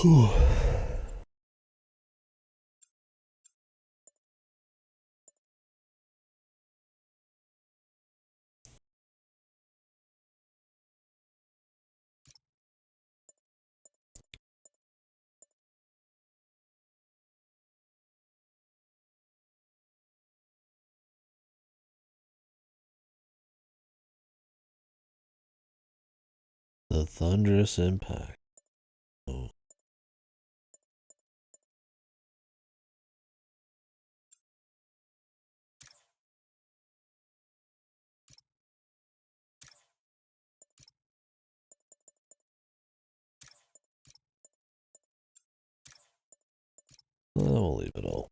Whew. The thunderous impact. Oh. We'll leave it all.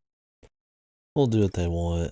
We'll do what they want.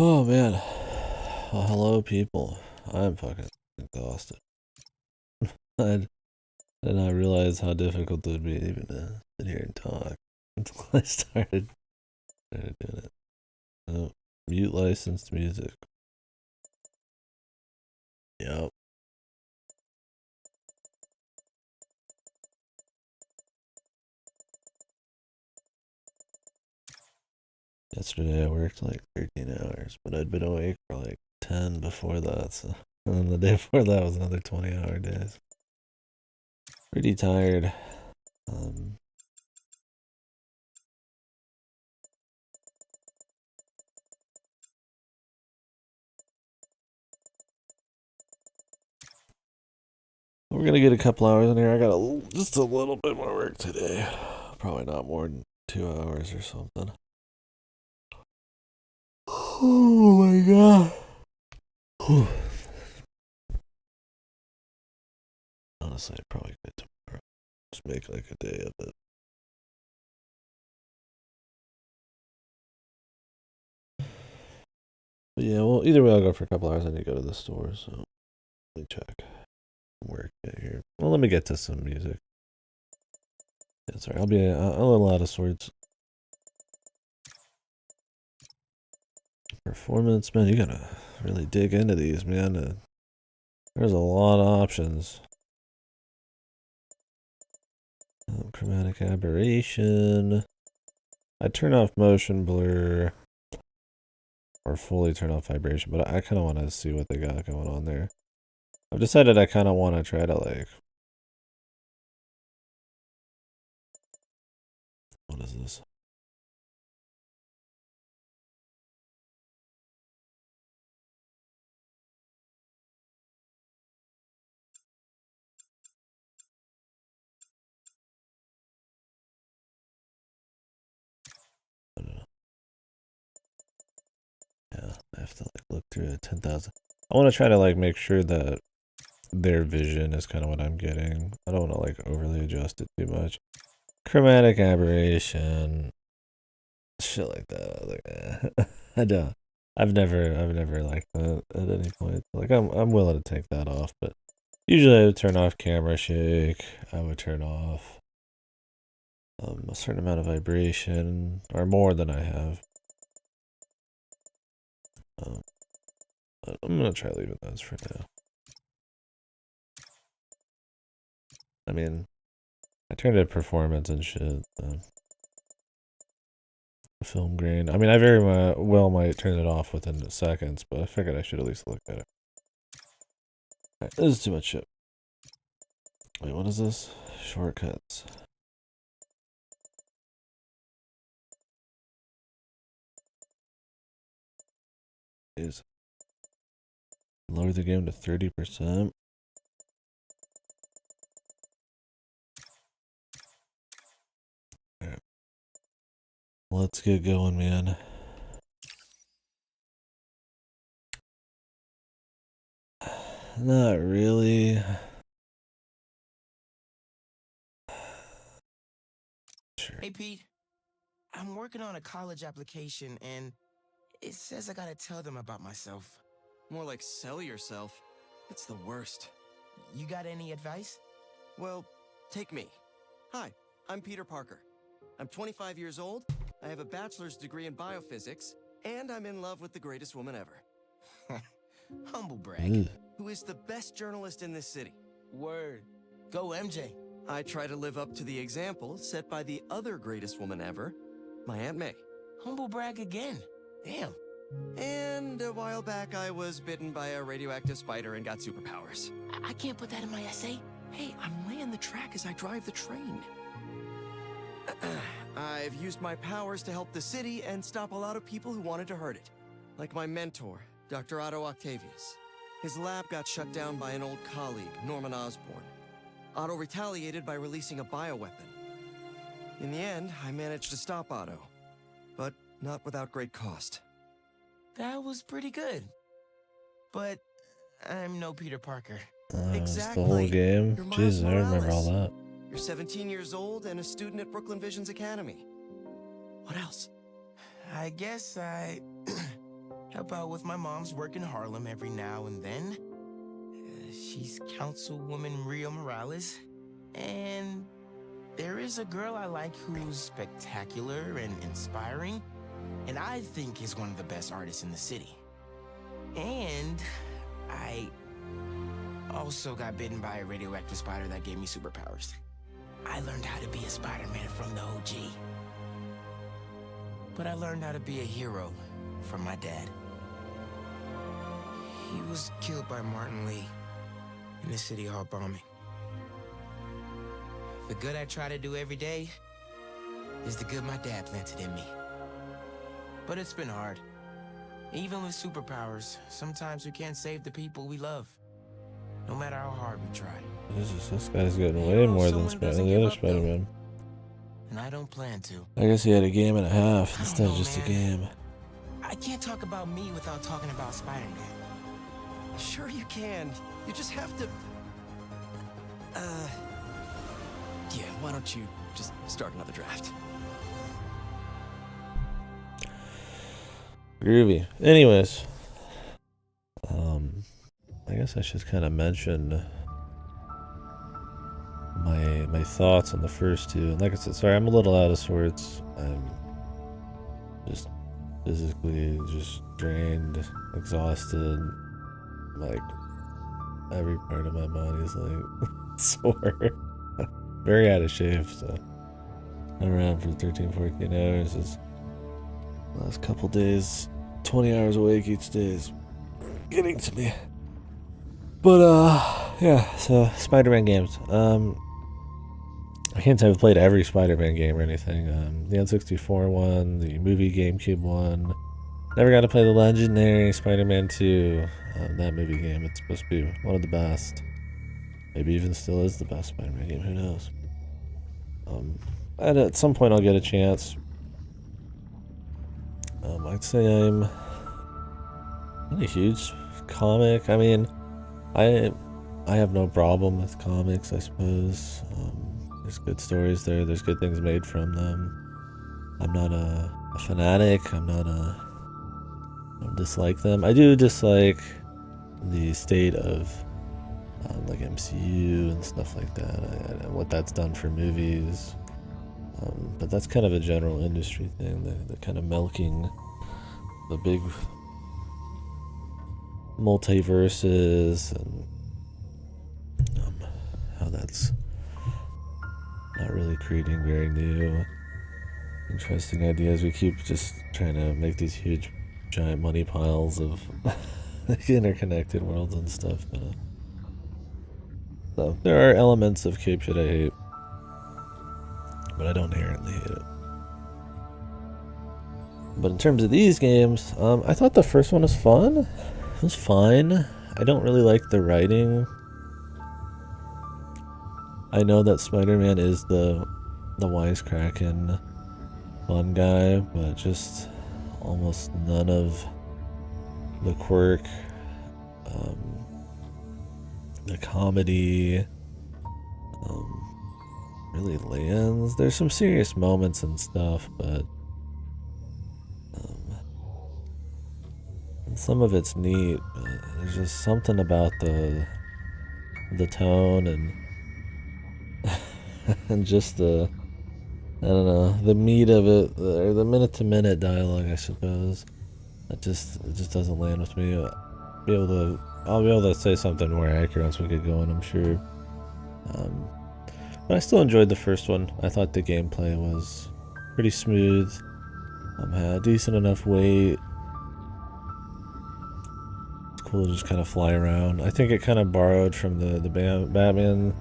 Oh man. Well, hello people. I'm fucking exhausted. I did not realize how difficult it would be even to sit here and talk until I started doing it. Oh, mute licensed music. Yep. Yesterday I worked like 13 hours, but I'd been awake for like 10 before that, so. And then the day before that was another 20-hour days. Pretty tired. We're gonna get a couple hours in here. I got just a little bit more work today. Probably not more than 2 hours or something. Oh my god. Whew. Honestly, I probably quit tomorrow. Just make like a day of it. But yeah, well, either way, I'll go for a couple hours. I need to go to the store, so let me check. Work get here. Well, let me get to some music. Yeah, sorry, I'll a lot of sorts. Performance, man, you gotta really dig into these, man. There's a lot of options. Chromatic aberration. I turn off motion blur or fully turn off vibration, but I kind of want to see what they got going on there. I've decided I kind of want to try to like, what is this? I don't know. Yeah, I have to like look through it. 10,000. I want to try to like make sure that their vision is kind of what I'm getting. I don't want to like overly adjust it too much. Chromatic aberration, shit like that. Like, I don't. I've never liked that at any point. Like, I'm willing to take that off, but usually I would turn off camera shake. I would turn off a certain amount of vibration, or more than I have. But I'm gonna try leaving those for now. I mean, I turned it performance and shit. Film grain. I mean, I very well might turn it off within seconds, but I figured I should at least look at it. Alright, this is too much shit. Wait, what is this? Shortcuts. Is Lower the game to 30%. Alright. Let's get going, man. Not really. Sure. Hey, Pete. I'm working on a college application, and it says I gotta tell them about myself. More like sell yourself. It's the worst. You got any advice? Well, take me. Hi, I'm Peter Parker. I'm 25 years old, I have a bachelor's degree in biophysics, and I'm in love with the greatest woman ever. Humble brag. Who is the best journalist in this city. Word. Go, MJ. I try to live up to the example set by the other greatest woman ever, my Aunt May. Humble brag again. Damn. And a while back, I was bitten by a radioactive spider and got superpowers. I can't put that in my essay. Hey, I'm laying the track as I drive the train. I've used my powers to help the city and stop a lot of people who wanted to hurt it. Like my mentor, Dr. Otto Octavius. His lab got shut down by an old colleague, Norman Osborn. Otto retaliated by releasing a bioweapon. In the end, I managed to stop Otto, but not without great cost. That was pretty good. But I'm no Peter Parker. Exactly. The whole game? You're Miles Jesus, I remember all Morales. that. You're 17 years old and a student at Brooklyn Vision's Academy. What else? I guess I help out with my mom's work in Harlem every now and then. She's Councilwoman Rio Morales. And there is a girl I like who's spectacular and inspiring, and I think is one of the best artists in the city. And I also got bitten by a radioactive spider that gave me superpowers. I learned how to be a Spider-Man from the OG. But I learned how to be a hero from my dad. He was killed by Martin Lee in the City Hall bombing. The good I try to do every day is the good my dad planted in me. But it's been hard. Even with superpowers, sometimes we can't save the people we love, no matter how hard we try. This guy's getting way more than the other Spider-Man. And I don't plan to. I guess he had a game and a half instead of just a game. I can't talk about me without talking about Spider-Man. Sure you can. You just have to... Yeah, why don't you just start another draft? Groovy. Anyways, I guess I should kind of mention my thoughts on the first two. And like I said, sorry, I'm a little out of sorts. I'm just physically just drained, exhausted. Like every part of my body is like sore. Very out of shape, so I'm around for 13, 14 hours. It's last couple days, 20 hours awake each day is getting to me. But yeah, so Spider-Man games. I can't say I've played every Spider-Man game or anything. The N64 one, the movie GameCube one. Never got to play the legendary Spider-Man 2. That movie game, it's supposed to be one of the best. Maybe even still is the best Spider-Man game, who knows. At some point I'll get a chance. I'd say I'm not a huge comic. I mean, I have no problem with comics, I suppose. There's good stories there. There's good things made from them. I'm not a fanatic. I don't dislike them. I do dislike the state of like MCU and stuff like that. And what that's done for movies. But that's kind of a general industry thing. They're kind of milking the big multiverses and how that's not really creating very new, interesting ideas. We keep just trying to make these huge, giant money piles of interconnected worlds and stuff. But, so there are elements of Cape shit I hate, but I don't inherently hate it. But in terms of these games, I thought the first one was fun. It was fine. I don't really like the writing. I know that Spider-Man is the wisecracking fun guy, but just almost none of the quirk, the comedy, really lands. There's some serious moments and stuff, but and some of it's neat. But there's just something about the tone and and just the, I don't know, the meat of it, or the minute to minute dialogue, I suppose. It just doesn't land with me. I'll be able to say something more accurate once we get going, I'm sure. But I still enjoyed the first one. I thought the gameplay was pretty smooth. Had decent enough weight. It's cool to just kind of fly around. I think it kind of borrowed from the Batman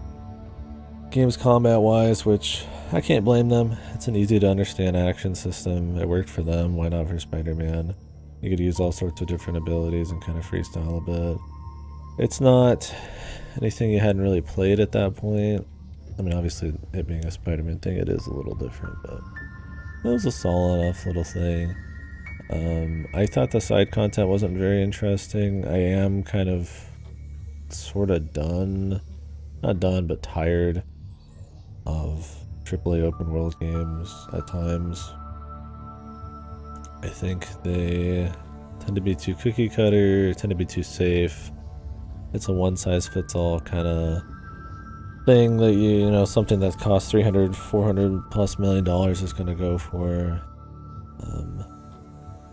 games combat-wise, which I can't blame them. It's an easy to understand action system. It worked for them. Why not for Spider-Man? You could use all sorts of different abilities and kind of freestyle a bit. It's not anything you hadn't really played at that point. I mean, obviously, it being a Spider-Man thing, it is a little different, but it was a solid enough little thing. I thought the side content wasn't very interesting. I am kind of sort of done. Not done, but tired of AAA open world games at times. I think they tend to be too cookie cutter, tend to be too safe. It's a one size fits all kind of thing that you know, something that costs $300, $400 plus million is going to go for.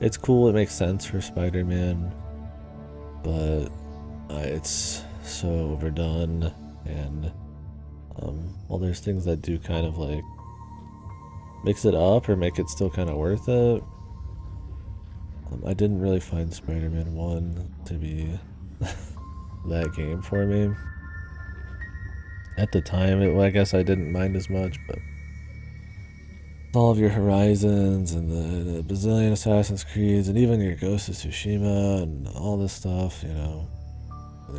It's cool, it makes sense for Spider-Man, but it's so overdone, and well, there's things that do kind of like mix it up or make it still kind of worth it. I didn't really find Spider-Man 1 to be that game for me. At the time, I guess I didn't mind as much, but all of your Horizons and the bazillion Assassin's Creeds and even your Ghost of Tsushima and all this stuff, you know,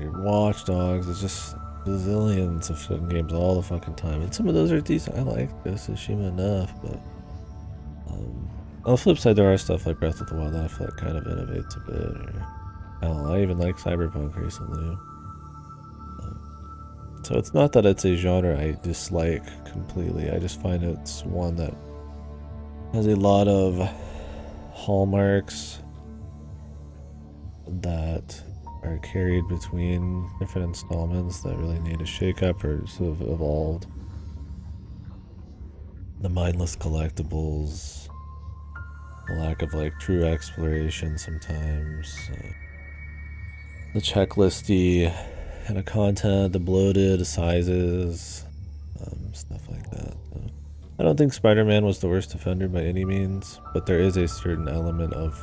your Watch Dogs, it's just bazillions of fucking games all the fucking time. And some of those are decent. I like Ghost of Tsushima enough, but on the flip side, there are stuff like Breath of the Wild that I feel like kind of innovates a bit. Or, I don't know, I even like Cyberpunk recently. So it's not that it's a genre I dislike completely. I just find it's one that has a lot of hallmarks that are carried between different installments that really need a shake-up or sort of evolved. The mindless collectibles, the lack of like true exploration sometimes, the checklisty kind of content, the bloated sizes, stuff like that. So I don't think Spider-Man was the worst offender by any means, but there is a certain element of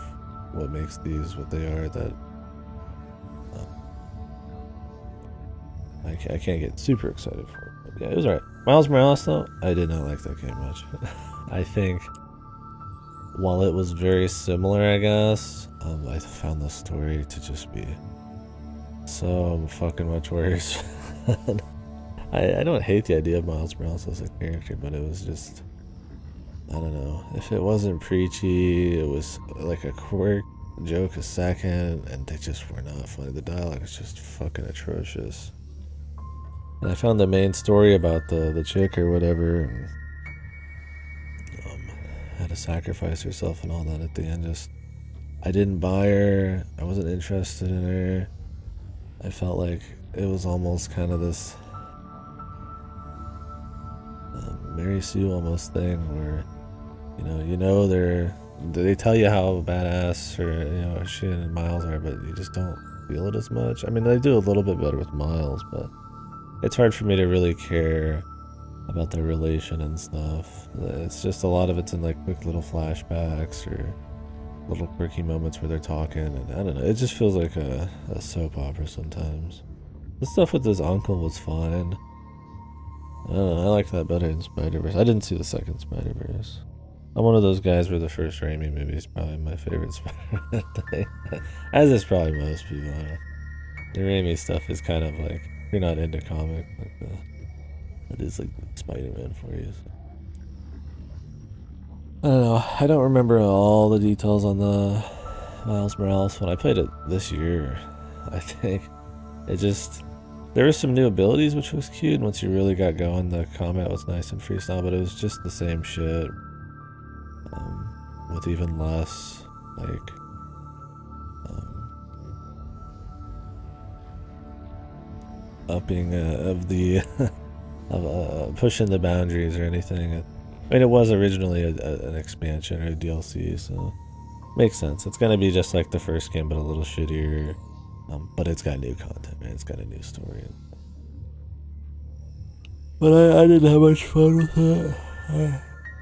what makes these what they are that I can't get super excited for it. But yeah, it was alright. Miles Morales, though, I did not like that game much. I think while it was very similar, I guess, I found the story to just be so fucking much worse. I don't hate the idea of Miles Morales as a character, but it was just, I don't know. If it wasn't preachy, it was like a quirk joke a second, and they just were not funny. The dialogue is just fucking atrocious. And I found the main story about the chick or whatever, and had to sacrifice herself and all that at the end. Just, I didn't buy her. I wasn't interested in her. I felt like it was almost kind of this Mary Sue almost thing where, they tell you how badass or she and Miles are, but you just don't feel it as much. I mean, they do a little bit better with Miles, but it's hard for me to really care about their relation and stuff. It's just a lot of it's in like quick little flashbacks or little quirky moments where they're talking, and I don't know, it just feels like a soap opera sometimes. The stuff with his uncle was fine. I don't know, I like that better than Spider-Verse. I didn't see the second Spider-Verse. I'm one of those guys where the first Raimi movie is probably my favorite Spider-Man thing. As is probably most people. The Raimi stuff is kind of like, if you're not into comic, like that is like Spider-Man for you. So. I don't know. I don't remember all the details on the Miles Morales when I played it this year. I think it just there were some new abilities which was cute. And once you really got going, the combat was nice and freestyle, but it was just the same shit with even less like upping of the of pushing the boundaries or anything. I mean, it was originally an expansion or a DLC, so makes sense. It's gonna be just like the first game, but a little shittier. But it's got new content, man. It's got a new story. But I didn't have much fun with it.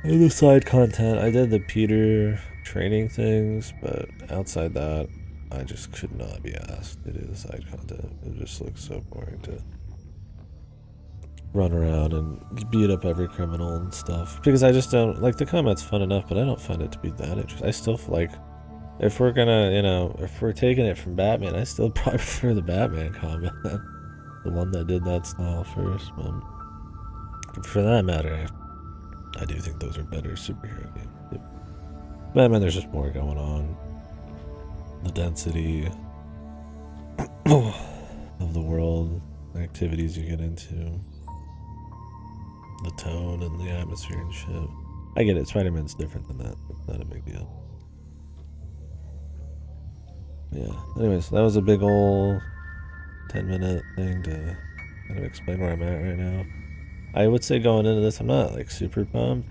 And the side content, I did the Peter training things, but outside that, I just could not be asked to do the side content. It just looks so boring to run around and beat up every criminal and stuff. Because I just don't like the combat's fun enough, but I don't find it to be that interesting. I still like if we're gonna, if we're taking it from Batman, I still probably prefer the Batman combat, the one that did that style first. But for that matter, I do think those are better superhero games. Batman, there's just more going on. The density of the world, the activities you get into, the tone and the atmosphere and shit. I get it. Spider-Man's different than that. It's not a big deal. Yeah. Anyways, that was a big ol' 10-minute thing to kind of explain where I'm at right now. I would say going into this, I'm not like super pumped,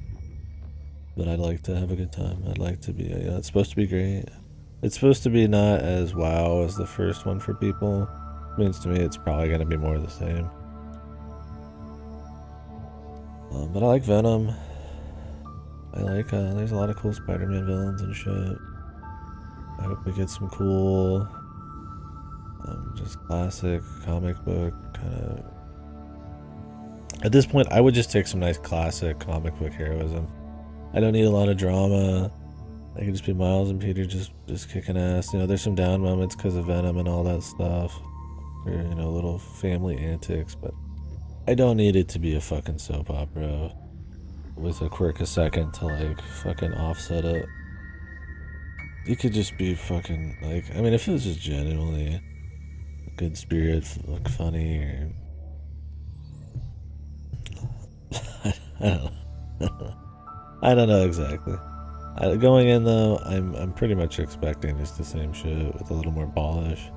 but I'd like to have a good time. I'd like to be, it's supposed to be great. It's supposed to be not as wow as the first one for people. Means to me it's probably going to be more of the same. But I like Venom. I like, there's a lot of cool Spider-Man villains and shit. I hope we get some cool, just classic comic book kind of. At this point, I would just take some nice classic comic book heroism. I don't need a lot of drama. I could just be Miles and Peter just kicking ass. There's some down moments because of Venom and all that stuff. Or, little family antics, but I don't need it to be a fucking soap opera with a quirk a second to like fucking offset it. It could just be fucking like, I mean, if it was just genuinely good spirit, like funny, or I don't know. I don't know exactly. Going in though, I'm pretty much expecting just the same shit with a little more polish.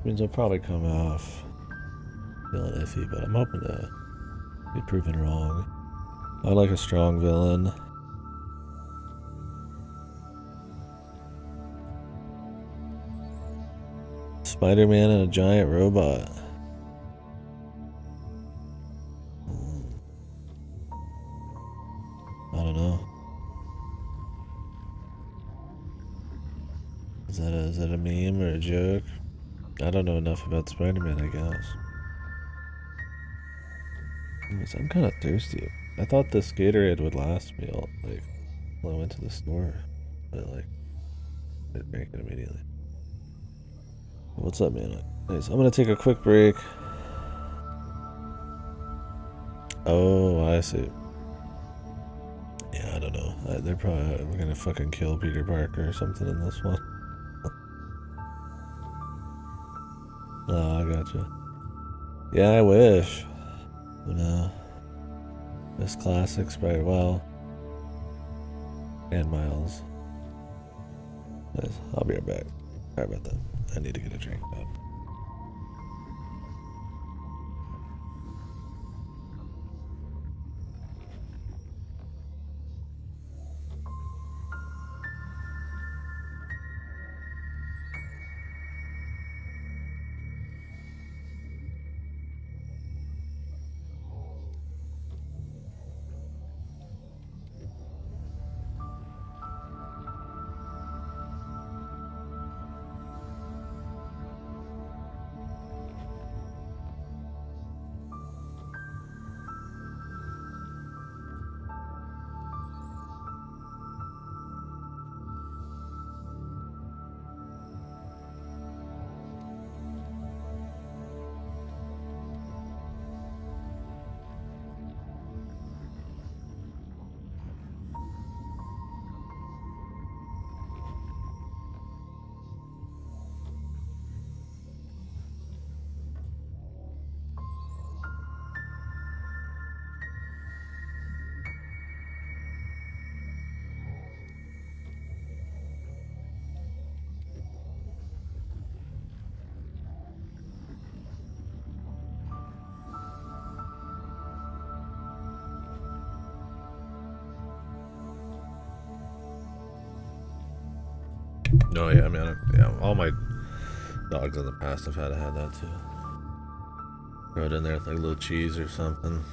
Means I'll probably come off feeling iffy, but I'm hoping to be proven wrong. I like a strong villain. Spider-Man and a giant robot. I don't know. Is that a meme or a joke? I don't know enough about Spider-Man, I guess. Anyways, I'm kind of thirsty. I thought this Gatorade would last me all like when I went to the store, but like I drank it immediately. What's up, man? Anyways, I'm gonna take a quick break. Oh, I see. Yeah, I don't know. They're probably we're gonna fucking kill Peter Parker or something in this one. Oh, I gotcha. Yeah, I wish. This classic Spider. Well, and Miles. Nice. I'll be right back. Sorry about that. I need to get a drink. No, yeah, I mean, yeah, all my dogs in the past have had that too. Throw it in there with like a little cheese or something.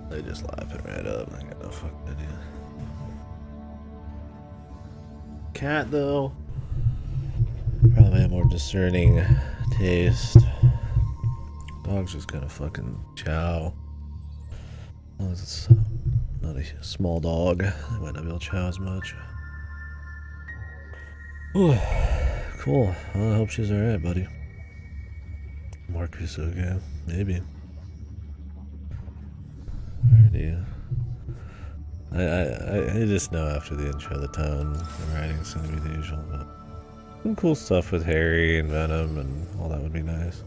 They just lap it right up. I got no fucking idea. Cat though, probably a more discerning taste. Dog's just gonna fucking chow. As long as it's not a small dog, they might not be able to chow as much. Ooh, cool. Well, I hope she's alright, buddy. Marcus, okay, maybe. Already. I just know after the intro the tone, the writing's gonna be the usual, but some cool stuff with Harry and Venom and all that would be nice.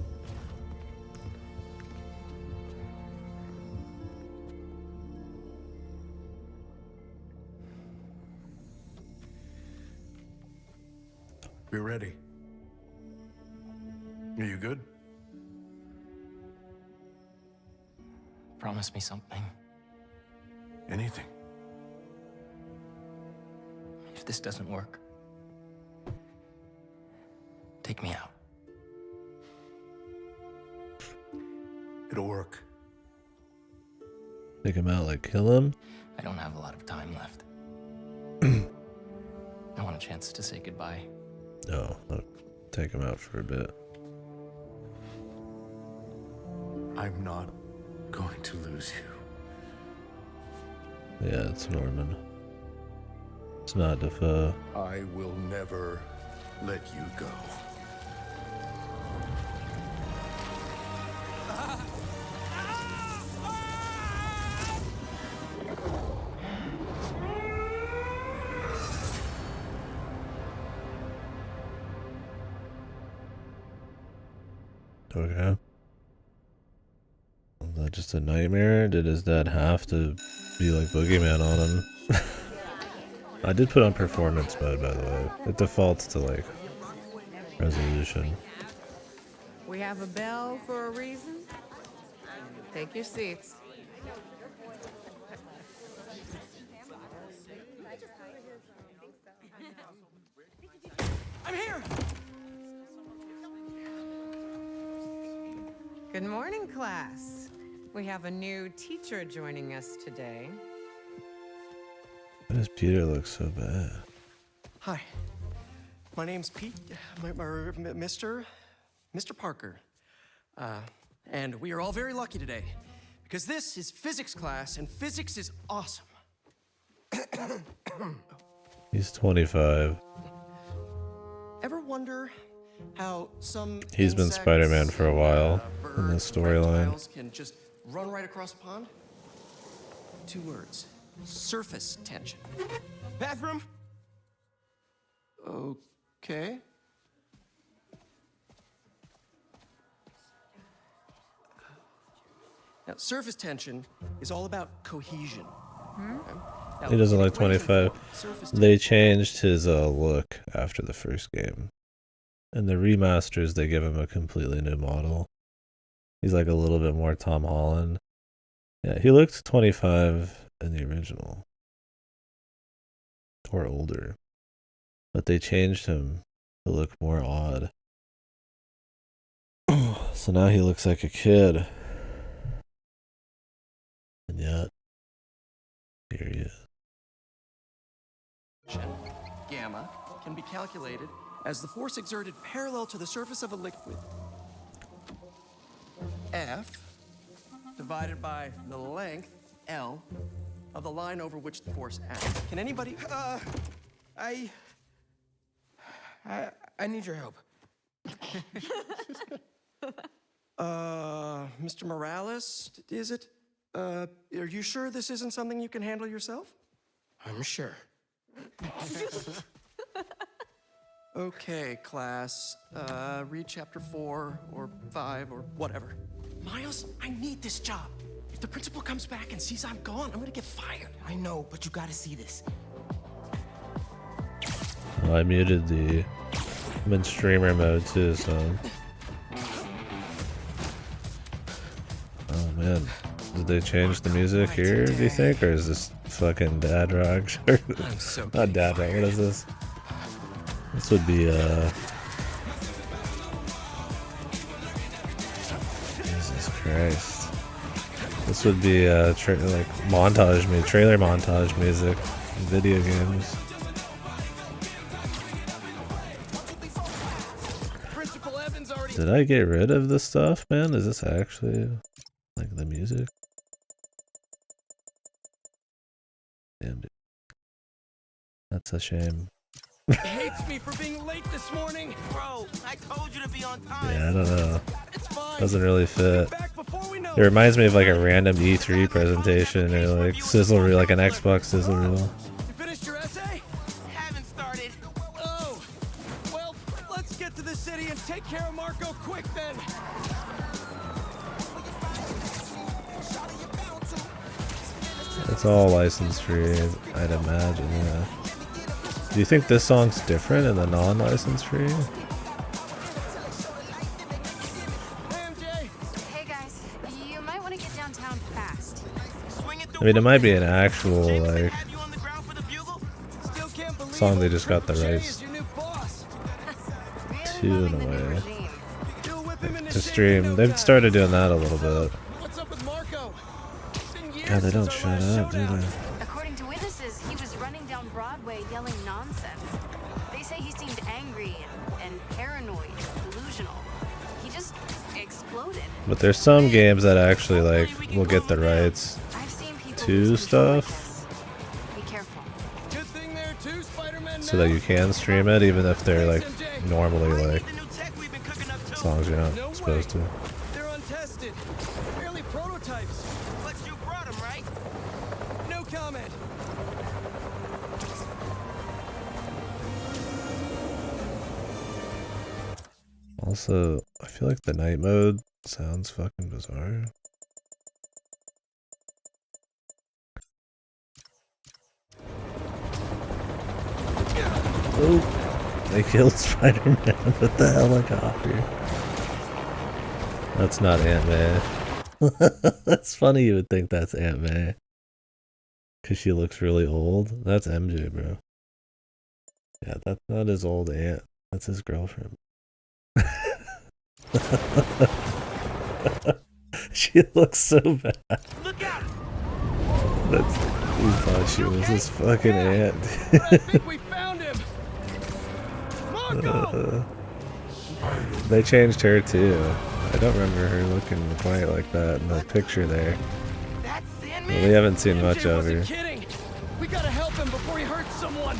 We're ready. Are you good? Promise me something. Anything. If this doesn't work, take me out. It'll work. Take him out, like kill him? I don't have a lot of time left. I want a chance to say goodbye. No, look, take him out for a bit. I'm not going to lose you. Yeah, it's Norman. It's not Defoe. I will never let you go. Okay. Was that just a nightmare? Did his dad have to be like Boogeyman on him? I did put on performance mode, by the way. It defaults to like resolution. We have a bell for a reason. Take your seats. I'm here! Good morning, class. We have a new teacher joining us today. Why does Peter look so bad? Hi. My name's Pete. Mr. Parker. And we are all very lucky today because this is physics class and physics is awesome. He's 25. Ever wonder how some He's been insects, Spider-Man for a while in birds, this storyline. reptiles can just run right across a pond? 2 words. Surface tension. Bathroom? Okay. Now, surface tension is all about cohesion. Okay? Now, He doesn't in like equation 25. form, surface They changed his look after the first game. In the remasters, they give him a completely new model. He's like a little bit more Tom Holland. Yeah, he looked 25 in the original. Or older. But they changed him to look more odd. So now he looks like a kid. And yet, here he is. gamma can be calculated as the force exerted parallel to the surface of a liquid. F divided by the length, L, of the line over which the force acts. Can anybody... I need your help. Mr. Morales, is it? Are you sure this isn't something you can handle yourself? I'm sure. Okay, class. Read chapter 4 or 5 or whatever. Miles, I need this job. If the principal comes back and sees I'm gone, I'm gonna get fired. I know, but you gotta see this. Oh, I muted the I'm in streamer mode too, so. Oh man. Did they change the music here, do you think? Or is this fucking dad rock? I'm so Not dad rock, what is this? This would be, Jesus Christ. This would be, like, trailer montage music in video games. Did I get rid of this stuff, man? Is this actually, like, the music? Damn, dude. That's a shame. Hates me for being late this morning. Bro, I told you to be on time. Yeah, I don't know. It's fine. Doesn't really fit. Back before we know It reminds me of like a random E3 presentation or like sizzle reel, like an Xbox sizzle reel. You finished your essay? Haven't started. Oh. Well, let's get to the city and take care of Marco quick then. It's all license free, I'd imagine, yeah. Do you think this song's different in the non-license free? Hey guys, you might want to get downtown fast. I mean, it might be an actual, like, song they just got the rights to in a way. To stream. They've started doing that a little bit. God, they don't shut up, do they? According to witnesses, he was running down Broadway yelling nonsense. They say he seemed angry and paranoid and delusional. He just exploded. But there's some games that actually, like, will get the rights I've seen people to lose control like stuff this. Be careful. Good thing there too, Spiderman. so that you can stream it, even if they're, like, normally, like, songs you're not supposed to. They're untested. Barely prototypes. But you brought him, right? No comment. Also, I feel like the night mode sounds fucking bizarre. Oh, they killed Spider-Man with the helicopter. That's not Aunt May. That's funny you would think that's Aunt May. Cause she looks really old. That's MJ, bro. Yeah, that's not his old aunt. That's his girlfriend. She looks so bad. Look out! That's, he thought she was his fucking aunt. I think we found him. Marco! They changed her too. I don't remember her looking quite like that in the picture there. That's Well, Sandman. we haven't seen much MJ of wasn't her. kidding. We gotta help him before he hurts someone.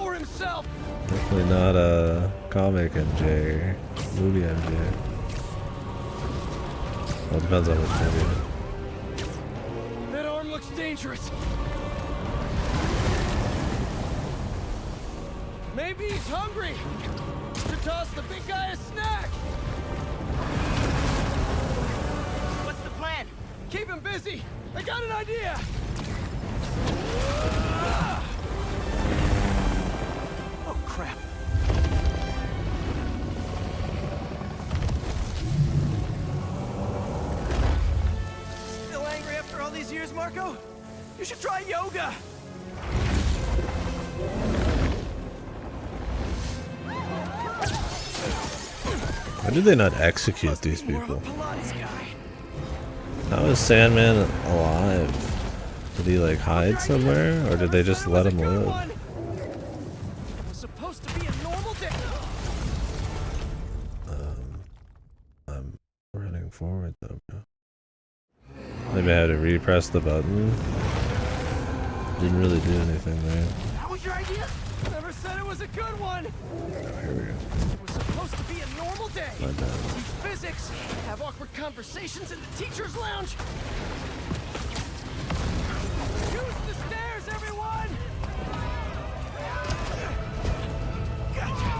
Or himself. Definitely not a comic MJ or movie MJ. Well, it depends on which movie. That arm looks dangerous. Maybe he's hungry. Should toss the big guy a snack. What's the plan? Keep him busy. I got an idea. Oh crap. Still angry after all these years, Marco? You should try yoga. Why did they not execute these More of a people? Pilates guy. How is Sandman alive? Did he like hide somewhere, or did they just let him live? It was supposed to be a normal day. I'm running forward though, bro. Maybe I had to repress the button. Didn't really do anything there. That was your idea? Never said it was a good one. Oh, here we go. It was supposed to be a normal day. My bad. Teach physics, have awkward conversations in the teacher's lounge. Use the stairs, everyone! Gotcha.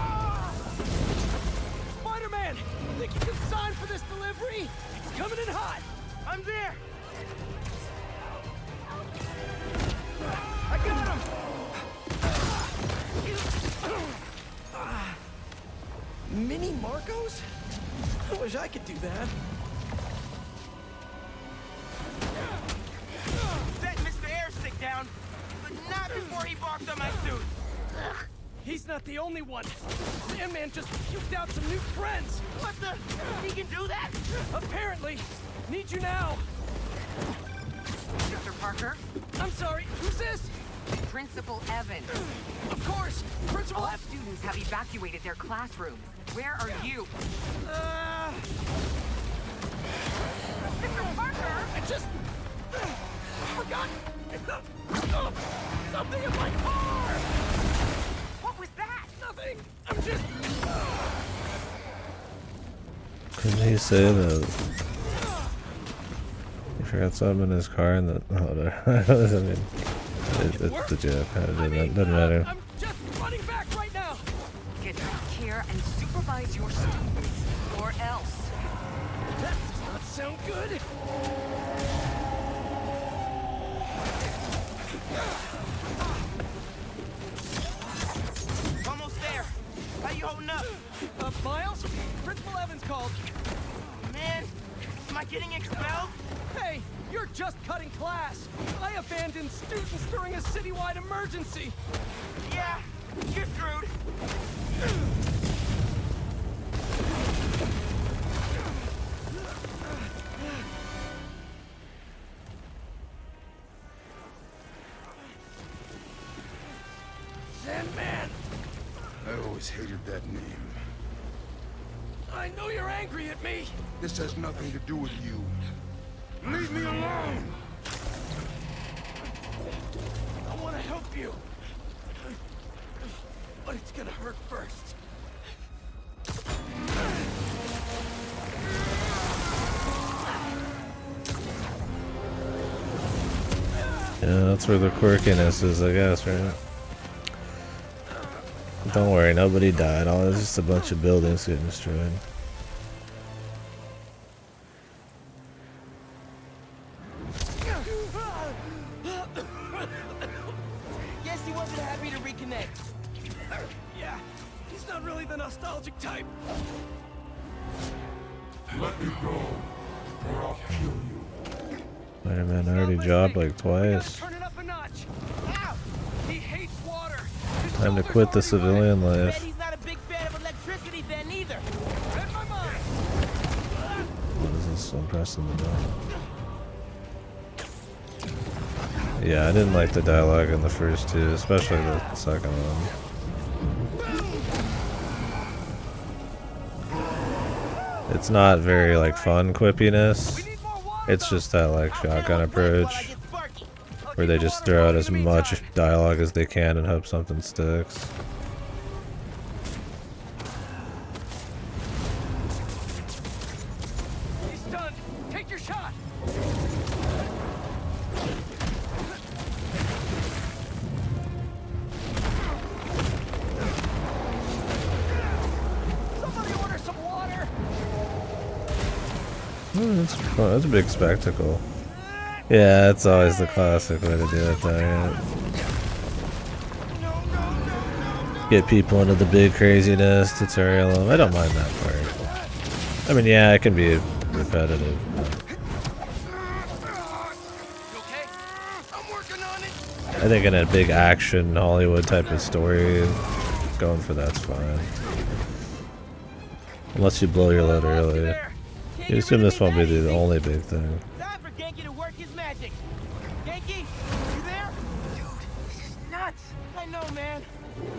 Spider-Man, think you can sign for this delivery? It's coming in hot. I'm there. I got him. Mini Marcos? I wish I could do that. but not before he barked on my suit. He's not the only one. Sandman just puked out some new friends. What the? He can do that? Apparently. Need you now. Mr. Parker, I'm sorry, who's this? Principal Evans. Of course, Principal All students have evacuated their classrooms. Where are you? Mr. Parker! I just forgot something in my car. What was that? Nothing. I'm just. Couldn't he say that he forgot something in his car and that? Oh, no. I mean, it's the joke. Doesn't matter. I'm just running back right now. Get good care and supervise your students, or else. That does not sound good. Almost there. How you holding up? Miles? Principal Evans called. Oh, man, am I getting expelled? Hey, you're just cutting class. I abandoned students during a citywide emergency. Yeah, you're screwed. Sandman, I always hated that name. I know you're angry at me. This has nothing to do with you. Leave me alone! I want to help you. But it's gonna hurt first. Yeah, that's where the quirkiness is, I guess, right? Don't worry, nobody died. All it's just a bunch of buildings getting destroyed. Guess he wasn't happy to reconnect. Yeah, he's not really the nostalgic type. Let me go, or I'll kill you. Spider-Man already dropped like We gotta twice. turn it up a notch. Ow! He hates water. His Time to shoulder's quit the already civilian Bet life. he's not a big fan of electricity then either. wet. Read my mind. What is this? I'm pressing the button. Yeah, I didn't like the dialogue in the first two, especially the second one. It's not very like fun quippiness. It's just that like shotgun approach where they just throw out as much dialogue as they can and hope something sticks. He's stunned. Take your shot. Somebody order some water. That's fun. That's a big spectacle. Yeah, it's always the classic way to do it though, yeah. Get people into the big craziness, tutorial them. I don't mind that part. I mean, yeah, it can be repetitive, but You okay? I'm working on it. I think in a big action Hollywood type of story, going for that's fine. Unless you blow your load early. You assume this won't be the only big thing. Time for Genki to work his magic. Genki, you there? Dude, this is nuts. I know, man.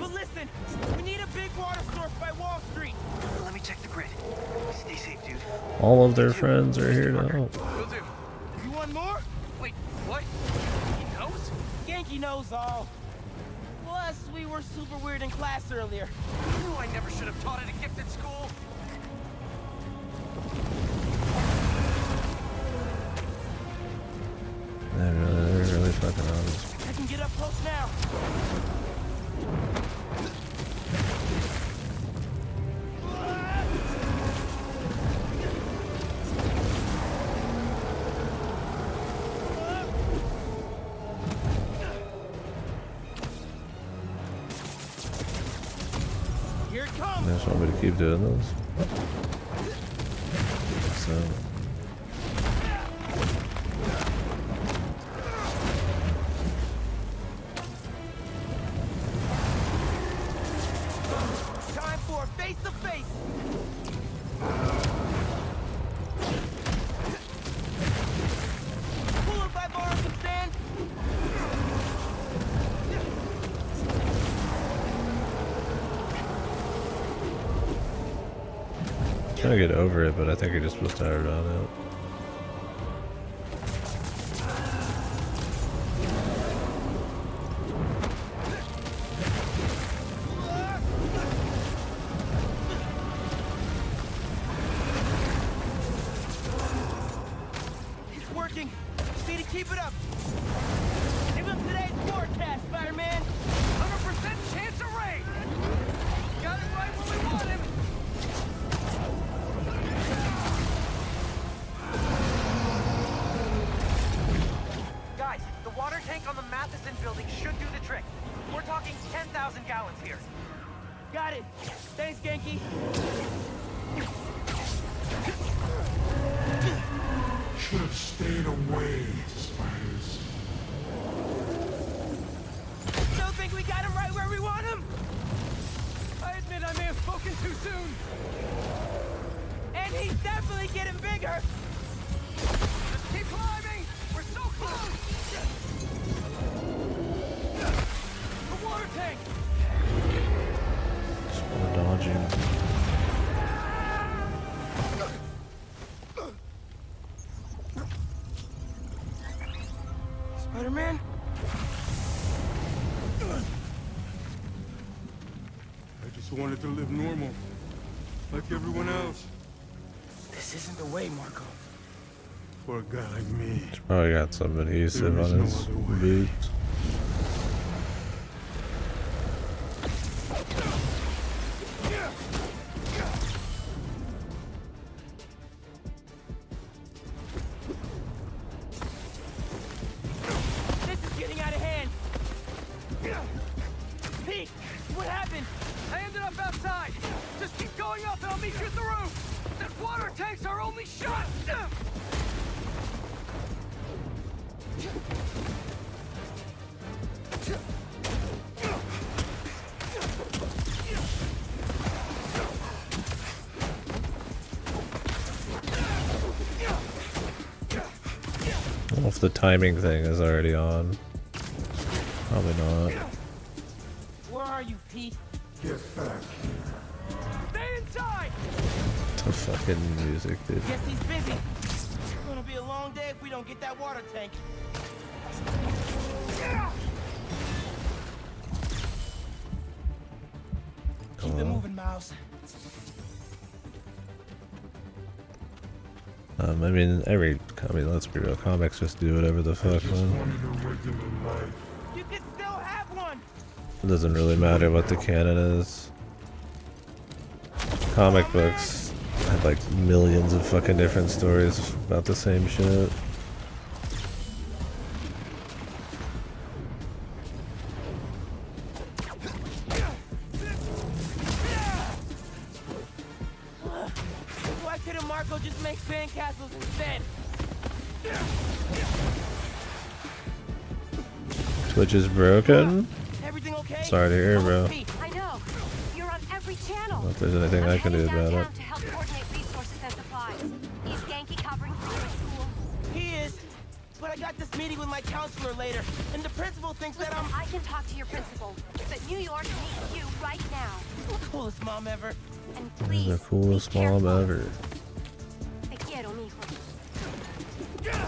But listen, we need a big water source by Wall Street. Let me check the grid. Stay safe, dude. All of their friends are here to help. Will do. You want more? Wait, what? He knows? Genki knows all. Plus, we were super weird in class earlier. You knew I never should have taught at a gifted school. They're really fucking honest. I can get up close now. Here it comes. They just want me to keep doing this. So. trying to get over it, but I think I just was tired on it. It's working. Need to keep it up. Give him today's forecast, Spiderman. 100% chance of rain. Got it right when we want him. Guys, the water tank on the Matheson building should do the trick. We're talking 10,000 gallons here. Got it. Thanks, Genki. Should have stayed away, Spiders. Still think we got him right where we want him? I admit I may have spoken too soon. And he's definitely getting bigger. Just keep climbing. We're so close. The water tank. Just wanna dodging. Spider-Man? I just wanted to live normal, like everyone else. This isn't the way, Marco. For a guy like me. He's probably got some adhesive There is on no his other way. boots. This is getting out of hand. Pete, what happened? I ended up outside. Just keep going up and I'll meet you at the roof. That water tank's our only shot. I don't know if the timing thing is already on. Probably not. Where are you, Pete? Get back. Stay inside. The fucking music, dude. Guess he's busy. It's gonna be a long day if we don't get that water tank. Keep it moving, Miles. I mean, let's be real. Comics just do whatever the fuck, man. Wanted a regular life. You can still have one. It doesn't really matter what the canon is. Comic books have like millions of fucking different stories about the same shit. Why couldn't Marco just make sandcastles instead? Twitch is broken. Everything okay? Sorry to hear, bro. Pete, I know. You're on every I channel. don't know if there's anything I'm I can do heading about it. downtown to help coordinate resources and supplies. Is Genki covering for you at school? he is. But I got this meeting with my counselor later, and the principal thinks that Listen, I'm I can talk to your principal, but New York needs you right now. the coolest mom ever. And You're please, the coolest be mom careful. ever. Te quiero, mijo.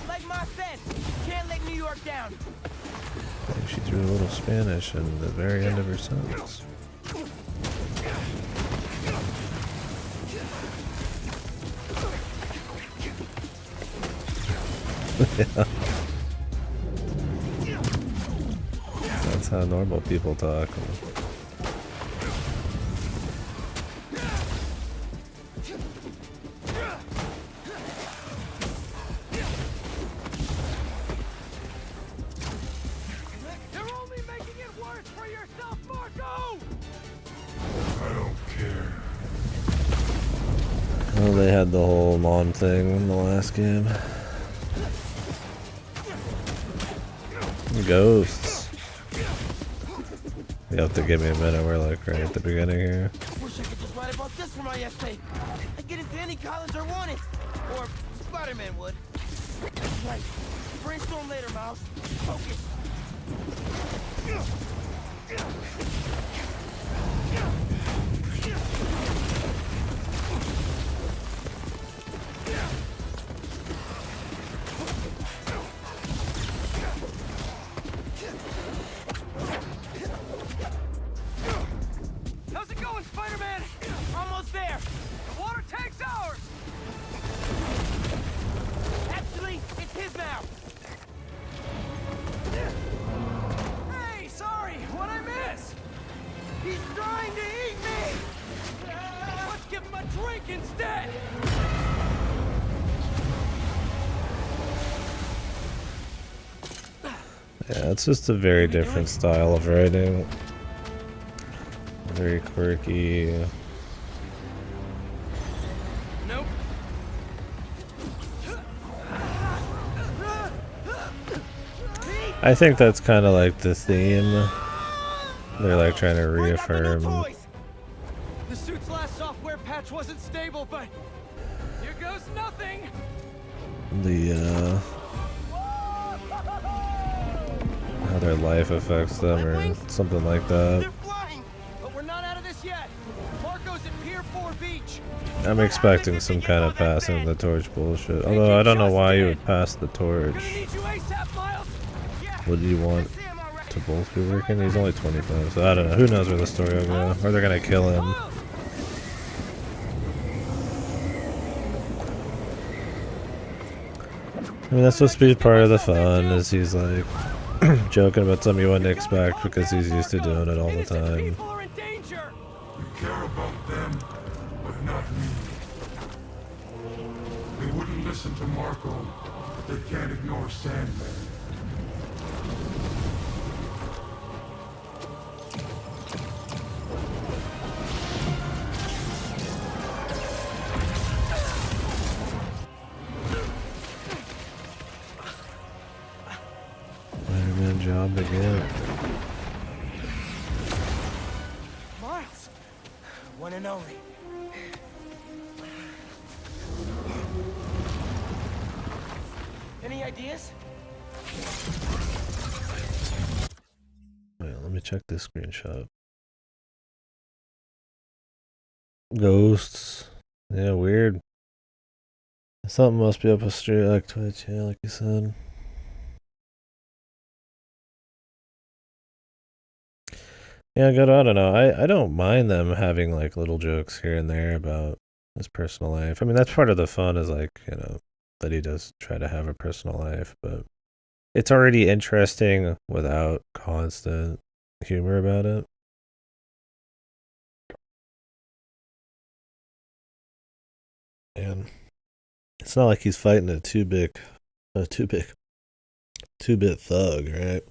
Like Ma said, can't let New York down. I think she threw a little Spanish in the very end of her sentence. Yeah. That's how normal people talk. You're only making it worse for yourself, Marco. I don't care. Well, they had the whole mom thing in the last game. Ghosts. You have to give me a minute. We're like right at the beginning here. Wish I could just write about this for my essay. I'd get into any college I wanted. Or Spider-Man would. Right. Brainstorm later, Miles. Focus. Yeah, it's just a very different style of writing. Very quirky. Nope. I think that's kind of like the theme. They're like trying to reaffirm. The suit's last software patch wasn't stable, but here goes nothing. The how their life affects them or something like that. They're flying, but we're not out of this yet. Marco's at Pier 4 Beach. I'm expecting some kind of passing the torch bullshit. Although I don't know why you would pass the torch. Gonna need you ASAP, Miles. Would you want to both be working? He's only 25, so I don't know. Who knows where the story will go? Or they're gonna kill him. I mean, that's supposed to be part of the fun, is he's like joking about something you wouldn't expect because he's used to doing it all the time. You care about them, but not me. They wouldn't listen to Marco, but they can't ignore Sandman. Spider-Man job again. Miles, one and only. Any ideas? Wait, let me check this screenshot. Ghosts. Yeah, weird. Something must be up a street like Twitch, yeah, like you said. Yeah, good. I don't know. I don't mind them having like little jokes here and there about his personal life. I mean, that's part of the fun, is like, you know, that he does try to have a personal life, but it's already interesting without constant humor about it. And it's not like he's fighting a two-bit thug, right?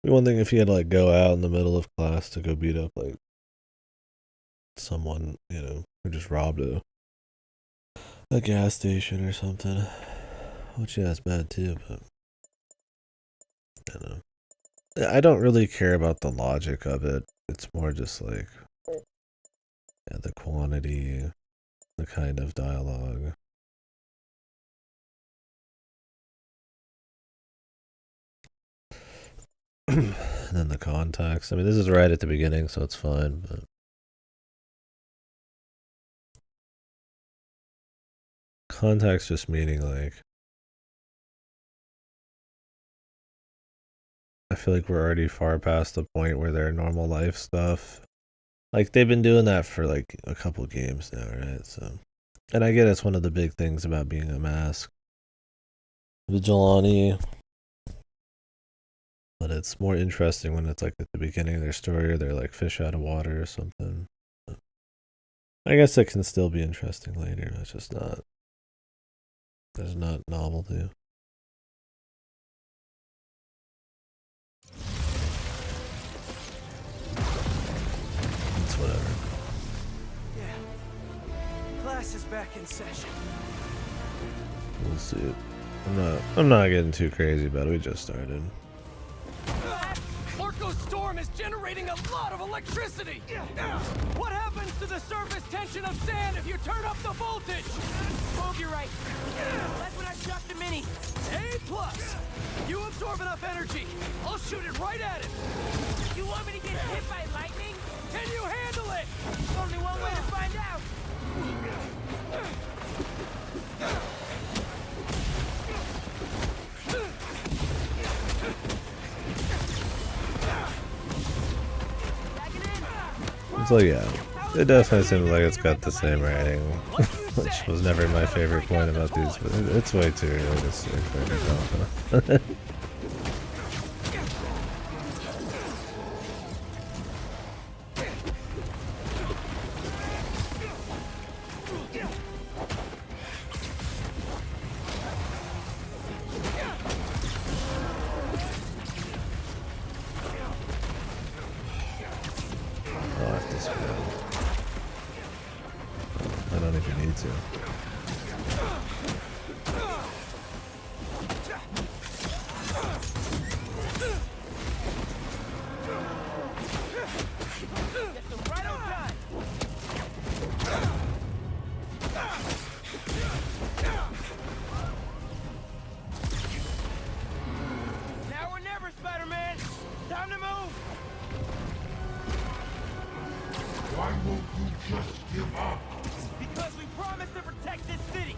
One thing if he had to like go out in the middle of class to go beat up like someone, you know, who just robbed a gas station or something. Which yeah, is bad too, but I don't know. I don't really care about the logic of it. It's more just like, yeah, the quantity, the kind of dialogue. And then the context. I mean, this is right at the beginning, so it's fine, but context just meaning like, I feel like we're already far past the point where their normal life stuff. Like, they've been doing that for like a couple games now, right? So, and I get it's one of the big things about being a masked vigilante. But it's more interesting when it's like at the beginning of their story, or they're like fish out of water or something. But I guess it can still be interesting later. It's just not. There's not novelty. It's whatever. Yeah. Class is back in session. We'll see it. I'm not getting too crazy about it. We just started. Marco's storm is generating a lot of electricity! What happens to the surface tension of sand if you turn up the voltage? Both, you're right. That's when I shot the mini. A+. You absorb enough energy. I'll shoot it right at it. You want me to get hit by lightning? Can you handle it? There's only one way to find out. It's like, yeah, it definitely seems like it's got the same writing, which was never my favorite point about these, but it's way too early to say for Because we promised to protect this city.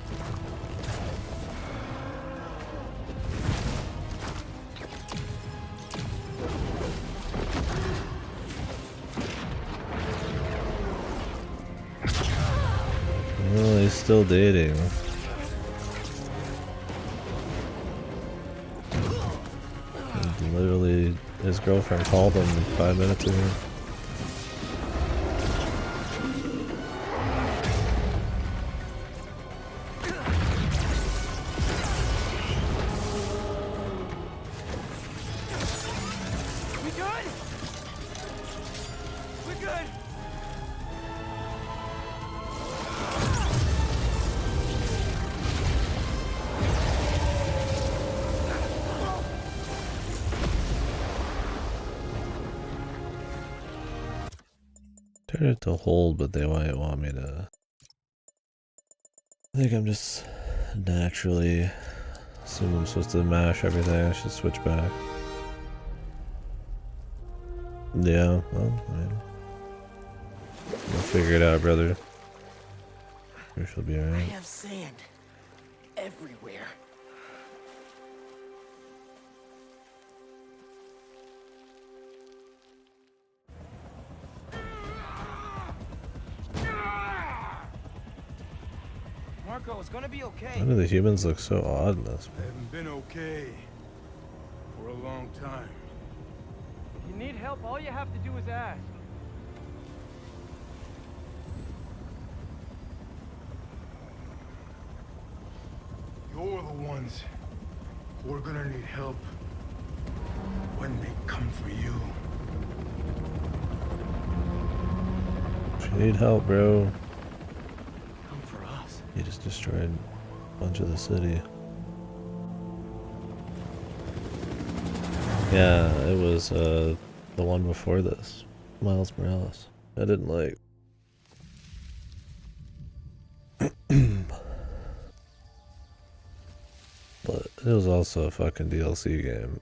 Well, he's still dating. And literally, his girlfriend called him 5 minutes ago. We good? We're good. Turn it to hold, but they might want me to. I think I'm just naturally assume I'm supposed to mash everything. I should switch back. Yeah, well, I mean, we'll figure it out, brother. Sure, she'll be I alright. have sand everywhere. Marco, it's gonna be okay. Why do the humans look so odd in this? I haven't been okay for a long time. If you need help, all you have to do is ask. You're the ones who are gonna need help when they come for you. If you need help, bro. Come for us. You just destroyed a bunch of the city. Yeah, it was the one before this. Miles Morales. I didn't like. But it was also a fucking DLC game.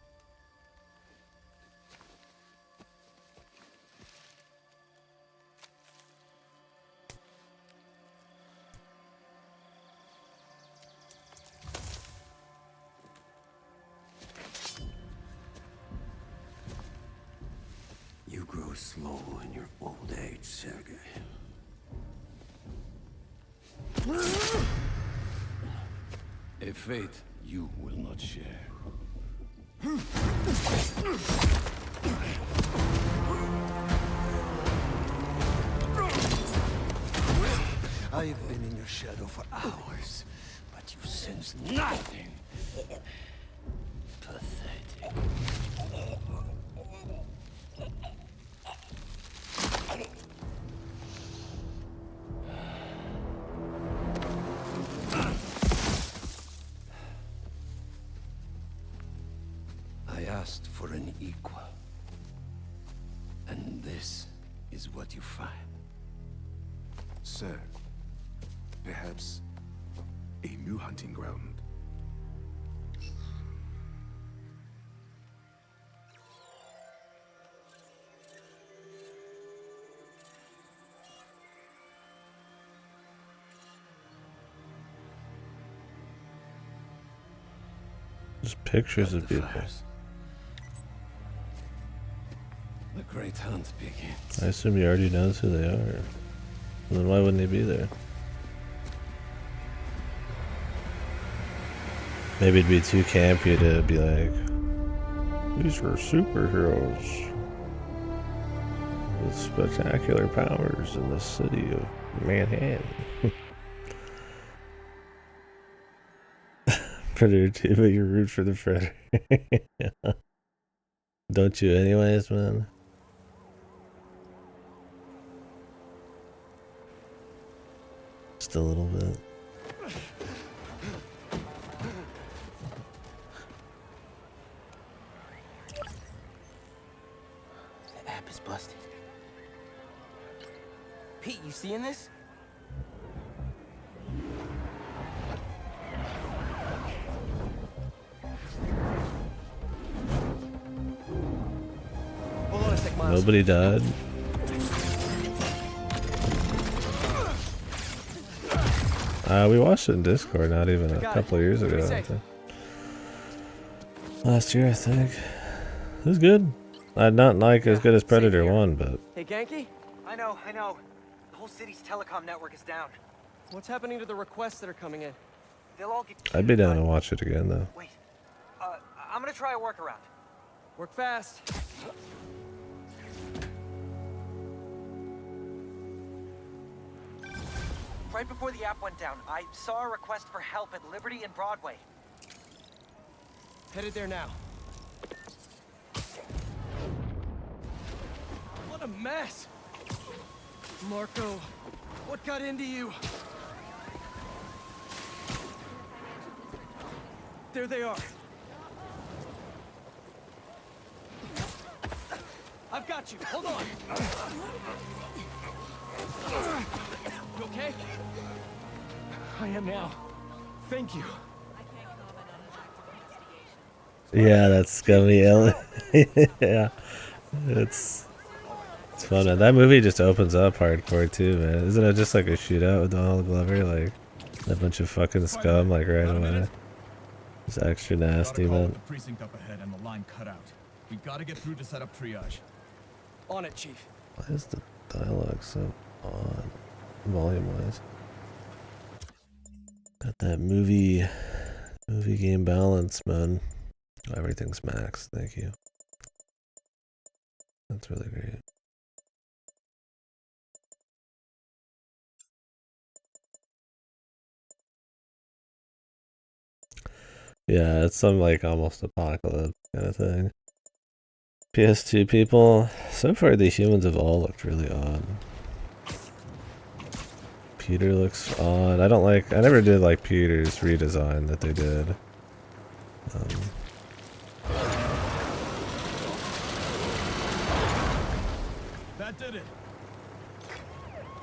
You grow slow in your old age, Sergei. A fate you will not share. I've been in your shadow for hours, but you sense nothing. Pathetic. I asked for an equal. And this is what you find. Sir, perhaps a new hunting ground. Just pictures of people. Fires. The great hunt begins. I assume he already knows who they are. Then why wouldn't he be there? Maybe it'd be too campy to be like, these are superheroes with spectacular powers in the city of Manhattan. Predator 2, but you root for the Predator. Yeah. Don't you anyways, man? Just a little bit. The app is busted. Pete, you seeing this? Hold on a sec, Miles. Nobody died. We watched it in Discord not even a couple of years ago. I think. Last year, I think. It was good. Not like as good as Predator 1, but... Hey, Genki? I know. The whole city's telecom network is down. What's happening to the requests that are coming in? They'll all get I'd be down to watch it again, though. Wait. I'm gonna try a workaround. Work fast. Right before the app went down, I saw a request for help at Liberty and Broadway. Headed there now. What a mess! Marco, what got into you? There they are. I've got you. Hold on. You okay? I am now. Thank you. Yeah, that's scummy. Yeah, it's fun. Man. That movie just opens up hardcore too, man. Isn't it just like a shootout with Donald Glover, like a bunch of fucking scum, like right away? It's extra nasty, man. The precinct up ahead and the line cut out. We gotta get through to set up triage. On it, Chief. Why is the dialogue so odd, volume-wise? Got that movie game balance, man. Everything's max. Thank you. That's really great. Yeah, it's some like almost apocalypse kind of thing. PS2 people, so far the humans have all looked really odd. Peter looks odd. I never did like Peter's redesign that they did. That did it.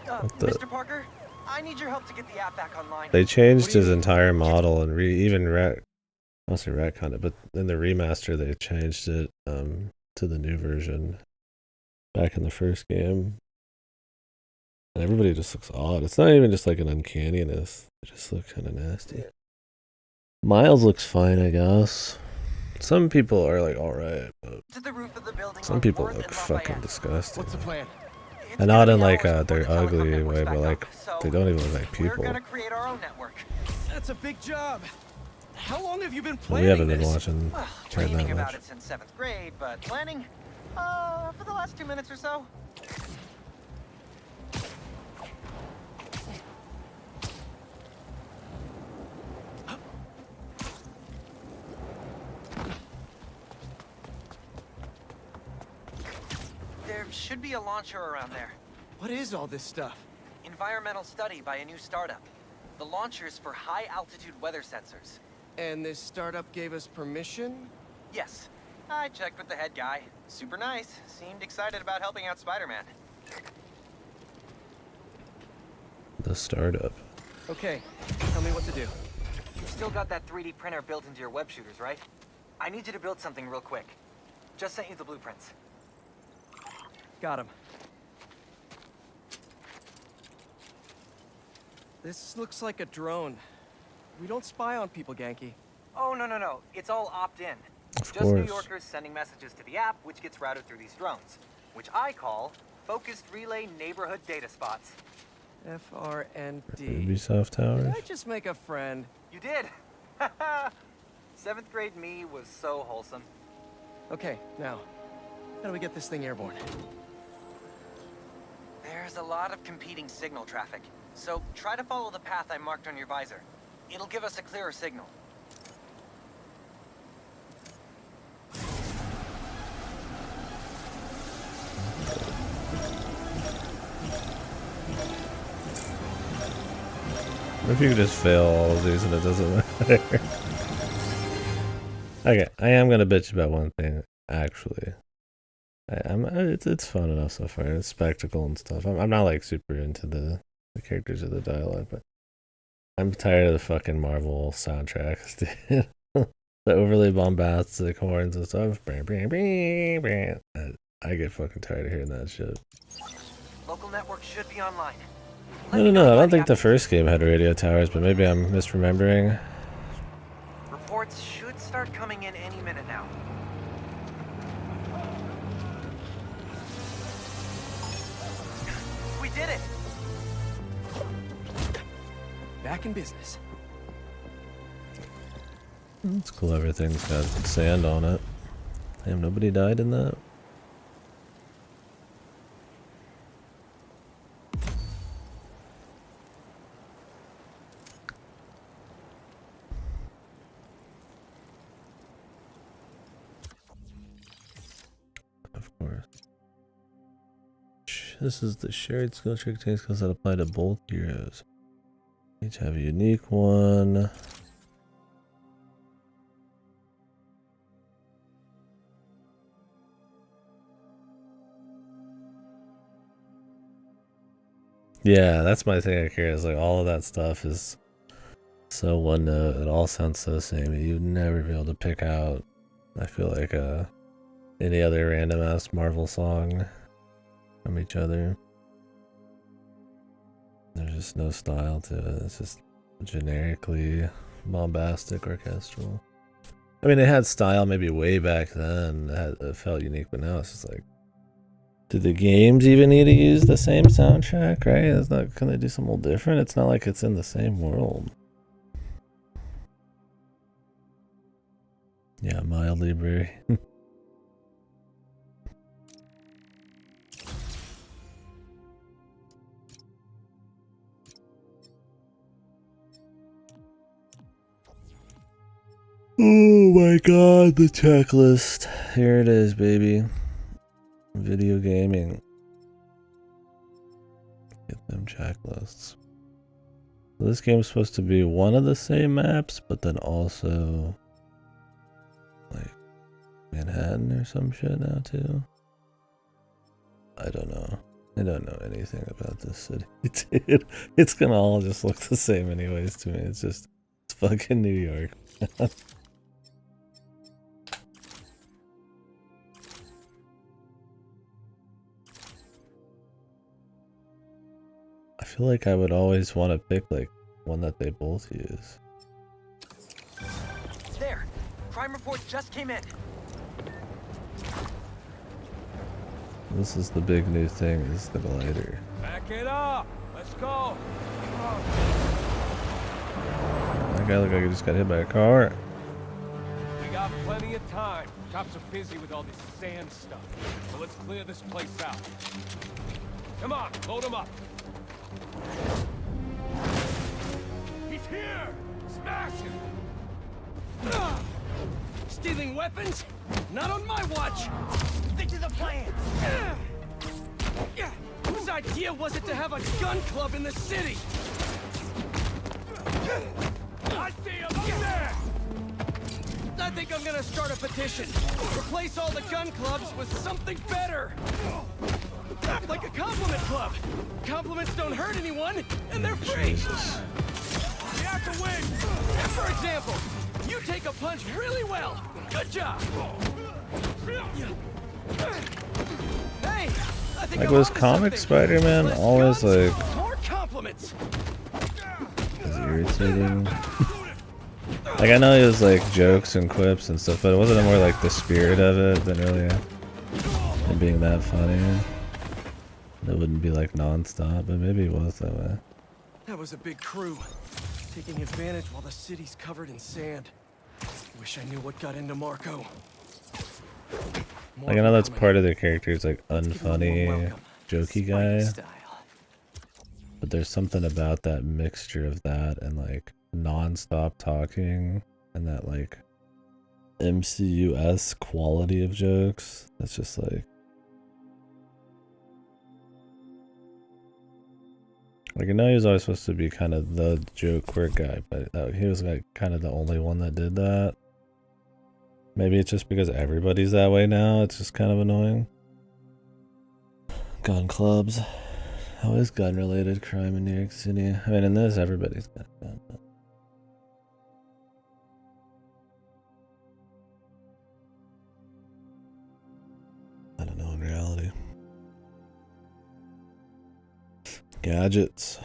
Mr. Parker, I need your help to get the app back online. They changed his entire model and I'll say retconned it, but in the remaster they changed it to the new version back in the first game. And everybody just looks odd. It's not even just like an uncanniness. It just looks kind of nasty. Miles looks fine, I guess. Some people are like alright, but some people look fucking disgusting. What's the plan? And not in like they're ugly way, but like they don't even look like people. We're gonna create our own network. That's a big job. How long have you been Well, planning we haven't been this? watching Well, Turn dreaming that about much. it since 7th grade, but planning, for the last 2 minutes or so. There should be a launcher around there. What is all this stuff? Environmental study by a new startup. The launcher's for high-altitude weather sensors. And this startup gave us permission? Yes. I checked with the head guy. Super nice. Seemed excited about helping out Spider-Man. The startup. Okay, tell me what to do. You still got that 3D printer built into your web shooters, right? I need you to build something real quick. Just sent you the blueprints. Got him. This looks like a drone. We don't spy on people, Genki. Oh, no. It's all opt-in. Of Just New course. Yorkers sending messages to the app, which gets routed through these drones, which I call Focused Relay Neighborhood Data Spots. FRND. Ubisoft Towers. Did I just make a friend? You did! 7th grade me was so wholesome. Okay, now, how do we get this thing airborne? There's a lot of competing signal traffic, so try to follow the path I marked on your visor. It'll give us a clearer signal. What if you could just fail all of these and it doesn't matter? Okay, I am gonna bitch about one thing, actually. It's fun enough so far. It's spectacle and stuff. I'm not like super into the characters or the dialogue, but I'm tired of the fucking Marvel soundtracks, dude. The overly bombastic horns and stuff. I get fucking tired of hearing that shit. Local network should be online. I don't know. I don't think the first game had radio towers, but maybe I'm misremembering. Reports should start coming in any minute now. We did it! Back in business. It's cool everything's got sand on it. Damn, nobody died in that? Of course. This is the shared skill trick skills that apply to both heroes. Each have a unique one. Yeah, that's my thing here, is like all of that stuff is so one note. It all sounds so samey. You'd never be able to pick out, I feel like, any other random ass Marvel song from each other. There's just no style to it. It's just generically bombastic orchestral. I mean, it had style maybe way back then. It felt unique, but now it's just like, do the games even need to use the same soundtrack, right? It's not, can they do something a little different? It's not like it's in the same world. Yeah, mildly blurry. Oh my god, the checklist. Here it is, baby. Video gaming. Get them checklists. So this game's supposed to be one of the same maps, but then also like Manhattan or some shit now too. I don't know. I don't know anything about this city, dude. It's gonna all just look the same anyways to me. It's fucking New York. I feel like I would always want to pick like one that they both use. There! Crime reports just came in. This is the big new thing, is the glider. Back it up! Let's go! That guy looked like he just got hit by a car. We got plenty of time. Cops are busy with all this sand stuff. So let's clear this place out. Come on, load them up. He's here! Smash him! Stealing weapons? Not on my watch! Stick to the plan! Whose idea was it to have a gun club in the city? I see him up there! I think I'm gonna start a petition. Replace all the gun clubs with something better! Like a compliment club. Compliments don't hurt anyone, and they're free. Jesus. We have to win. For example, you take a punch really well. Good job. Hey, I think Like, I'm was onto comic something. Spider-Man Less always guns, like more compliments. as irritating? Like, I know he was like jokes and quips and stuff, but it wasn't more like the spirit of it than really it being that funny. It wouldn't be like non-stop, but maybe it was that way. That was a big crew, taking advantage while the city's covered in sand. Wish I knew what got into Marco. Like, I know that's part of the character's like unfunny, jokey guy, but there's something about that mixture of that and like non-stop talking and that like MCU-esque quality of jokes. That's just like I know he was always supposed to be kind of the joke quirk guy, but he was like kind of the only one that did that. Maybe it's just because everybody's that way now. It's just kind of annoying. Gun clubs. How is gun-related crime in New York City? I mean, in this, everybody's got a gun. But I don't know in reality. Gadgets.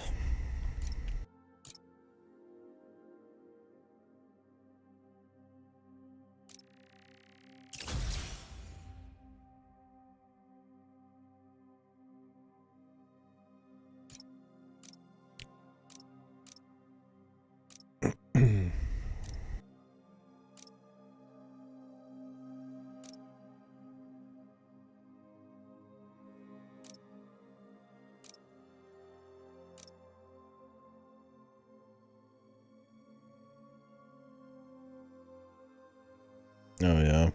Oh yeah.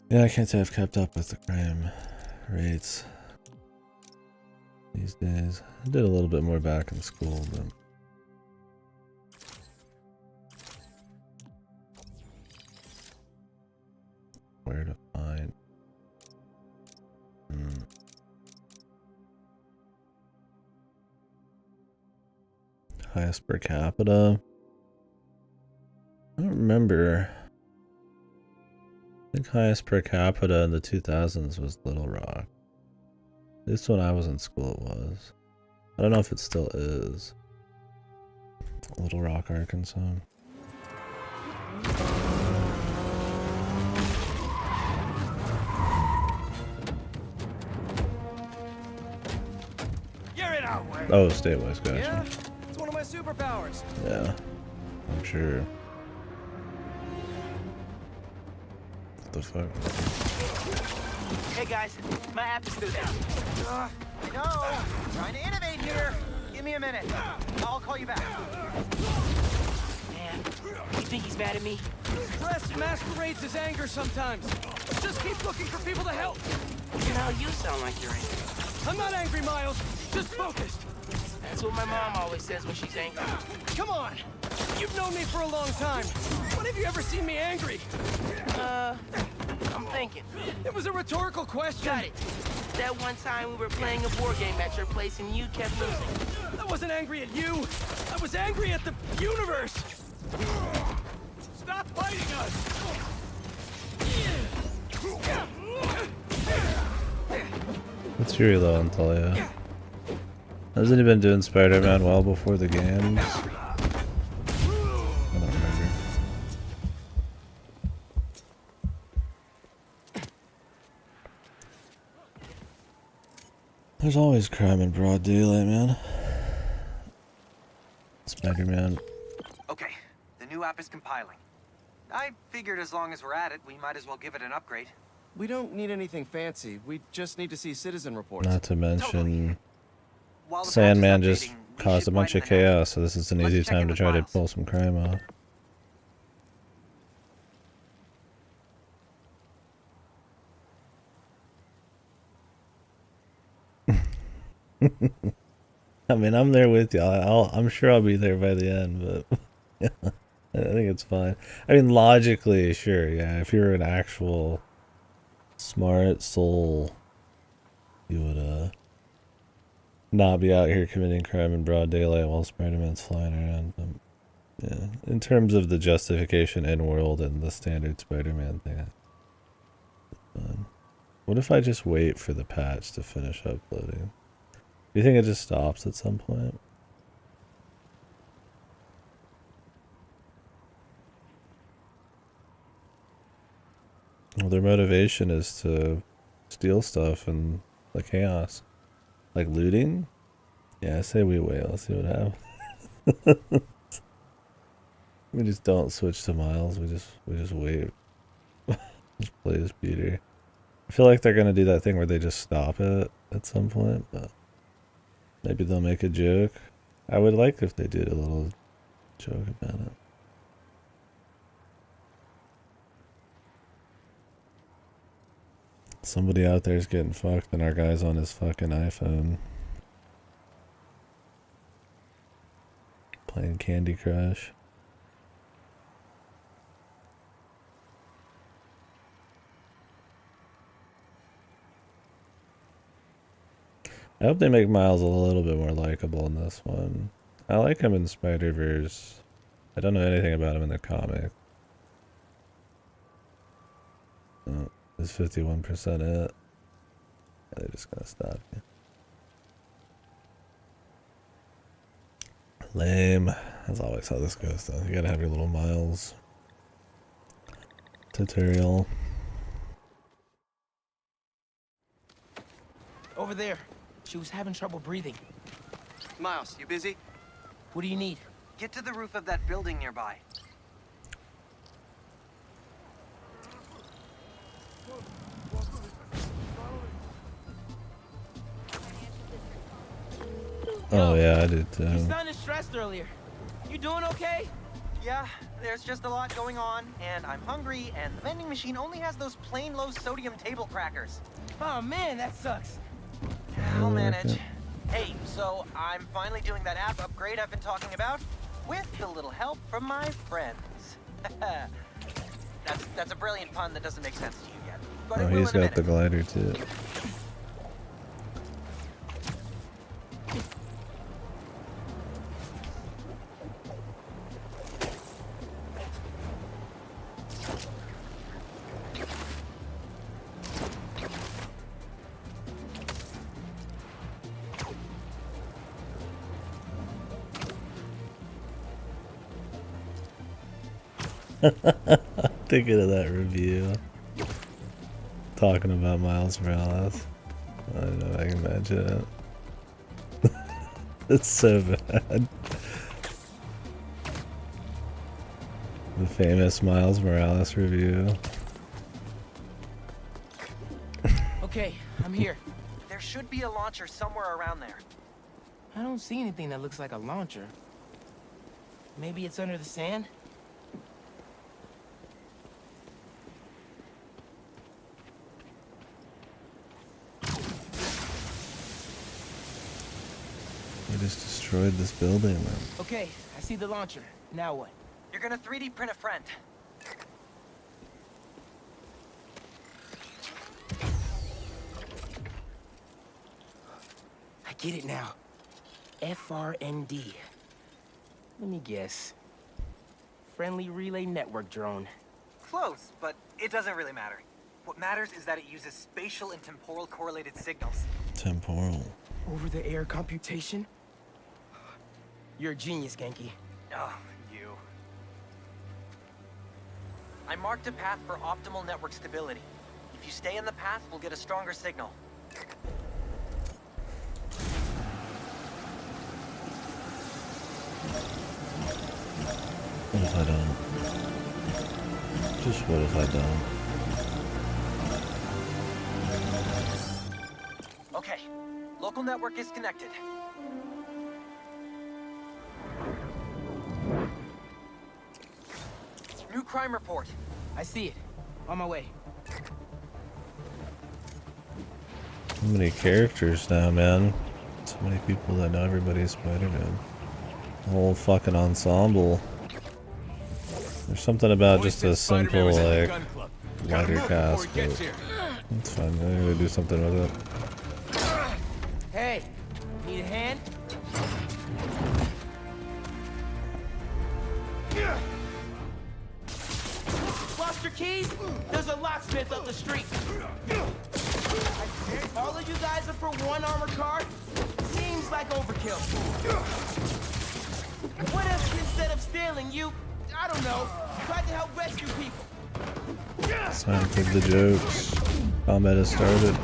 Yeah, I can't say I've kept up with the crime rates these days. I did a little bit more back in school, but where to find? Highest per capita? I don't remember. I think highest per capita in the 2000s was Little Rock. At least when I was in school it was. I don't know if it still is. Little Rock, Arkansas. You're in our way. Oh, statewise, gotcha. Yeah, it's one of my superpowers. Yeah, I'm sure. What the fuck? Hey guys, my app is still down. No, trying to innovate here. Give me a minute. I'll call you back. Man, you think he's mad at me? Stress masquerades as anger sometimes. Just keep looking for people to help. Now you sound like you're angry. I'm not angry, Miles. Just focused. That's what my mom always says when she's angry. Come on. You've known me for a long time. When have you ever seen me angry? I'm thinking. It was a rhetorical question. Got it. That one time we were playing a board game at your place and you kept losing. I wasn't angry at you. I was angry at the universe. Stop fighting us! What's your elo on Talia? Hasn't he been doing Spider-Man well before the games? I don't remember. There's always crime in broad daylight, man. Spider-Man. Okay, the new app is compiling. I figured as long as we're at it, we might as well give it an upgrade. We don't need anything fancy. We just need to see citizen reports. Not to mention, Totally. While the Sandman patch is just updating, we caused a should bunch of widen the net. chaos, so this is an Let's easy check time in to with try to Miles. pull some crime off. I mean, I'm there with you. I'm sure I'll be there by the end, but yeah, I think it's fine. I mean, logically, sure, yeah. If you're an actual smart soul, you would not be out here committing crime in broad daylight while Spider-Man's flying around. Yeah, in terms of the justification in world and the standard Spider-Man thing. What if I just wait for the patch to finish uploading? Do you think it just stops at some point? Well, their motivation is to steal stuff and the chaos. Like looting? Yeah, I say we wait. Let's see what happens. We just don't switch to Miles. We just wait. Just play as Peter. I feel like they're gonna do that thing where they just stop it at some point, but maybe they'll make a joke. I would like if they did a little joke about it. Somebody out there is getting fucked and our guy's on his fucking iPhone. Playing Candy Crush. I hope they make Miles a little bit more likable in this one. I like him in Spider-Verse. I don't know anything about him in the comic. Oh, is 51% it? They're just gonna stop you. Lame. That's always how this goes though. You gotta have your little Miles tutorial. Over there. She was having trouble breathing. Miles, you busy? What do you need? Get to the roof of that building nearby. Oh yeah, I did too. You sounded stressed earlier. You doing okay? Yeah, there's just a lot going on, and I'm hungry, and the vending machine only has those plain low-sodium table crackers. Oh man, that sucks. I'll manage. Hey, so I'm finally doing that app upgrade I've been talking about, with a little help from my friends. That's a brilliant pun that doesn't make sense to you yet. But Oh, he's got the glider too. Thinking of that review. Talking about Miles Morales. I don't know if I can imagine it. It's so bad. The famous Miles Morales review. Okay, I'm here. There should be a launcher somewhere around there. I don't see anything that looks like a launcher. Maybe it's under the sand? We just destroyed this building, man. Okay, I see the launcher. Now what? You're gonna 3D print a friend. I get it now. FRND. Let me guess. Friendly Relay Network drone. Close, but it doesn't really matter. What matters is that it uses spatial and temporal correlated signals. Temporal. Over-the-air computation? You're a genius, Genki. Oh, you. I marked a path for optimal network stability. If you stay in the path, we'll get a stronger signal. What if I don't? Just what if I don't? Okay, local network is connected. New crime report. I see it. On my way. So many characters now, man. So many people that know everybody's Spider-Man. The whole fucking ensemble. There's something about just a simple, like, lighter cast, but it's fine. I'm gonna do something with it. Hey, need a hand? Lost your keys? There's a locksmith up the street. All of you guys are for one armored car? Seems like overkill. What if instead of stealing, you, I don't know, tried to help rescue people? It's time for the jokes. Combat has started.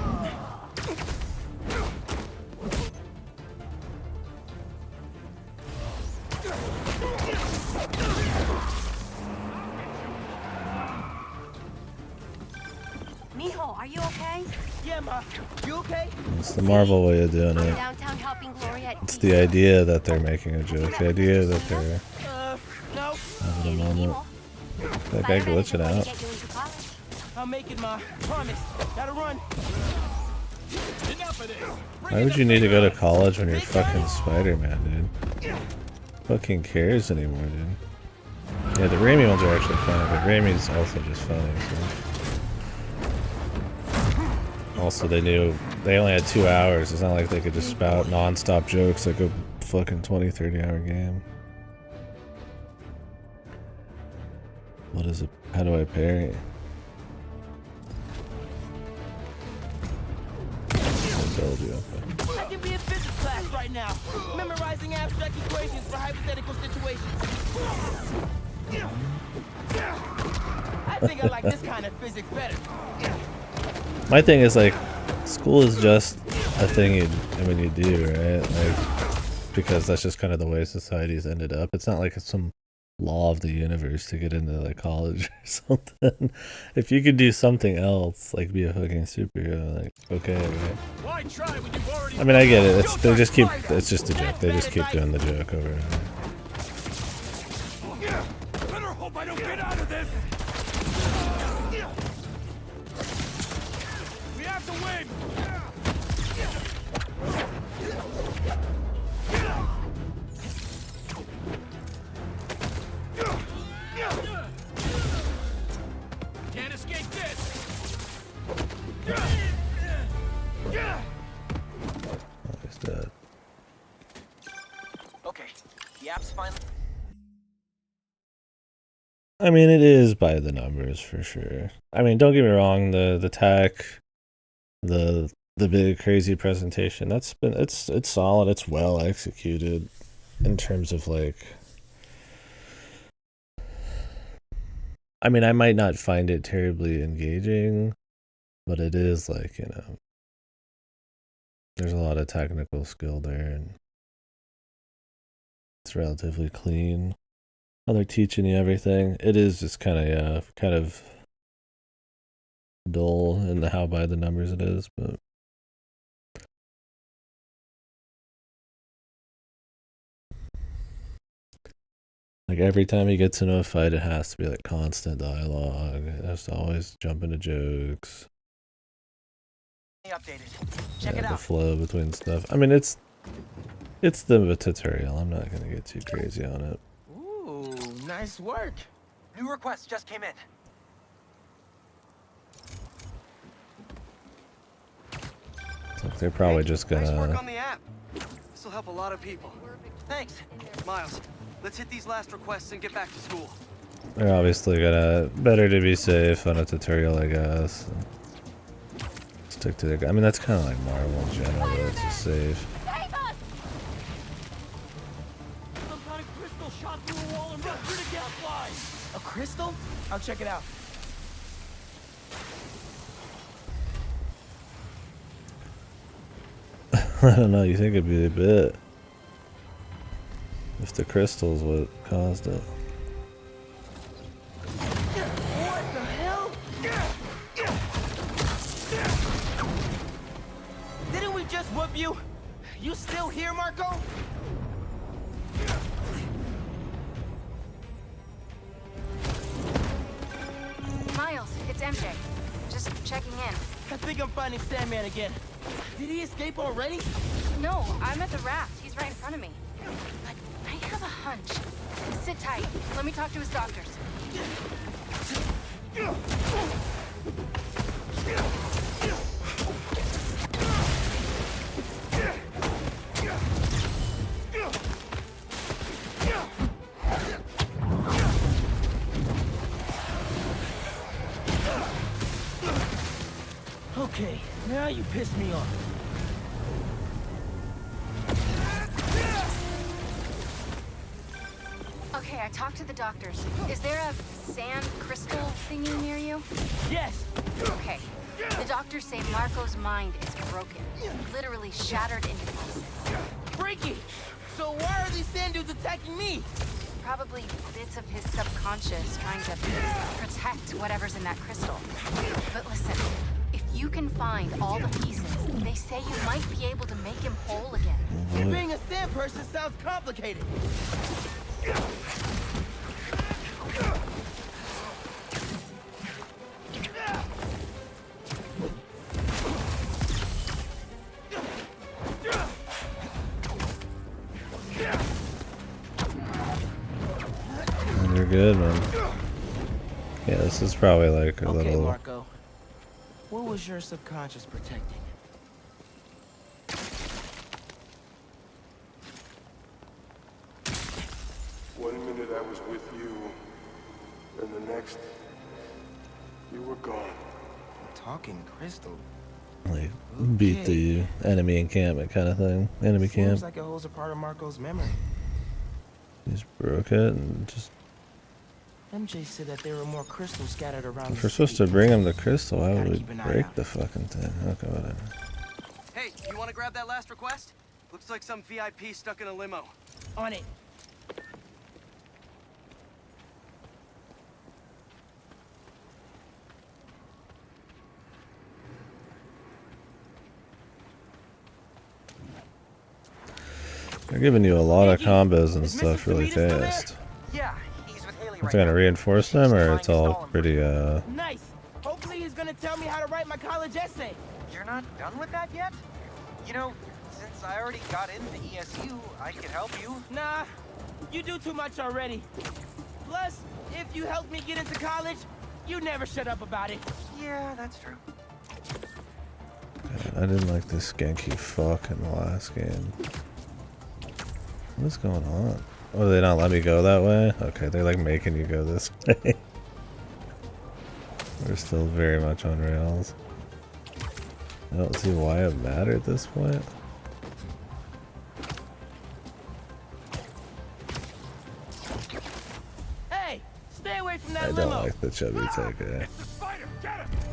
Mijo, are you okay? Yeah, Ma. You okay? It's the Marvel way of doing it. Downtown helping Gloria. It's the idea that they're making a joke. The idea that they're No. having a moment. That guy glitching out. I'll make it, Ma. Promise. Gotta run. Why would you need to go to college when you're fucking Spider-Man, dude? Fucking cares anymore, dude. Yeah, the Raimi ones are actually funny, but Raimi's also just funny, so. Also, they only had 2 hours. It's not like they could just spout non-stop jokes like a fucking 20-30 hour game. What is it? How do I parry? I told you. I can be in physics class right now, memorizing abstract equations for hypothetical situations. I think I like this kind of physics better. My thing is, like, school is just a thing you do, right? Like, because that's just kind of the way society's ended up. It's not like it's some law of the universe to get into, like, college or something. If you could do something else, like be a fucking superhero, like, okay, right? I mean, I get it. It's just a joke. They just keep doing the joke over and over. Hope I don't get out of this. We have to win. Can't escape this. Oh, he's dead. Okay, the app's finally. I mean, it is by the numbers for sure. I mean, don't get me wrong, the tech, the big crazy presentation, it's solid, it's well executed in terms of like, I mean, I might not find it terribly engaging, but it is like, you know, there's a lot of technical skill there and it's relatively clean. Well, they're teaching you everything. It is just kind of dull in the how by the numbers it is, but like every time he gets into a fight, it has to be like constant dialogue. It has to always jump into jokes. Updated. Check it The out. flow between stuff. I mean, it's the tutorial. I'm not gonna get too crazy on it. Ooh, nice work. New requests just came in. Like they're probably just gonna. Nice work on the app. This will help a lot of people. Thanks. Miles, let's hit these last requests and get back to school. They're obviously gonna better to be safe on a tutorial, I guess. Stick to their. I mean, that's kind of like Marvel in general. It's just safe. Save us! Some kind of crystal shot through a wall and ruptured a gas line. A crystal? I'll check it out. I don't know. You think it'd be a bit if the crystal's what caused it? What the hell? Didn't we just whoop you? You still here, Marco? Miles, it's MJ. Just checking in. I think I'm finding Sandman again. Did he escape already? No, I'm at the raft. He's right in front of me. But I have a hunch. Sit tight. Let me talk to his doctors. Okay, now you pissed me off. Okay, I talked to the doctors. Is there a sand crystal thingy near you? Yes! Okay. The doctors say Marco's mind is broken. Literally shattered into pieces. Freaky! So why are these sand dudes attacking me? Probably bits of his subconscious trying to protect whatever's in that crystal. But listen, if you can find all the pieces, they say you might be able to make him whole again. Being a sand person sounds complicated. You're good, man. Yeah, this is probably like a Okay, little. Marco. What was your subconscious protecting? One minute I was with you, and the next, you were gone. Talking crystal. Like beat the enemy encampment kind of thing. Enemy Seems camp. like it holds a part of Marco's memory. He just broke it and just. MJ said that there were more crystals scattered around. If we're supposed to bring him the crystal, why would we keep an eye break out. the fucking thing? Okay, whatever. Hey, you want to grab that last request? Looks like some VIP stuck in a limo. On it. They're giving you a lot of combos and Is stuff Mrs. really Dorita still there? fast. Yeah, he's with Haley alley It's right gonna now. reinforce them, or it's all pretty Nice. Hopefully he's gonna tell me how to write my college essay. You're not done with that yet? You know, since I already got into ESU, I could help you. Nah, you do too much already. Plus, if you help me get into college, you never shut up about it. Yeah, that's true. God, I didn't like this skanky fuck in the last game. What's going on? Oh, they not let me go that way? Okay, they're like making you go this way. We're still very much on rails. I don't see why it mattered at this point. Hey, stay away from that I limo. don't like the chubby tech guy.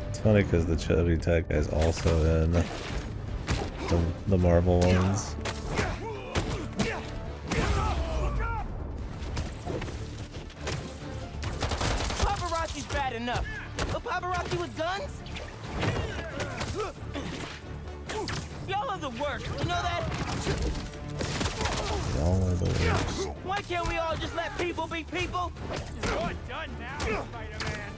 It's funny because the chubby tech guy's also in the Marvel ones. Paparazzi's bad enough. A paparazzi with guns? Y'all are the worst. You know that? Y'all are the worst. Why can't we all just let people be people? You're done now, Spider-Man.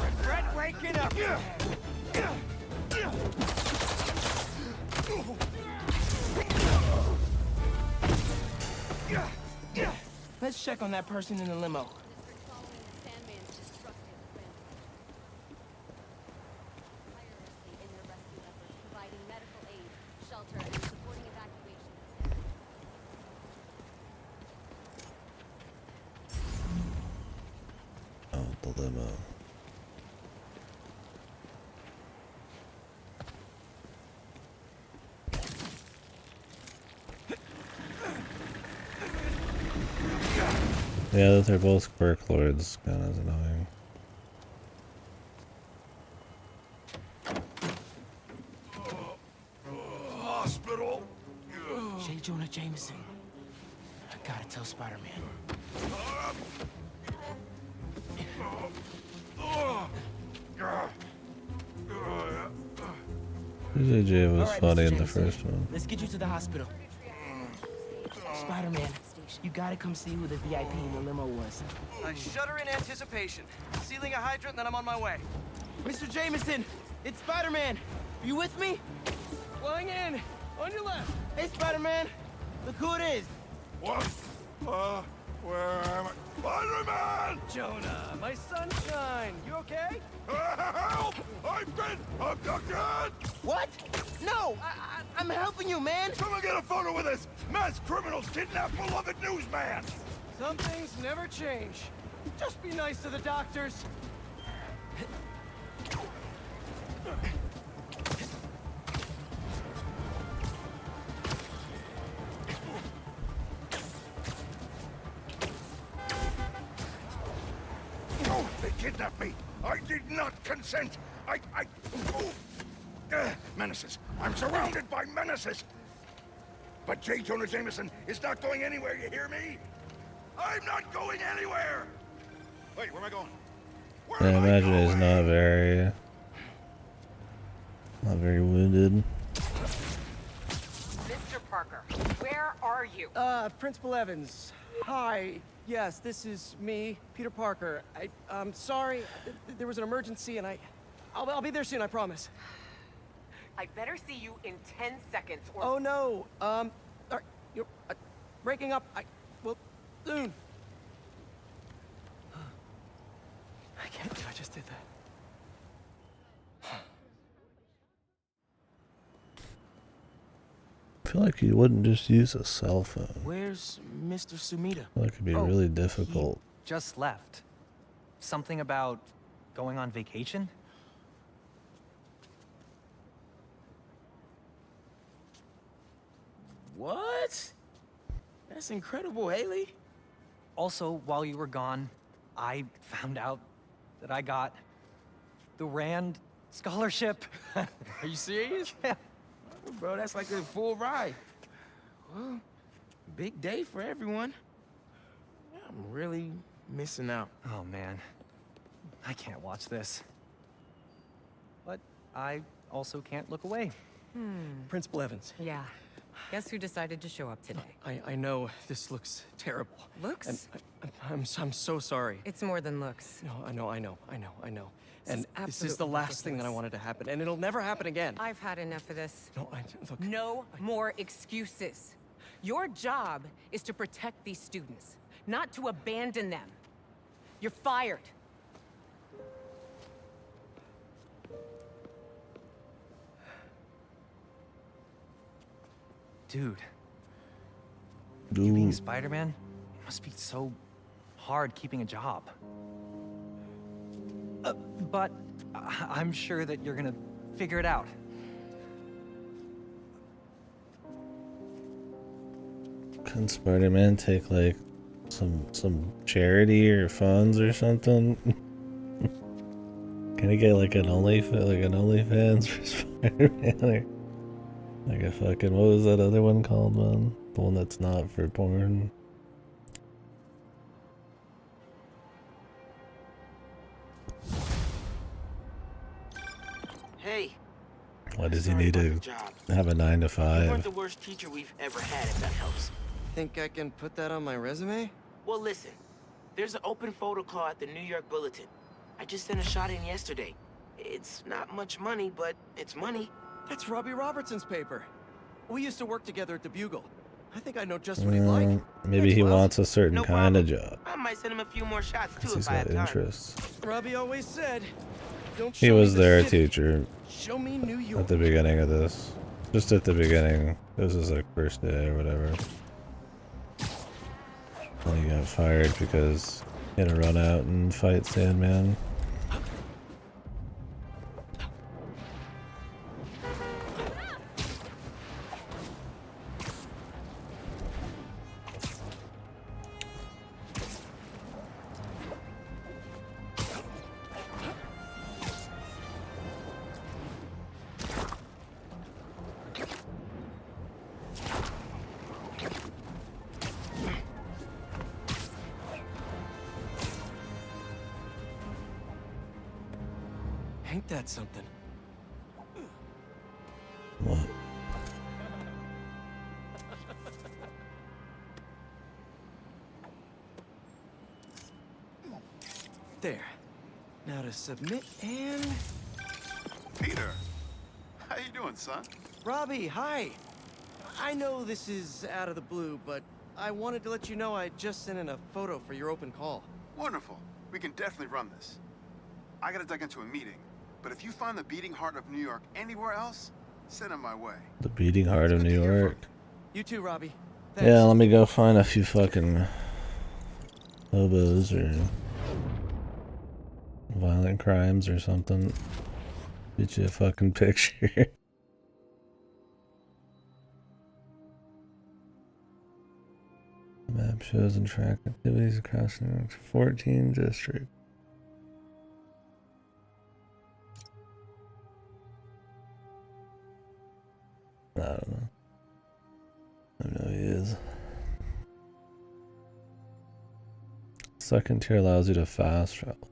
Regret waking up. Let's check on that person in the limo. Oh, the limo. Yeah, that they're both quirk lords, kind of annoying. Hospital. J. Jonah Jameson. I gotta tell Spider-Man. JJ was Alright, funny Mr. in the Jameson, first one. Let's get you to the hospital. Spider-Man, you gotta come see who the VIP in the limo was. I shudder in anticipation. Sealing a hydrant, then I'm on my way. Mr. Jameson, it's Spider-Man. Are you with me? Flying in. On your left. Hey, Spider-Man. Look who it is. What? Where am I? Spider-Man! Jonah, my sunshine. You okay? Help! I've been abducted! What? No, I'm helping you, man. Someone get a photo with this! Mass criminals kidnap beloved newsman! Some things never change. Just be nice to the doctors. No, they kidnapped me! I did not consent! Menaces! I'm surrounded by menaces! But J. Jonah Jameson is not going anywhere, you hear me? I'm not going anywhere! Wait, where am I going? I imagine he's not very wounded. Mr. Parker, where are you? Principal Evans. Hi. Yes, this is me, Peter Parker. I'm sorry. There was an emergency, and I'll be there soon, I promise. I better see you in 10 seconds or... Oh, no. You're breaking up. Well, soon. I can't believe I just did that. I feel like you wouldn't just use a cell phone. Where's Mr. Sumida? I feel like it'd be really difficult. Just left. Something about going on vacation? What? That's incredible, Haley. Also, while you were gone, I found out that I got the Rand scholarship. Are you serious? Yeah. Bro, that's like a full ride. Well, big day for everyone. I'm really missing out. Oh man, I can't watch this. but I also can't look away. Principal Evans. Yeah. Guess who decided to show up today? I know this looks terrible. Looks? And I'm so sorry. It's more than looks. No, I know. And this is absolutely the last thing that I ridiculous. wanted to happen, and it'll never happen again. I've had enough of this. No, look. No more excuses. Your job is to protect these students, not to abandon them. You're fired. Dude. You being Spider-Man, it must be so hard keeping a job. But I'm sure that you're gonna figure it out. Can Spider-Man take like some charity or funds or something? Can he get like an OnlyFans for Spider-Man or like a fucking, what was that other one called, man? The one that's not for porn. Hey. Why does he Sorry need about to the job. have a 9 to You 5? weren't the worst teacher we've ever had, if that helps. Think I can put that on my resume? Well, listen. There's an open photo call at the New York Bulletin. I just sent a shot in yesterday. It's not much money, but it's money. That's Robbie Robertson's paper. We used to work together at the Bugle. I think I know just what he'd like. Maybe he wants a certain kind of job. I might send him a few more shots, too, Because he's if I got have time. interests. Robbie always said, don't He show me was the their city, teacher show me New York. at the beginning of this. Just at the beginning. This is like first day or whatever. Then he got fired because he had to run out and fight Sandman. Ain't that something? What? There. Now to submit and... Peter, how you doing, son? Robbie, hi. I know this is out of the blue, but I wanted to let you know I just sent in a photo for your open call. Wonderful. We can definitely run this. I gotta duck into a meeting, but if you find the beating heart of New York anywhere else, send it my way. The beating heart of New York. You too, Robbie. Yeah, let me go find a few fucking hobos or violent crimes or something. Get you a fucking picture. The map shows and track activities across New York's 14 districts. I don't know. I know he is. Second tier allows you to fast travel.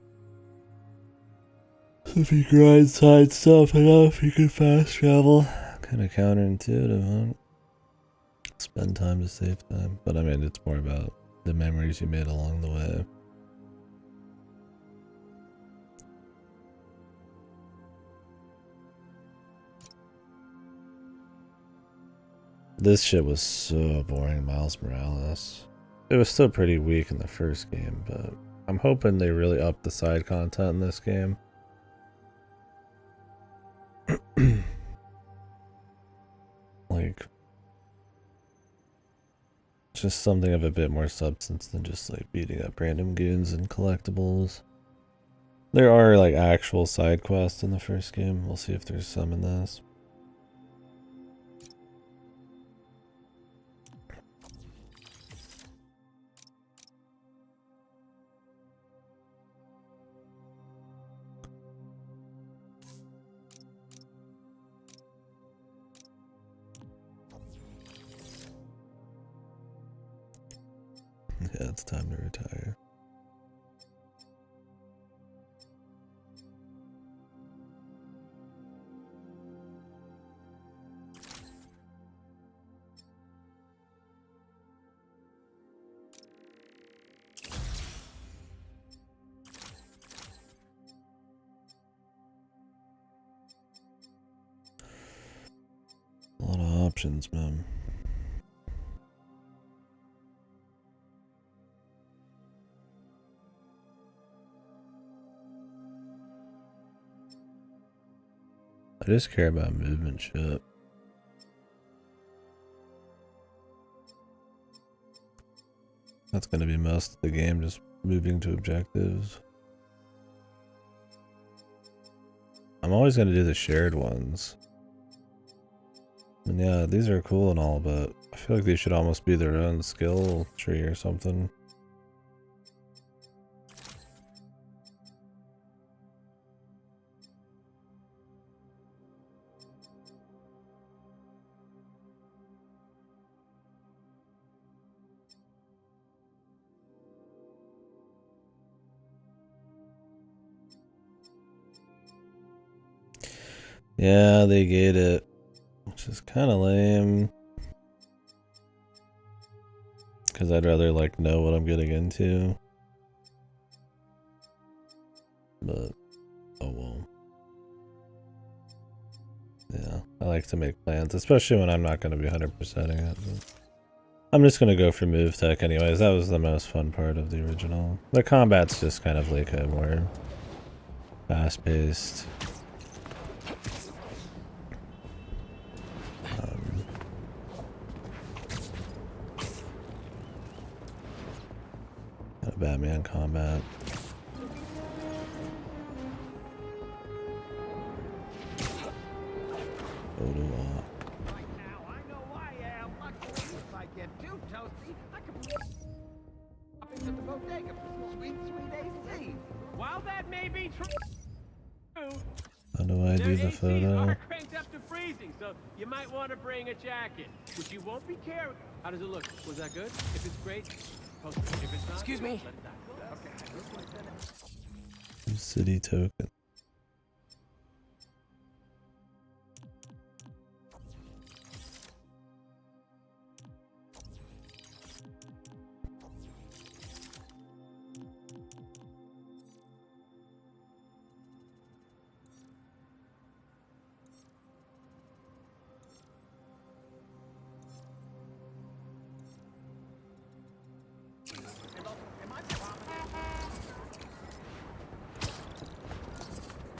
So if you grind side stuff enough, you can fast travel. Kind of counterintuitive, huh? Spend time to save time. But I mean, it's more about the memories you made along the way. This shit was so boring, Miles Morales. It was still pretty weak in the first game, but I'm hoping they really up the side content in this game. Like, just something of a bit more substance than just like beating up random goons and collectibles. There are like actual side quests in the first game. We'll see if there's some in this. Yeah, it's time to retire. options, man. I just care about movement shit. That's gonna be most of the game, just moving to objectives. I'm always gonna do the shared ones. And yeah, these are cool and all, but I feel like these should almost be their own skill tree or something. Yeah, they get it, which is kind of lame. Because I'd rather like know what I'm getting into. But, oh well. Yeah, I like to make plans, especially when I'm not going to be 100%ing it. But I'm just going to go for move tech anyways. That was the most fun part of the original. The combat's just kind of like a more fast-paced. Batman combat. Right now, I know I am. Luckily, if I get too toasty, I can pop into the bodega for some sweet, sweet AC. While that may be true, how do I do the photo? are cranked up to freezing, so you might want to bring a jacket, which you won't be carrying. How does it look? Was that good? If it's great, post it. If it's not, excuse me. City token.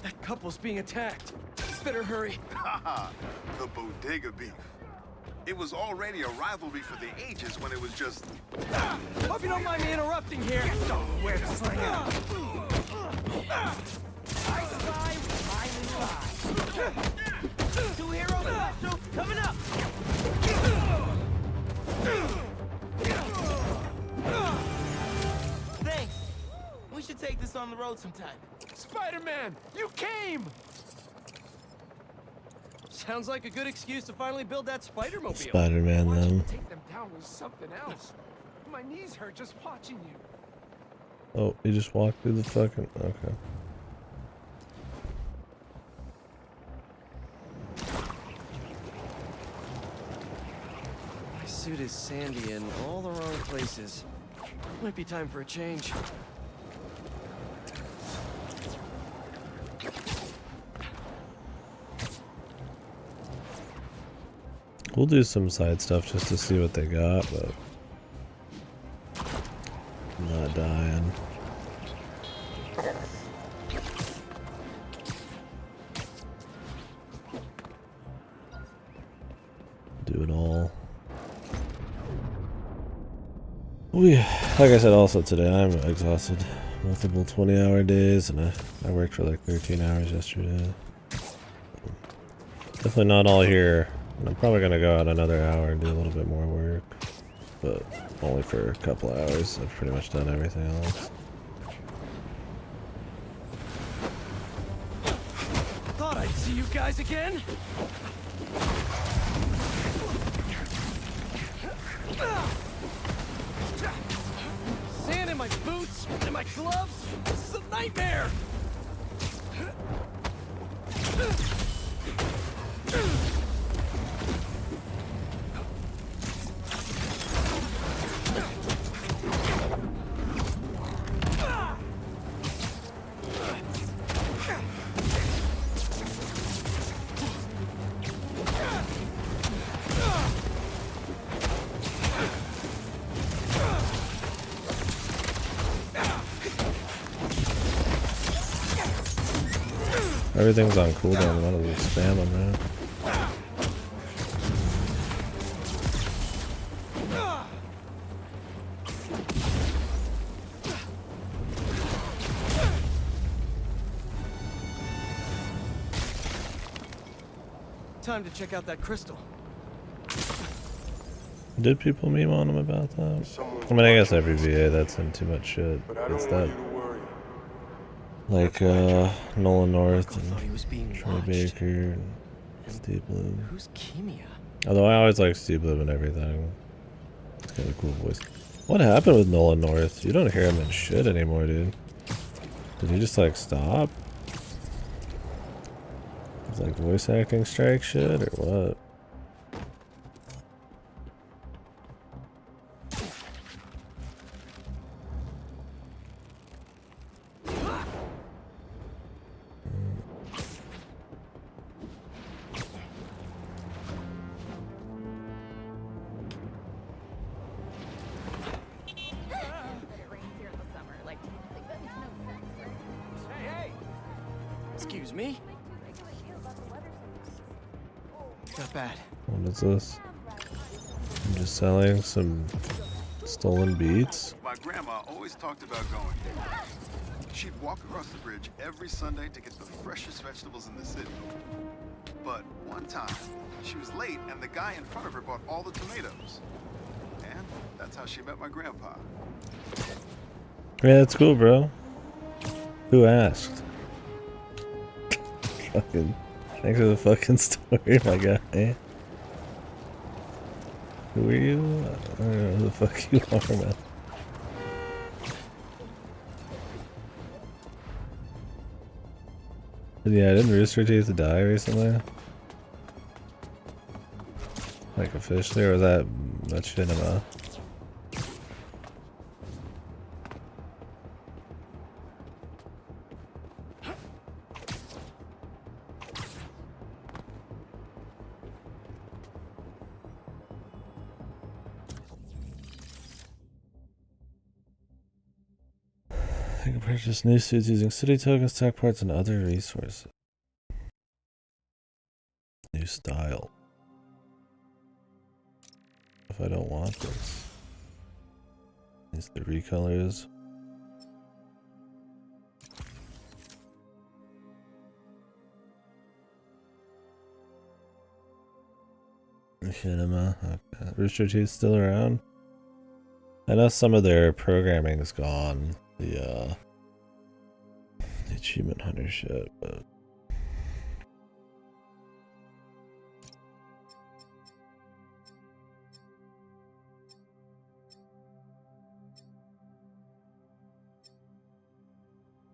That couple's being attacked. Better hurry. Haha, the bodega beef. It was already a rivalry for the ages when it was just... Hope you don't mind me interrupting here. Where to find out? Two heroes special coming up. Thanks. We should take this on the road sometime. Spider-Man, you came! Sounds like a good excuse to finally build that Spider-Mobile. Spider-Man, then. Take them down with something else. My knees hurt just watching you. Oh, he just walked through the fucking... Okay. My suit is sandy in all the wrong places. Might be time for a change. We'll do some side stuff just to see what they got, but I'm not dying. Do it all. Like I said also today, I'm exhausted. Multiple 20-hour days, and I worked for like 13 hours yesterday. Definitely not all here. And I'm probably gonna go out another hour and do a little bit more work, but only for a couple hours. I've pretty much done everything else. Thought I'd see you guys again. Sand in my boots and my gloves. This is a nightmare. Everything's on cooldown, might as well spam them, man. Time to check out that crystal. Did people meme on him about that? I mean, I guess every VA that's in too much shit. It's that. Like, Nolan North and Troy Baker and Steve Blue. Who's Kimia? Although I always like Steve Blue and everything. He's got a cool voice. What happened with Nolan North? You don't hear him in shit anymore, dude. Did he just, like, stop? It's like voice acting strike shit, or what? Excuse me? Not bad. What is this? I'm just selling some stolen beats. My grandma always talked about going. She'd walk across the bridge every Sunday to get the freshest vegetables in the city. But one time, she was late and the guy in front of her bought all the tomatoes. And that's how she met my grandpa. Yeah, it's cool, bro. Who asked? Fucking. Thanks for the fucking story, my guy. Who are you? I don't know who the fuck you are, man. Yeah, didn't Rooster Teeth die recently? Like officially, or was that cinema? I can purchase new suits using city tokens, tech parts, and other resources. New style. If I don't want this. These the recolors. Cinema. Okay. Rooster Teeth still around? I know some of their programming is gone. The achievement hunter shit, but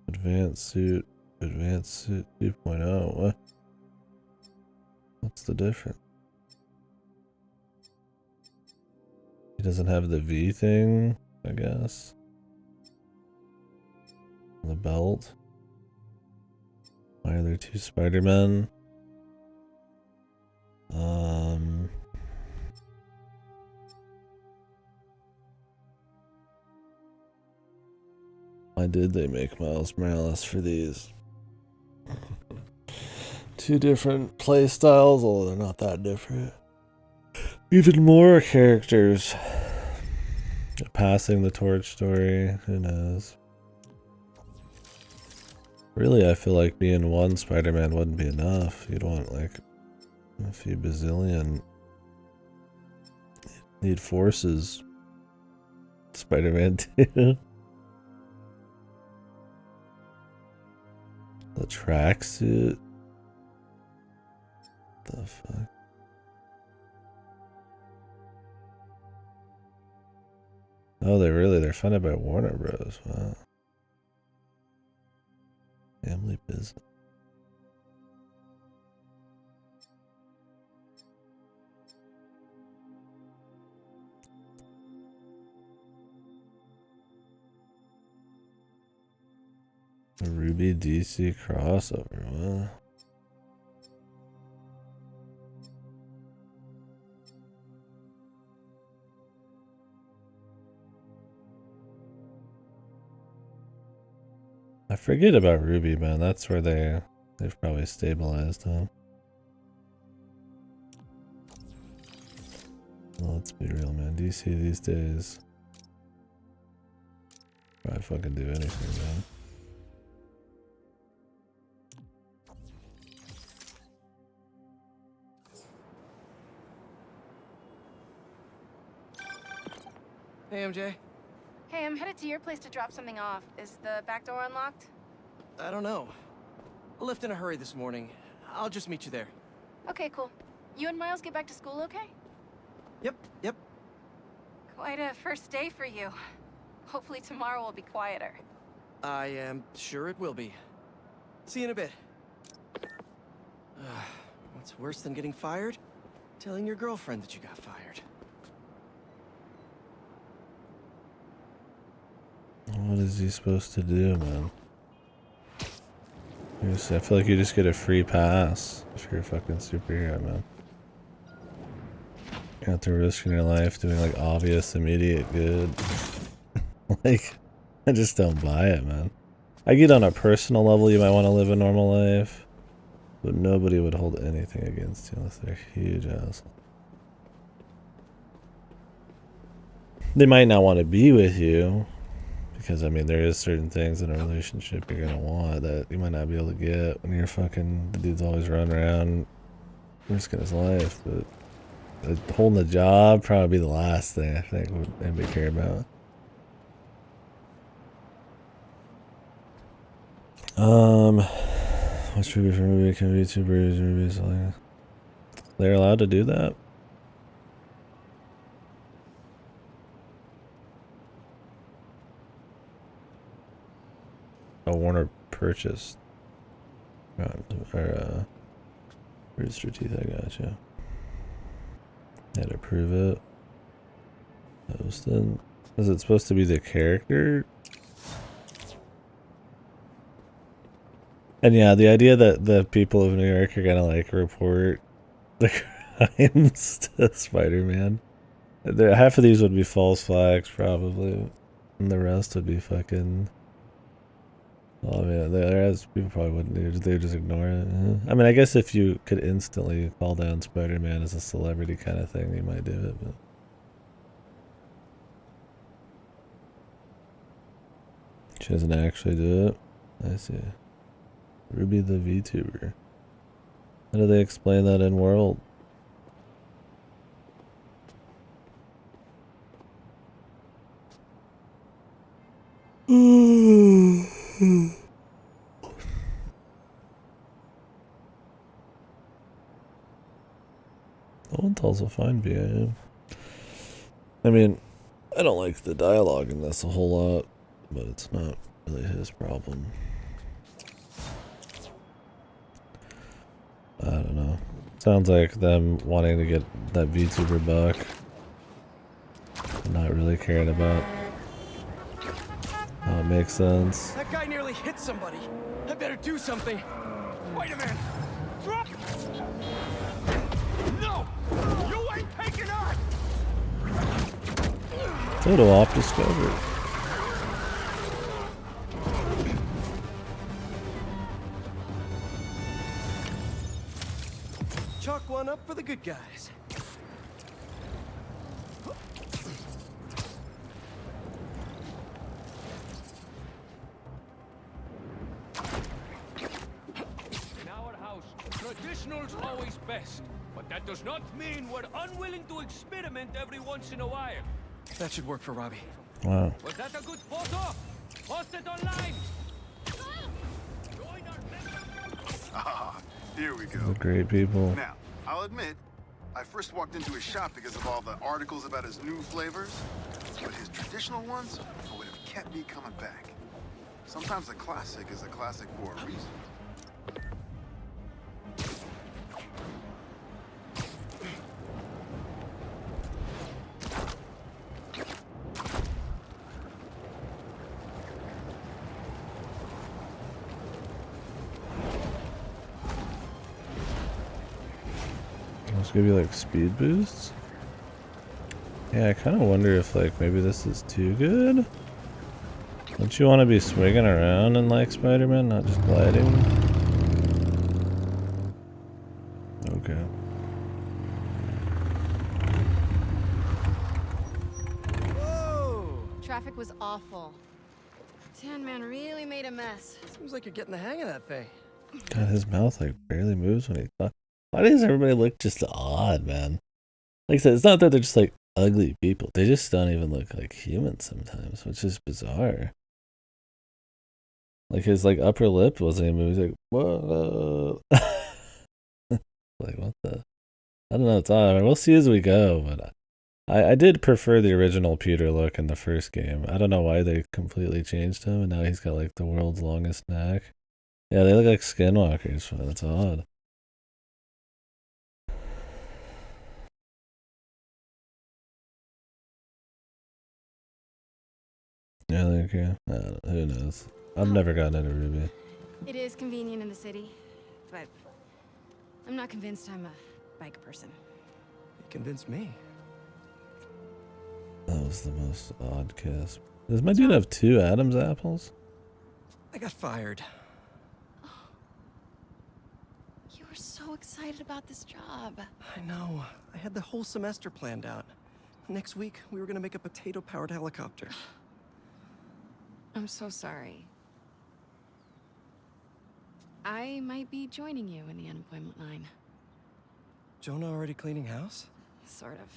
Advanced Suit 2.0. What? What's the difference? He doesn't have the V thing, I guess. The belt. Why are there two Spider-Men? Why did they make Miles Morales for these? Two different play styles, although they're not that different. Even more characters. Passing the torch story, who knows? Really, I feel like being one Spider-Man wouldn't be enough. You'd want like a few bazillion. Need forces. Spider-Man 2. The tracksuit. The fuck? Oh, they're funded by Warner Bros. Wow. Family business. A Ruby DC crossover, wow. I forget about Ruby, man. That's where they They've probably stabilized him. Well, let's be real, man. DC these days probably fucking do anything, man. Hey, MJ. Hey, I'm headed to your place to drop something off. Is the back door unlocked? I don't know. I left in a hurry this morning. I'll just meet you there. Okay, cool. You and Miles get back to school okay? Yep. Quite a first day for you. Hopefully tomorrow will be quieter. I am sure it will be. See you in a bit. What's worse than getting fired? Telling your girlfriend that you got fired. What is he supposed to do, man? I feel like you just get a free pass if you're a fucking superhero, man. You have to risk your life doing like obvious immediate good. Like, I just don't buy it, man. I get on a personal level you might want to live a normal life, but nobody would hold anything against you unless they're a huge asshole. They might not want to be with you, because I mean there is certain things in a relationship you're gonna want that you might not be able to get when you're fucking the dude's always running around risking his life, but holding the job probably be the last thing I think would anybody care about. Watch movie for movie, can YouTubers, movies like they're allowed to do that? Oh, Warner purchased. Or, Rooster Teeth, I gotcha. Had to prove it. Posted. Is it supposed to be the character? And yeah, the idea that the people of New York are gonna like report the crimes to Spider-Man. Half of these would be false flags, probably, and the rest would be fucking. Oh man, the rest people probably wouldn't. They would just ignore it. I mean, I guess if you could instantly call down Spider-Man as a celebrity kind of thing, you might do it. But she doesn't actually do it. I see. Ruby the VTuber. How do they explain that in World? Lowenthal's a fine VIM. I mean, I don't like the dialogue in this a whole lot, but it's not really his problem. I don't know. Sounds like them wanting to get that VTuber buck. Not really caring about how it makes sense. That guy nearly hit somebody. I better do something. Wait a minute. Drop! No! You ain't taking us! Photo op discovered. Chalk one up for the good guys. In our house, traditional's always best. But that does not mean we're unwilling to experiment every once in a while. That should work for Robbie. Wow. Was that a good photo? Post it online! Ah, here we go. The great people. Now, I'll admit, I first walked into his shop because of all the articles about his new flavors, but his traditional ones would have kept me coming back. Sometimes a classic is a classic for a reason. Let's give you like speed boosts. Yeah, I kind of wonder if like maybe this is too good. Don't you want to be swinging around in like Spider-Man, not just gliding? Okay. Whoa! Traffic was awful. Tan Man really made a mess. Seems like you're getting the hang of that thing. God, his mouth like barely moves when he talks. Why does everybody look just odd, man? Like I said, it's not that they're just like ugly people. They just don't even look like humans sometimes, which is bizarre. Like his like upper lip wasn't even moving. He's like, whoa. Like what the? I don't know. It's odd. I mean, we'll see as we go, but I did prefer the original Peter look in the first game. I don't know why they completely changed him, and now he's got like the world's longest neck. Yeah, they look like skinwalkers, but it's odd. Yeah, okay. Who knows? I've never gotten into Ruby. It is convenient in the city, but I'm not convinced I'm a bike person. You convinced me. That was the most odd kiss. Does my dude have 2 Adam's apples? I got fired. You were so excited about this job. I know. I had the whole semester planned out. Next week, we were gonna make a potato-powered helicopter. I'm so sorry. I might be joining you in the unemployment line. Jonah already cleaning house? Sort of.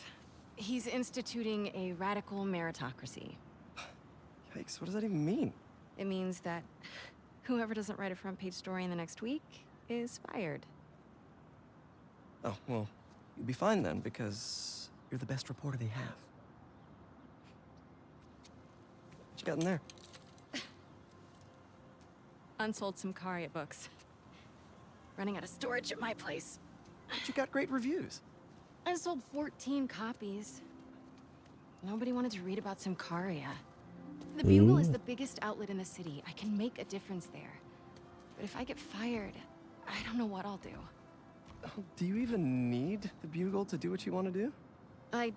He's instituting a radical meritocracy. Yikes, what does that even mean? It means that whoever doesn't write a front page story in the next week is fired. Oh, well, you'll be fine then, because you're the best reporter they have. What you got in there? Unsold Simcaria books. Running out of storage at my place. But you got great reviews. I sold 14 copies. Nobody wanted to read about Simcaria. The Bugle is the biggest outlet in the city. I can make a difference there. But if I get fired, I don't know what I'll do. Do you even need the Bugle to do what you want to do? I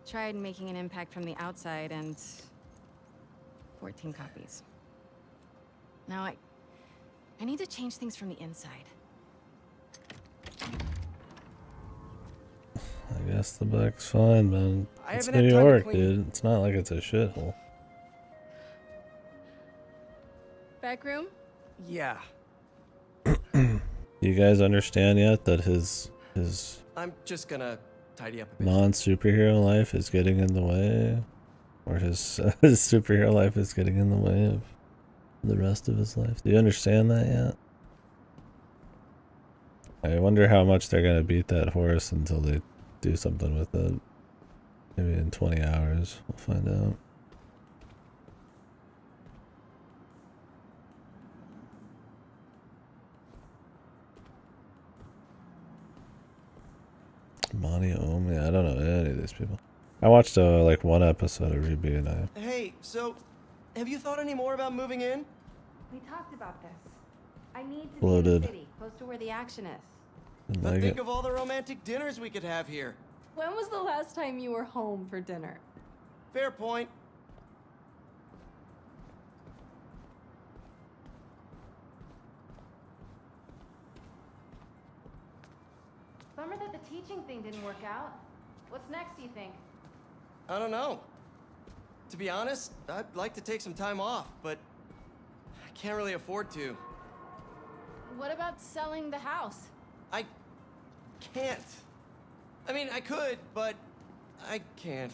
tried making an impact from the outside and 14 copies. Now I need to change things from the inside. I guess the back's fine, man. It's haven't New had time to York, clean. dude. It's not like it's a shithole. Back room? Yeah. Do you guys understand yet that his I'm just gonna tidy up a bit. non-superhero life is getting in the way? Or his superhero life is getting in the way of the rest of his life? Do you understand that yet? I wonder how much they're gonna beat that horse until they do something with it. Maybe in 20 hours, we'll find out. Monty Omi, I don't know any of these people. I watched like one episode of Ruby and I Hey, so, have you thought any more about moving in? We talked about this. I need to be in Bloated. the city, close to where the action is. didn't But like think it. of all the romantic dinners we could have here. When was the last time you were home for dinner? Fair point. Bummer that the teaching thing didn't work out. What's next, do you think? I don't know. To be honest, I'd like to take some time off, but I can't really afford to. What about selling the house? I can't. I mean, I could, but I can't.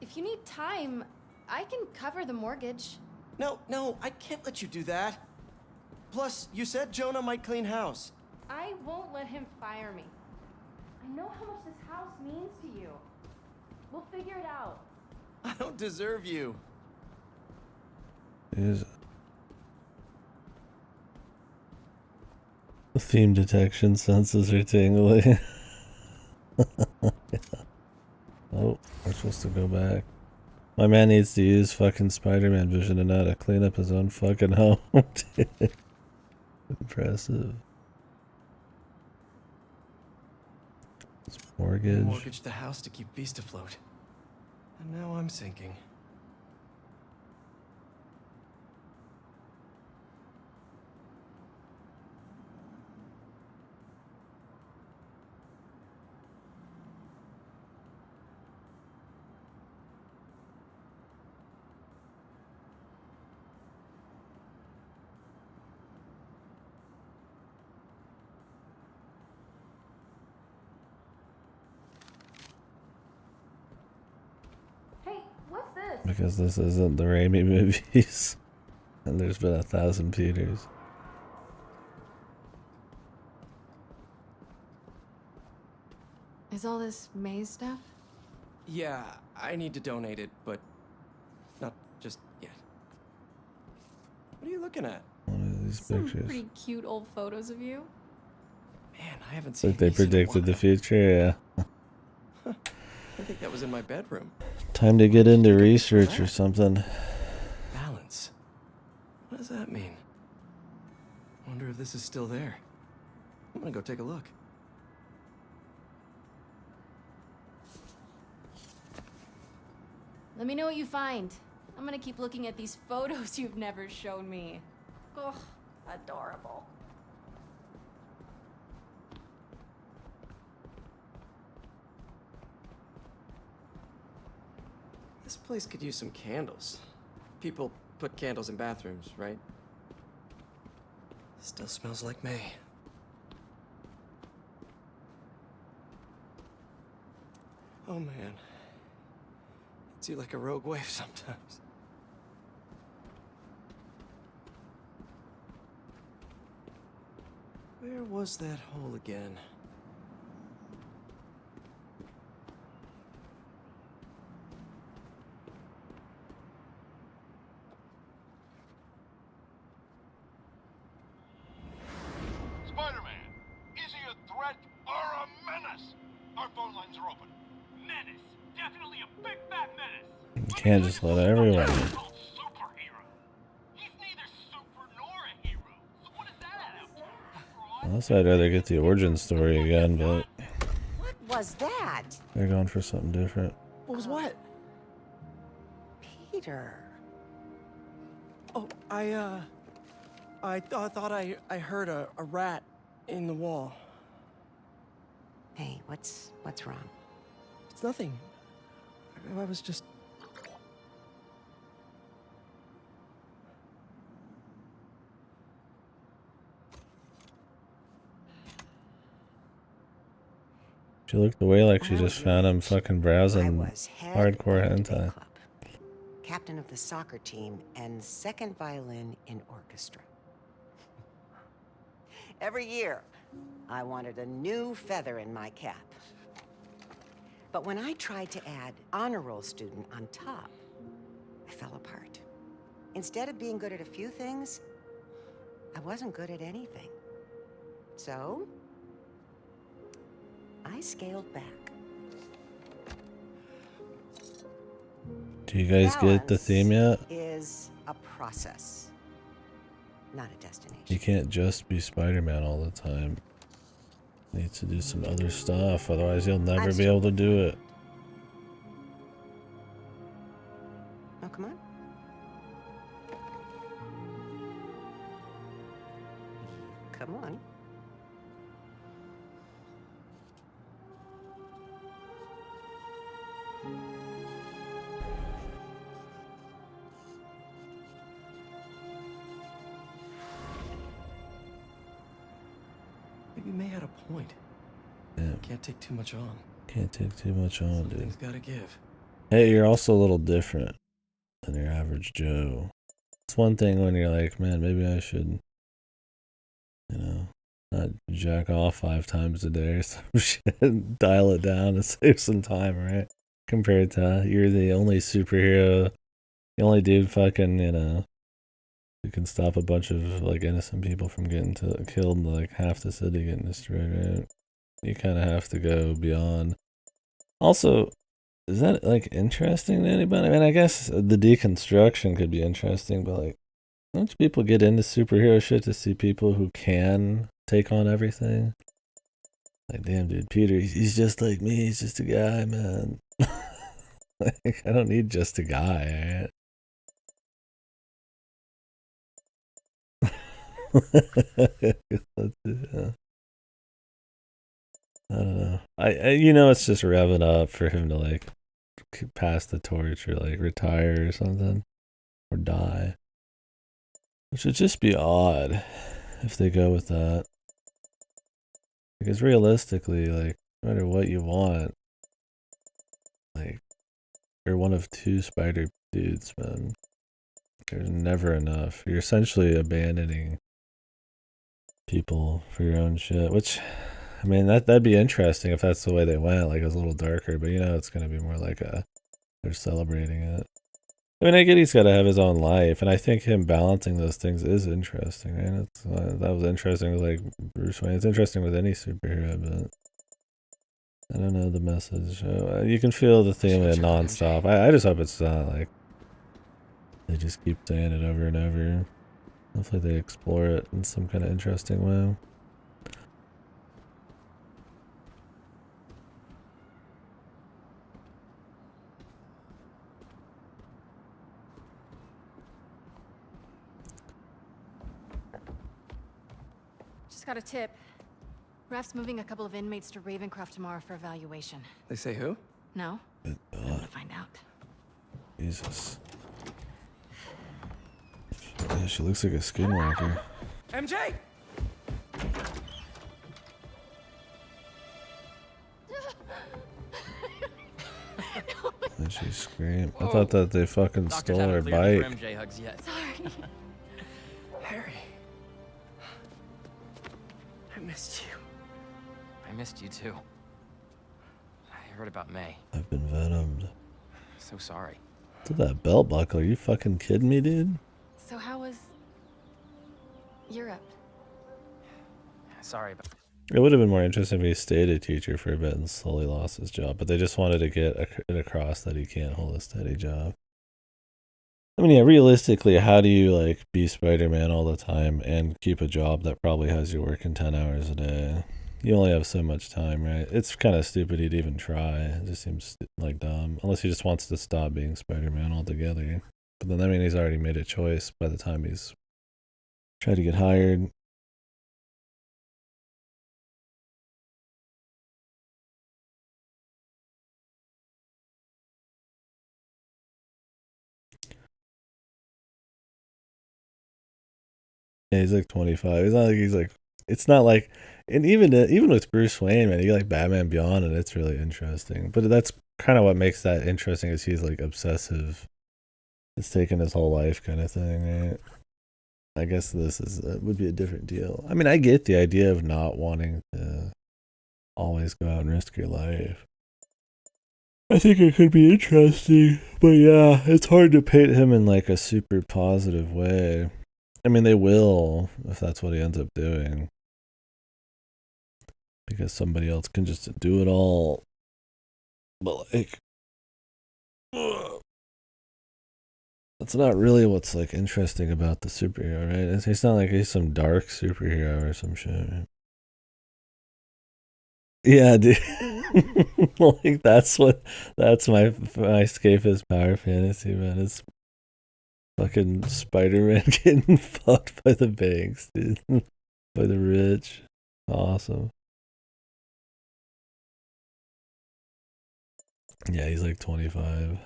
If you need time, I can cover the mortgage. No, I can't let you do that. Plus, you said Jonah might clean house. I won't let him fire me. I know how much this house means to you. We'll figure it out. I don't deserve you. Is the theme detection senses are tingling. Oh, we're supposed to go back. My man needs to use fucking Spiderman vision and know how to clean up his own fucking home. Dude. Impressive. It's mortgage. Mortgaged the house to keep Beast afloat. And now I'm sinking. Because this isn't the Raimi movies. And there's been 1,000 Peters. Is all this May's stuff? Yeah, I need to donate it, but not just yet. What are you looking at? One of these Some pictures. pretty cute old photos of you. Man, I haven't seen Like they these in a predicted the while. future, yeah. I think that was in my bedroom. Time to get into research or something. Balance. What does that mean? Wonder if this is still there. I'm gonna go take a look. Let me know what you find. I'm gonna keep looking at these photos you've never shown me. Ugh, adorable. This place could use some candles. People put candles in bathrooms, right? Still smells like May. Oh man. Hits you like a rogue wave sometimes. Where was that hole again? Spider-Man, is he a threat or a menace? Our phone lines are open. Menace. Definitely a big fat menace. You can't just let everyone in. Unless I'd rather get the origin story again, but What was that? they're going for something different. What was what? Peter. Oh, I thought I heard a rat in the wall. Hey, what's wrong? It's nothing. I was just... She looked away like she just found him fucking browsing hardcore hentai. Captain of the soccer team and second violin in orchestra. Every year, I wanted a new feather in my cap. But when I tried to add honor roll student on top, I fell apart. Instead of being good at a few things, I wasn't good at anything. So, I scaled back. Do you guys get the theme yet? Is a process, not a destination. You can't just be Spider-Man all the time. You need to do some other stuff, otherwise you'll never be able to do it. Oh, come on. Come on. Maybe May had a point. Yeah. Can't take too much on. Can't take too much on, dude. Something's gotta give. Hey, you're also a little different than your average Joe. It's one thing when you're like, man, maybe I should, you know, not jack off 5 times a day or some shit. Dial it down to save some time, right? Compared to you're the only superhero, the only dude fucking, you know, who can stop a bunch of like innocent people from getting killed and like half the city getting destroyed, right? You kind of have to go beyond. Also, is that like interesting to anybody? I mean, I guess the deconstruction could be interesting, but like, don't people get into superhero shit to see people who can take on everything? Like, damn, dude, Peter, he's just like me. He's just a guy, man. Like, I don't need just a guy, right? I don't know. I you know, it's just revving up for him to like pass the torch or like retire or something or die, which would just be odd if they go with that. Because realistically, like no matter what you want, like you're one of two spider dudes, man. There's never enough. You're essentially abandoning people for your own shit, which, I mean, that'd be interesting if that's the way they went, like it was a little darker, but you know, it's gonna be more like they're celebrating it. I mean, I get he's got to have his own life, and I think him balancing those things is interesting, right? It's, that was interesting with, like, Bruce Wayne. It's interesting with any superhero, but I don't know the message. You can feel the theme of it nonstop. I just hope it's not, like, they just keep saying it over and over. Hopefully they explore it in some kind of interesting way. Just got a tip. Raph's moving a couple of inmates to Ravencroft tomorrow for evaluation. They say who? No? I'm gonna find out. Jesus. Yeah, she looks like a skinwalker. MJ! And she screamed. I thought that they fucking Doctors stole her haven't cleared me bike. for MJ hugs yet. Sorry. Harry. I missed you. I missed you too. I heard about May. I've been venomed. So sorry. Look at that belt buckle. Are you fucking kidding me, dude? So how was Europe? Sorry about. It would have been more interesting if he stayed a teacher for a bit and slowly lost his job, but they just wanted to get it across that he can't hold a steady job. I mean, yeah, realistically, how do you, like, be Spider-Man all the time and keep a job that probably has you working 10 hours a day? You only have so much time, right? It's kind of stupid he'd even try. It just seems, like, dumb. Unless he just wants to stop being Spider-Man altogether. But then, I mean, he's already made a choice by the time he's tried to get hired. Yeah, he's like 25. It's not like he's like. It's not like, and even with Bruce Wayne, man, you like Batman Beyond, and it's really interesting. But that's kind of what makes that interesting is he's like obsessive. It's taken his whole life, kind of thing, right? I guess this is would be a different deal. I mean, I get the idea of not wanting to always go out and risk your life. I think it could be interesting, but yeah, it's hard to paint him in like a super positive way. I mean, they will, if that's what he ends up doing. Because somebody else can just do it all. But, like, that's not really what's, like, interesting about the superhero, right? It's not like he's some dark superhero or some shit, right? Yeah, dude. Like, that's my escapist power fantasy, man. It's fucking Spider-Man getting fucked by the banks, dude. By the rich. Awesome. Yeah, he's like 25.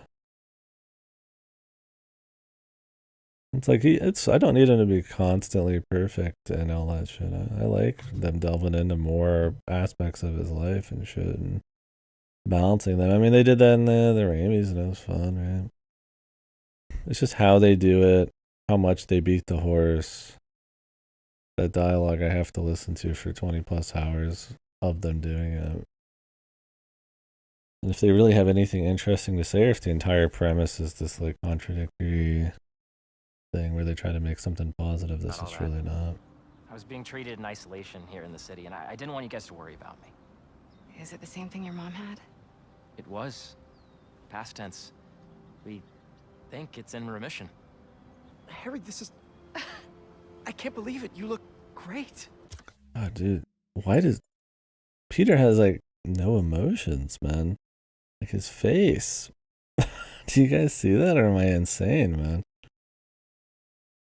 It's like I don't need him to be constantly perfect and all that shit. I like them delving into more aspects of his life and shit and balancing them. I mean, they did that in the Raimis and it was fun, right? It's just how they do it, how much they beat the horse. That dialogue I have to listen to for 20 plus hours of them doing it. And if they really have anything interesting to say, or if the entire premise is this like contradictory thing where they try to make something positive, this is really not. I was being treated in isolation here in the city, and I didn't want you guys to worry about me. Is it the same thing your mom had? It was. Past tense. We think it's in remission. Harry, this is... I can't believe it. You look great. Oh, dude. Why does... Peter has, like, no emotions, man. Like, his face. Do you guys see that, or am I insane, man?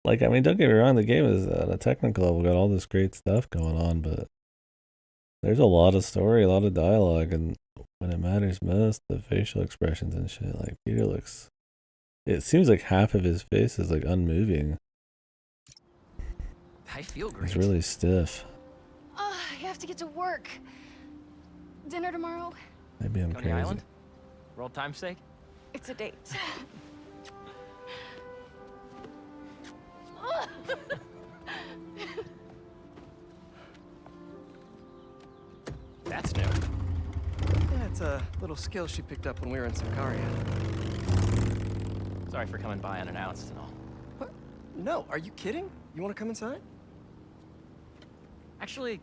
Like, I mean, don't get me wrong, the game is, on a technical level, got all this great stuff going on, but there's a lot of story, a lot of dialogue, and when it matters most, the facial expressions and shit, like, Peter looks... It seems like half of his face is, like, unmoving. I feel great. He's really stiff. I have to get to work. Dinner tomorrow? Maybe I'm Coney crazy. Island? World time steak? It's a date. That's new. Yeah, it's a little skill she picked up when we were in Sakaria. Sorry for coming by unannounced and all. What? No, are you kidding? You want to come inside? Actually,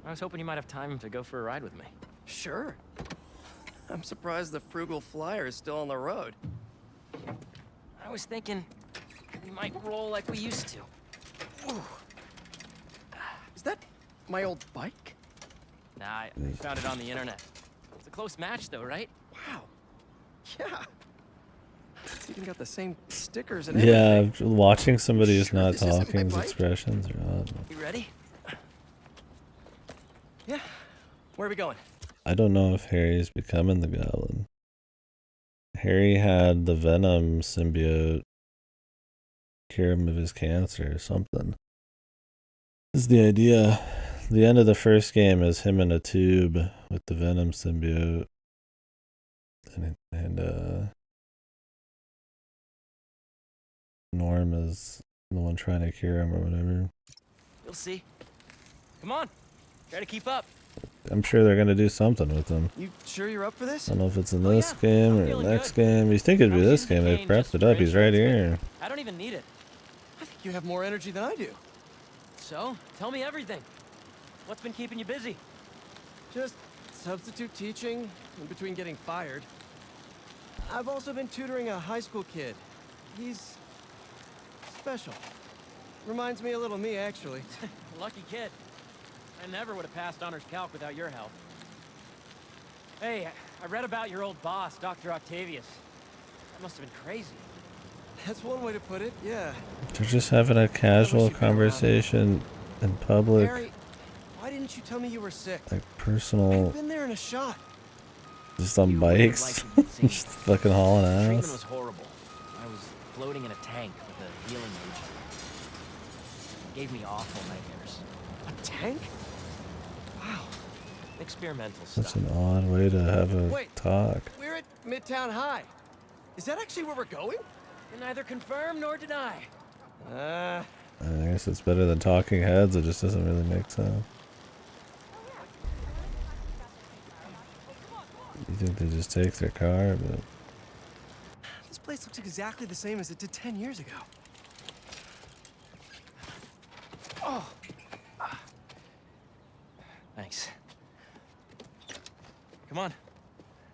I was hoping you might have time to go for a ride with me. Sure. I'm surprised the frugal flyer is still on the road. I was thinking we might roll like we used to. Ooh. Is that my old bike? Nah, I found it on the internet. It's a close match though, right? Wow. Yeah. It's even got the same stickers and everything. Yeah, watching somebody who's not this isn't my talking's bike? expressions are odd. You ready? Yeah. Where are we going? I don't know if Harry's becoming the Goblin. Harry had the Venom symbiote cure him of his cancer or something. This is the idea. The end of the first game is him in a tube with the Venom symbiote. And Norm is the one trying to cure him or whatever. You'll see. Come on, try to keep up. I'm sure they're gonna do something with him. You sure you're up for this? I don't know if it's in this game or next game. You think it'd be this game? They prepped it up. He's right here. I don't even need it. I think you have more energy than I do. So, tell me everything. What's been keeping you busy? Just substitute teaching in between getting fired. I've also been tutoring a high school kid. He's special. Reminds me a little of me, actually. Lucky kid. I never would have passed honors calc without your help. Hey, I read about your old boss, Dr. Octavius. That must have been crazy. That's one way to put it, yeah. They're just having a casual conversation in public. Harry, why didn't you tell me you were sick? Like personal. I've been there in a shot. Just on bikes. Just fucking hauling Treatment ass. was horrible. I was floating in a tank with a healing agent. It gave me awful nightmares. A tank? Wow. Experimental stuff. That's an odd way to have a Wait, talk. We're at Midtown High. Is that actually where we're going? Can neither confirm nor deny. I guess it's better than talking heads. It just doesn't really make sense. You think they just take their car, but This place looks exactly the same as it did 10 years ago. Oh. Thanks. Come on.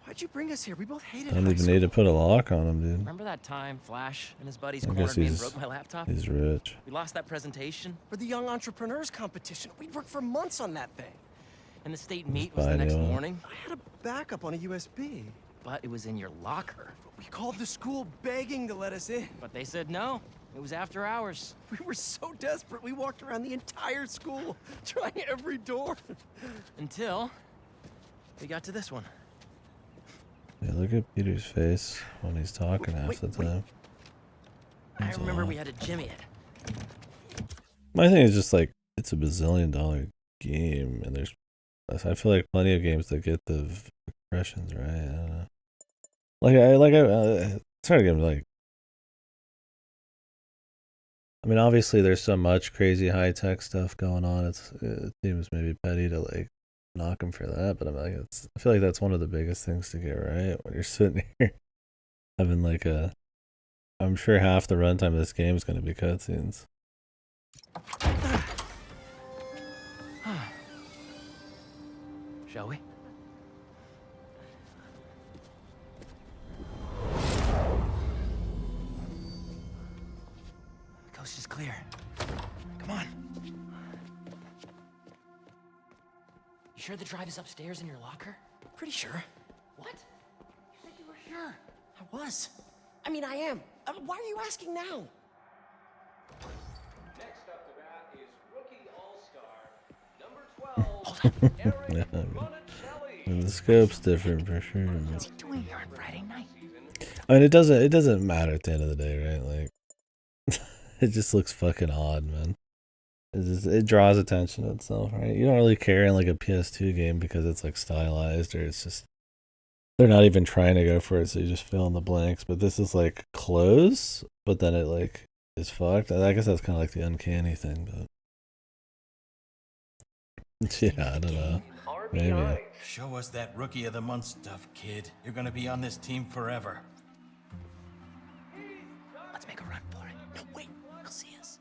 Why'd you bring us here? We both hated I don't high even school. need to put a lock on him, dude. Remember that time Flash and his buddies I cornered guess me and broke my laptop? he's rich. We lost that presentation. For the Young Entrepreneurs Competition. We'd worked for months on that thing. And the state meet was the next Spidey. morning. I had a backup on a USB. But it was in your locker. We called the school begging to let us in. But they said no. It was after hours. We were so desperate, we walked around the entire school, trying every door. Until we got to this one. Yeah, look at Peter's face when he's talking half the time. I remember we had to jimmy it. My thing is just like, it's a $bazillion game, and I feel like plenty of games that get the expressions right. I don't know. It's hard to get like. I mean, obviously, there's so much crazy high tech stuff going on. It seems maybe petty to like knock him for that, but I'm like, I feel like that's one of the biggest things to get right when you're sitting here having like I'm sure half the runtime of this game is going to be cutscenes. Shall we? The coast is clear. Come on. You sure the drive is upstairs in your locker? Pretty sure. What? You said you were sure. I was. I mean, I am. Why are you asking now? Next up to bat is rookie all-star, number 12. Yeah, I mean, the scope's different for sure. What's he doing here on Friday night? I mean, it doesn't matter at the end of the day, right? Like, it just looks fucking odd, man. It draws attention to itself, right? You don't really care in like a PS2 game because it's like stylized or it's just They're not even trying to go for it, so you just fill in the blanks. But this is like close, but then it like is fucked. I guess that's kind of like the uncanny thing, but yeah, I don't know. Maybe. Show us that Rookie of the Month stuff, kid. You're gonna be on this team forever. Let's make a run for it. No, wait, he'll see us.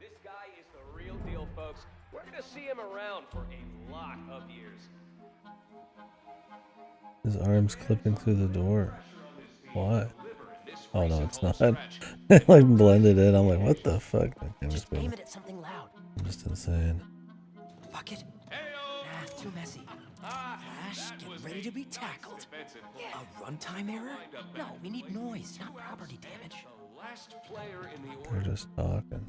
This guy is the real deal, folks. We're gonna see him around for a lot of years. His arm's clipping through the door. Why? Oh no, it's not. It like blended in. I'm like, what the fuck? Aim it at something loud. I'm just insane. Bucket? Nah, too messy. Flash, get ready to be tackled. A runtime error? No, we need noise, not property damage. They're just talking.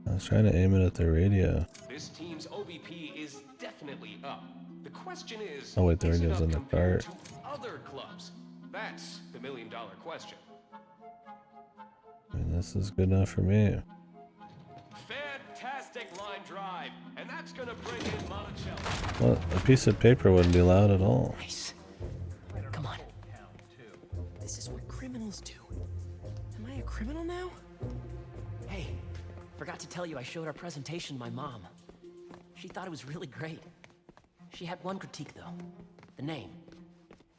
I was trying to aim it at the radio. This team's OBP is definitely up. The question is, Oh wait, the is it radio's up in the compared cart. to other clubs? That's the million-dollar question. I mean, this is good enough for me. Fantastic line drive, and that's gonna bring in Monticello. Well, a piece of paper wouldn't be loud at all. Nice. Come on. This is what criminals do. Am I a criminal now? Hey, forgot to tell you I showed our presentation to my mom. She thought it was really great. She had one critique though. The name.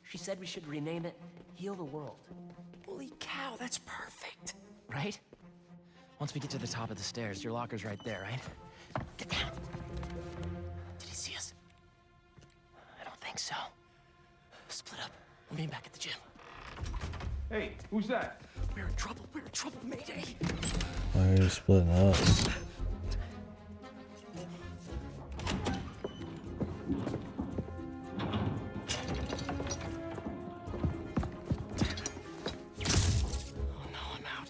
She said we should rename it Heal the World. Holy cow, that's perfect. Right? Once we get to the top of the stairs, your locker's right there, right? Get down. Did he see us? I don't think so. Split up. We'll meet back at the gym. Hey, who's that? We're in trouble. We're in trouble. Mayday. Why are you splitting up? Oh no, I'm out.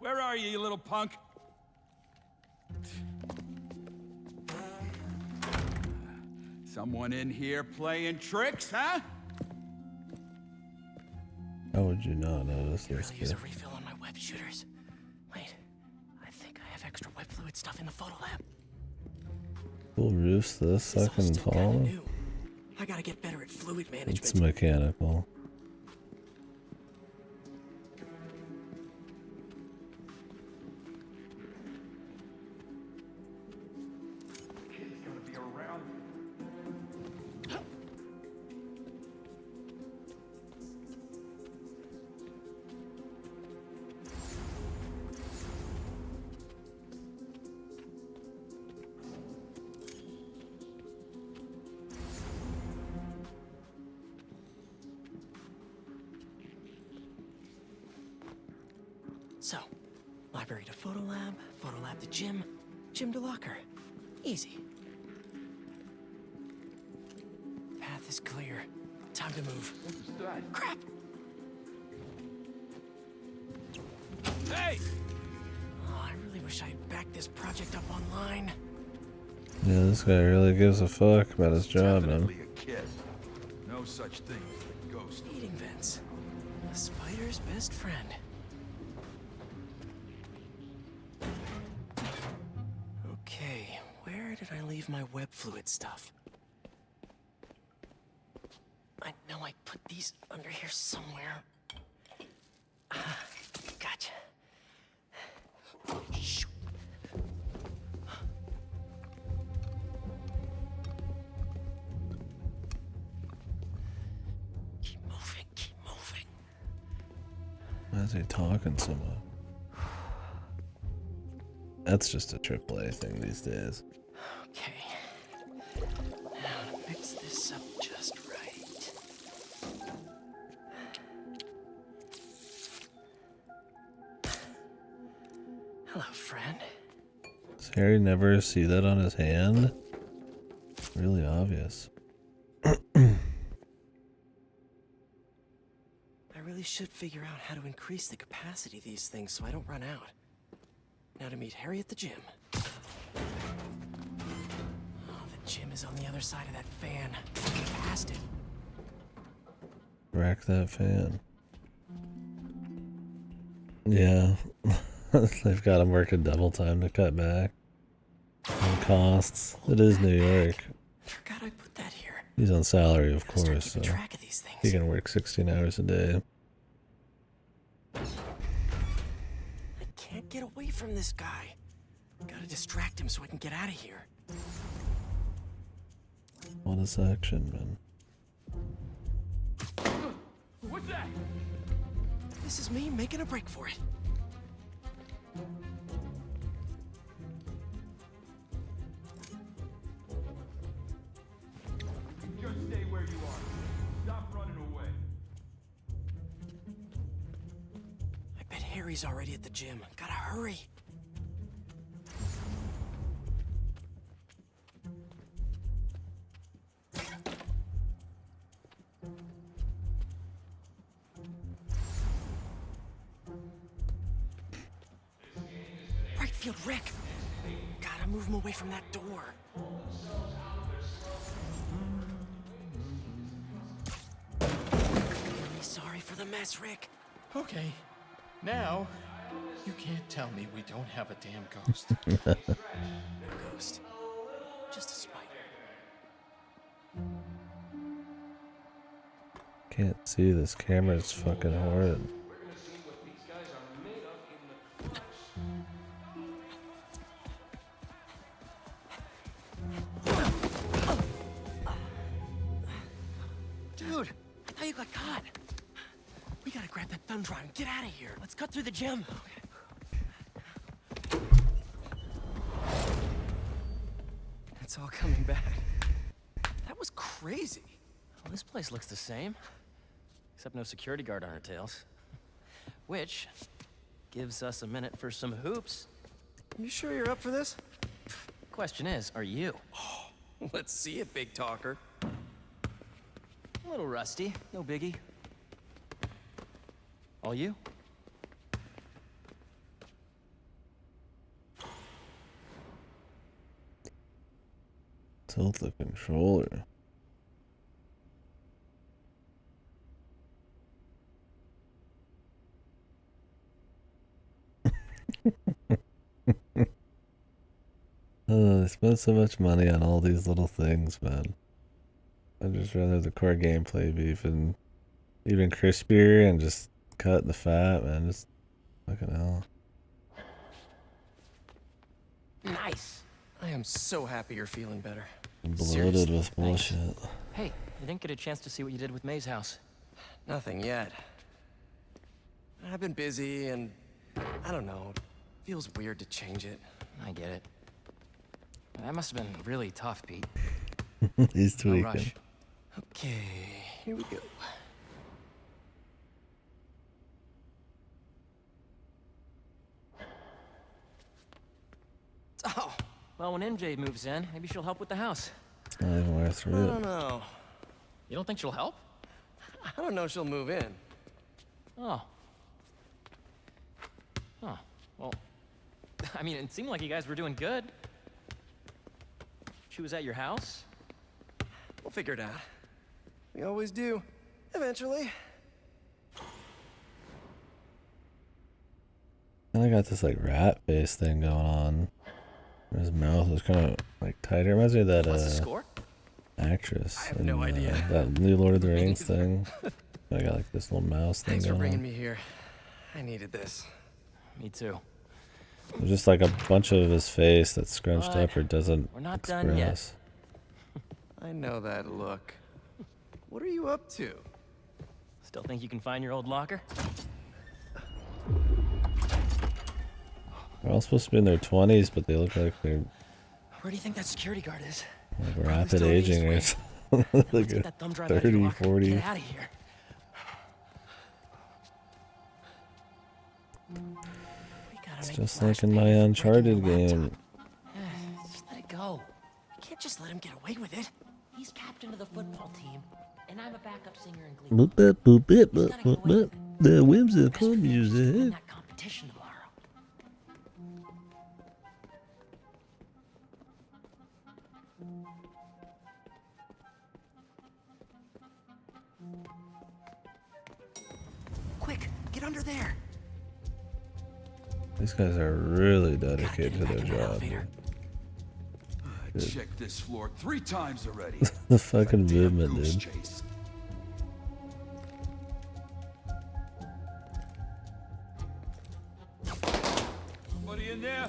Where are you little punk? Someone in here playing tricks, huh? How would you not notice this? Use a refill on my web shooters. Wait, I think I have extra web fluid stuff in the photo lab. Cool roof's this fucking tall. I gotta get better at fluid management. It's mechanical. Kid's gonna be around. So, library to photo lab to gym, gym to locker. Easy. Path is clear. Time to move. Crap! Hey! Oh, I really wish I had backed this project up online. Yeah, this guy really gives a fuck about his job, man. Definitely a kid. No such thing as a ghost. Eating vents. A spider's best friend. Okay, where did I leave my web fluid stuff? I know I put these under here somewhere. Gotcha. Shoot. Keep moving, keep moving. Why is he talking so much? That's just a AAA thing these days. Okay. Now to mix this up just right. Hello, friend. Does Harry never see that on his hand? Really obvious. I really should figure out how to increase the capacity of these things so I don't run out. Now to meet Harry at the gym. Oh, the gym is on the other side of that fan. Past it. Rack that fan. Yeah. They've got him working double time to cut back on costs. It is New York. Forgot I put that here. He's on salary, of course, so track of these things. he can work 16 hours a day. I can't get away from this guy. Gotta distract him so I can get out of here. What a section, man. What's that? This is me making a break for it. Just stay where you are. Stop running away. I bet Harry's already at the gym. Gotta hurry. Right field, Rick. Gotta move him away from that door. Really sorry for the mess, Rick. Okay. Now, you can't tell me we don't have a damn ghost. Ghost. Just a spider. Can't see this camera's fucking horrid. Dude, I thought you got caught. We gotta grab that thumb drive and get out of here. Let's cut through the gym. It's all coming back. That was crazy. Well, this place looks the same. Except no security guard on our tails. Which gives us a minute for some hoops. You sure you're up for this? Question is, are you? Let's see it, big talker. A little rusty, no biggie. All you? Tilt the controller. Oh, they spent so much money on all these little things, man. I'd just rather the core gameplay be even crispier and just cut the fat, man. Just fucking hell. Nice. I am so happy you're feeling better. I'm bloated Seriously, with bullshit. Hey, you didn't get a chance to see what you did with May's house. Nothing yet. I've been busy and I don't know. It feels weird to change it. I get it. That must have been really tough, Pete. He's No tweaking. rush. Okay, here we go. Oh, well, when MJ moves in, maybe she'll help with the house. It's not even worth I it. don't know. You don't think she'll help? I don't know if she'll move in. Oh. Oh, well, I mean, it seemed like you guys were doing good. She was at your house? We'll figure it out. We always do. Eventually. And I got this like rat face thing going on. His mouth is kind of like tighter. Reminds me of that What's the score? actress. I have no idea. That new Lord of the Rings thing. I got like this little mouse thing Thanks for going bringing on. me here. I needed this. Me too. There's just like a bunch of his face that's scrunched But up or doesn't we're not express. done yet. I know that look. What are you up to? Still think you can find your old locker? They're all supposed to be in their 20s, but they look like they're Where do you think that security guard is? like rapid still aging or east something. Like get a that thumb drive out of your 30, locker. 40. Get out of here. It's just like in my Uncharted game. Just let it go. You can't just let him get away with it. He's captain of the football team, and I'm a backup singer in Boop, Glee. boop, boop, boop, boop, boop. The whimsical music. That competition tomorrow. Quick, get under there. These guys are really dedicated to their job. I checked this floor 3 times already. The fucking movement, dude. Chase. Somebody in there?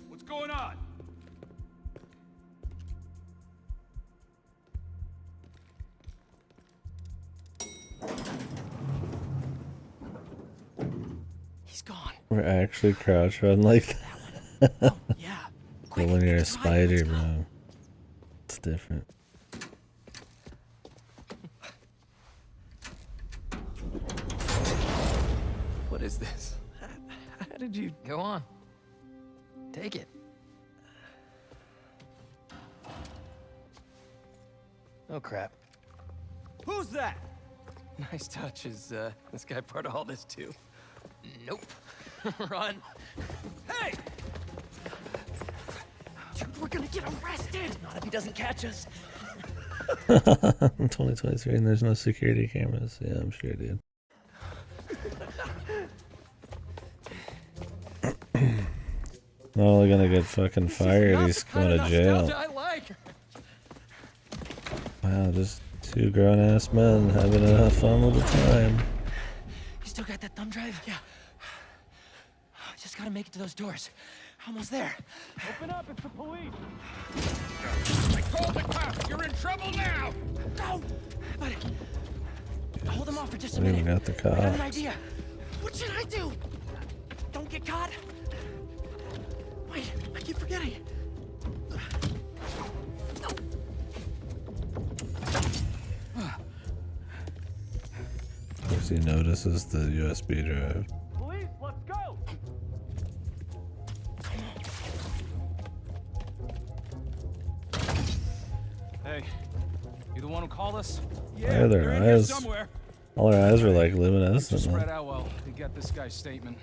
What's going on? He's gone. We're actually crouch run like that. Oh, yeah. But when you're a spider, bro, it's different. What is this? How did you... Go on. Take it. Oh, crap. Who's that? Nice touch. Is this guy part of all this, too? Nope. Run. Hey! Dude, we're gonna get arrested! Not if he doesn't catch us. 2023 and there's no security cameras. Yeah, I'm sure, dude. Not only gonna get fucking fired, he's going to jail. Wow, just 2 grown-ass men having a fun little time. You still got that thumb drive? Yeah. Just gotta make it to those doors. Almost there. Open up, it's the police. I called the cops. You're in trouble now. No! But hold them off for just a I minute. even got the I have an cops. idea. What should I do? Don't get caught. Wait, I keep forgetting. He notices the USB drive. Police, let's go. Hey, you the one who called us? Why are their they're in here eyes? somewhere. All their eyes were like luminescent. Spread Man. out well to get this guy's statement.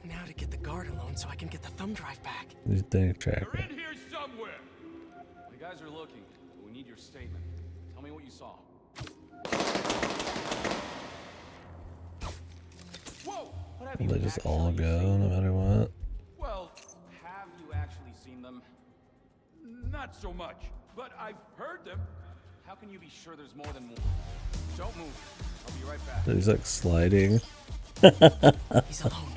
Now to get the guard alone so I can get the thumb drive back. You think, Tracker? They're in here somewhere. The guys are looking. We need your statement. Tell me what you saw. Whoa! What have Will you they just actually all go seen? no matter what? Well, have you actually seen them? Not so much, but I've heard them. How can you be sure there's more than one? Don't move. I'll be right back. He's like sliding. He's alone.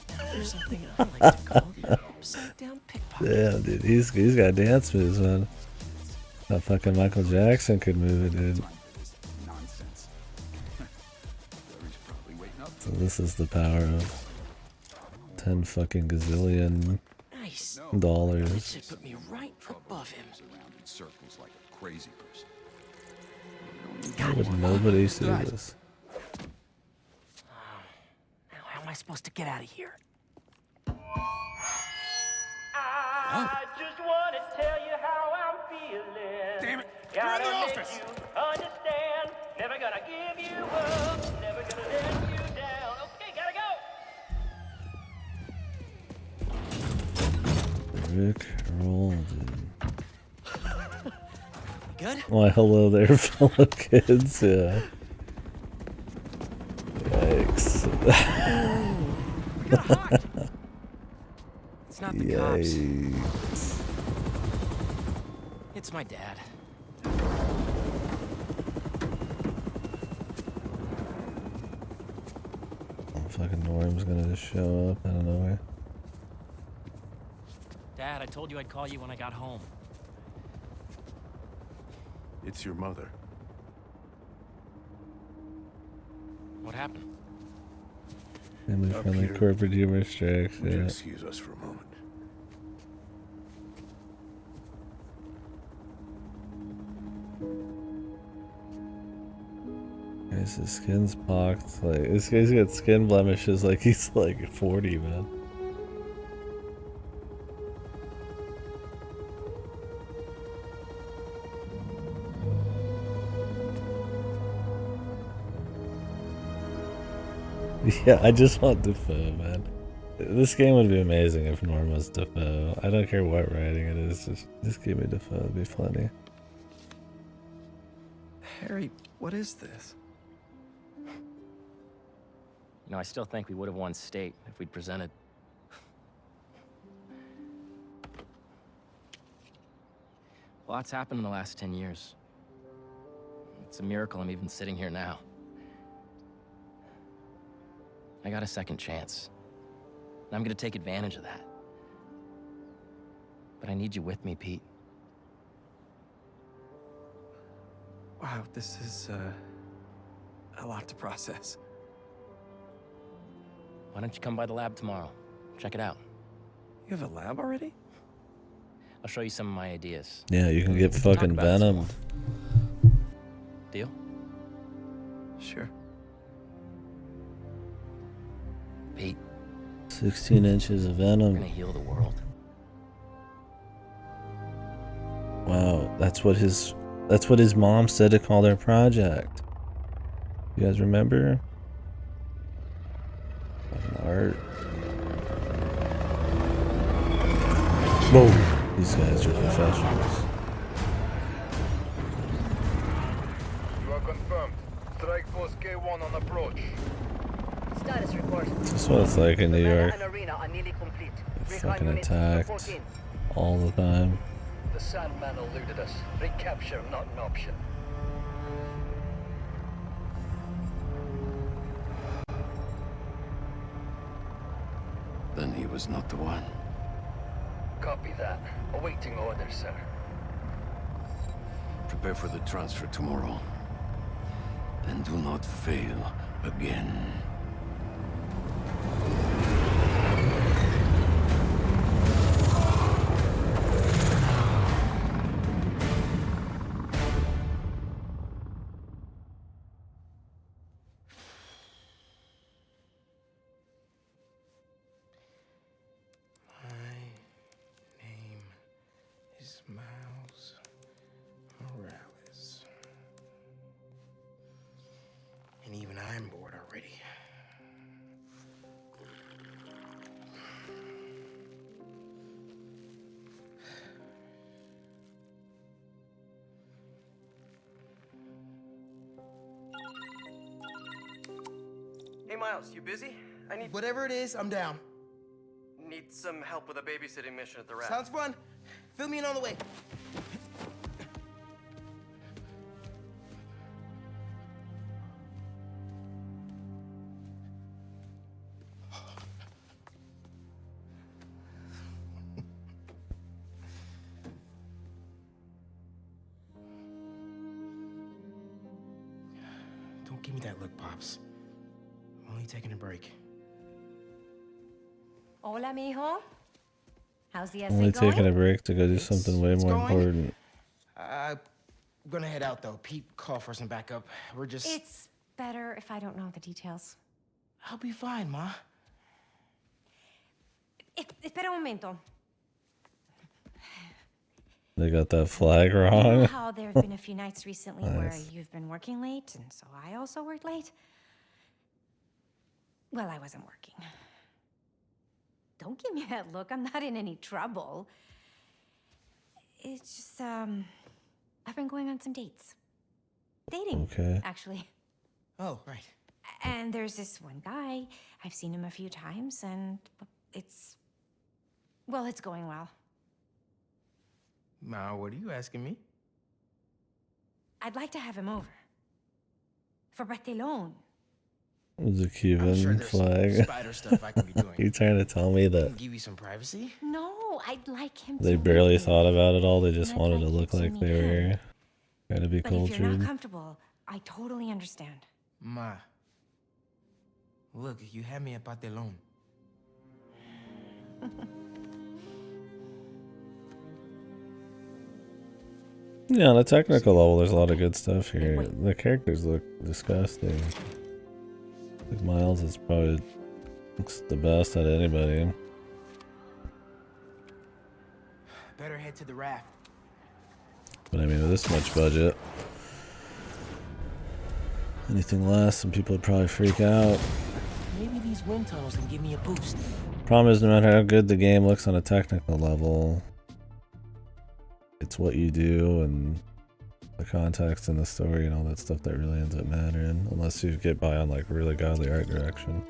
Now there's something I like to call the upside down pickpocket. Damn, dude, he's got dance moves, man. That fucking Michael Jackson could move it, dude. So this is the power of 10 fucking gazillion Nice. dollars. That should put me right above him. Around in circles like a crazy person. Why would nobody see this? Now how am I supposed to get out of here? I just want to tell you how I'm feeling. Damn it! You're in the office. You understand? Never gonna give you up. Never gonna let you down. Okay, gotta go. Rick roll, dude. Good? Why, hello there, fellow kids. Yeah. Yikes. It's not the cops. Yikes. It's my dad. Fucking Norm's gonna just show up out of nowhere. Dad, I told you I'd call you when I got home. It's your mother. What happened? Family Up friendly here. corporate humor strikes. Would you Yeah. excuse us for a moment? Guys, his skin's pocked. Like, this guy's got skin blemishes like he's like 40, man. Yeah, I just want Defoe, man. This game would be amazing if Norm was Defoe. I don't care what writing it is, just give me Defoe, it'd be plenty. Harry, what is this? You know, I still think we would have won state if we'd presented. A lot's happened in the last 10 years. It's a miracle I'm even sitting here now. I got a second chance. And I'm gonna take advantage of that. But I need you with me, Pete. Wow, this is, a lot to process. Why don't you come by the lab tomorrow? Check it out. You have a lab already? I'll show you some of my ideas. Yeah, you can get Talk fucking about it some venomed. Deal? Sure. Pete. 16 inches of We're venom. gonna heal the world. Wow, that's what his mom said to call their project. You guys remember? Fucking art. Whoa, these guys are professionals. You are confirmed. Strike Force K1 on approach. Status report. This is what it's like in New York. And arena are nearly complete. Get fucking attacked all the time. The Sandman eluded us. Recapture not an option. Then he was not the one. Copy that. Awaiting orders, sir. Prepare for the transfer tomorrow. And do not fail again. And even I'm bored already. Hey, Miles, you busy? I need... Whatever it is, I'm down. Need some help with a babysitting mission at the raft. Sounds fun. Fill me in on the way. Don't give me that look, Pops. I'm only taking a break. Hola, mijo. How's the essay Only going? taking a break to go do something way more going. important. I'm gonna head out, though. Pete called for some backup. We're just... It's better if I don't know the details. I'll be fine, Ma. Espera un momento. They got that flag You know wrong. how there have been a few nights recently where Nice. you've been working late, and so I also worked late? Well, I wasn't working. Don't give me that look. I'm not in any trouble. It's just, I've been going on some dates. Dating, Okay. actually. Oh, right. And there's this one guy. I've seen him a few times, and it's going well. Ma, what are you asking me? I'd like to have him over. For Barcelona. The Cuban sure there's flag. spider stuff I can be doing. You trying to tell me that Give you some privacy? No, I'd like him they to barely meet me. thought about it all? They just And I'd wanted to like you look to like meet they him. were trying to be But if you're not cultured. comfortable, I totally understand. Ma. Look, you had me at Patelon. Yeah, on a technical level, there's a lot of good stuff here. The characters look disgusting. Like Miles is probably looks the best at anybody. Better head to the raft. But I mean, with this much budget, anything less, and people would probably freak out. Maybe these wind tunnels can give me a boost. Problem is, no matter how good the game looks on a technical level, it's what you do, and the context in the story and all that stuff that really ends up mattering, unless you get by on like really godly art direction.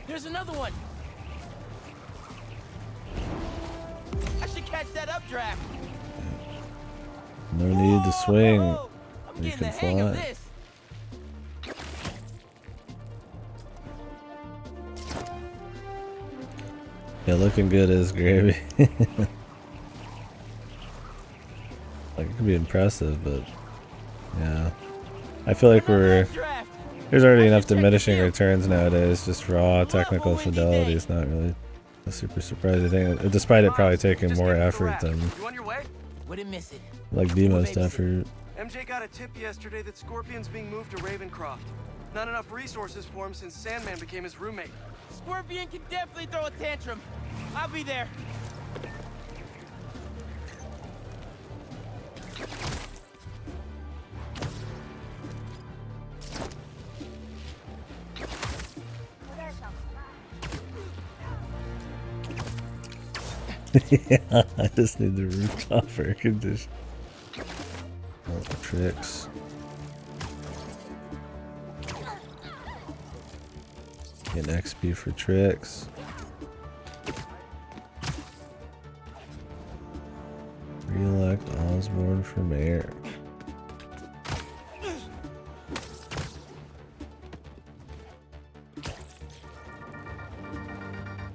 Here's another one. I should catch that updraft. No need to swing. I'm You getting can the hang of fly. this. Yeah, looking good is gravy. Like, it can be impressive, but yeah. I feel like there's already enough diminishing returns nowadays. Just raw technical fidelity is not really a super surprising thing, despite it probably taking more effort than You on your way? Wouldn't miss it. like the most effort. MJ got a tip yesterday that Scorpion's being moved to Ravencroft. Not enough resources for him since Sandman became his roommate. Scorpion can definitely throw a tantrum. I'll be there. Yeah, I just need the rooftop air condition. Oh, tricks. Get XP for tricks. Re-elect Osborne for mayor.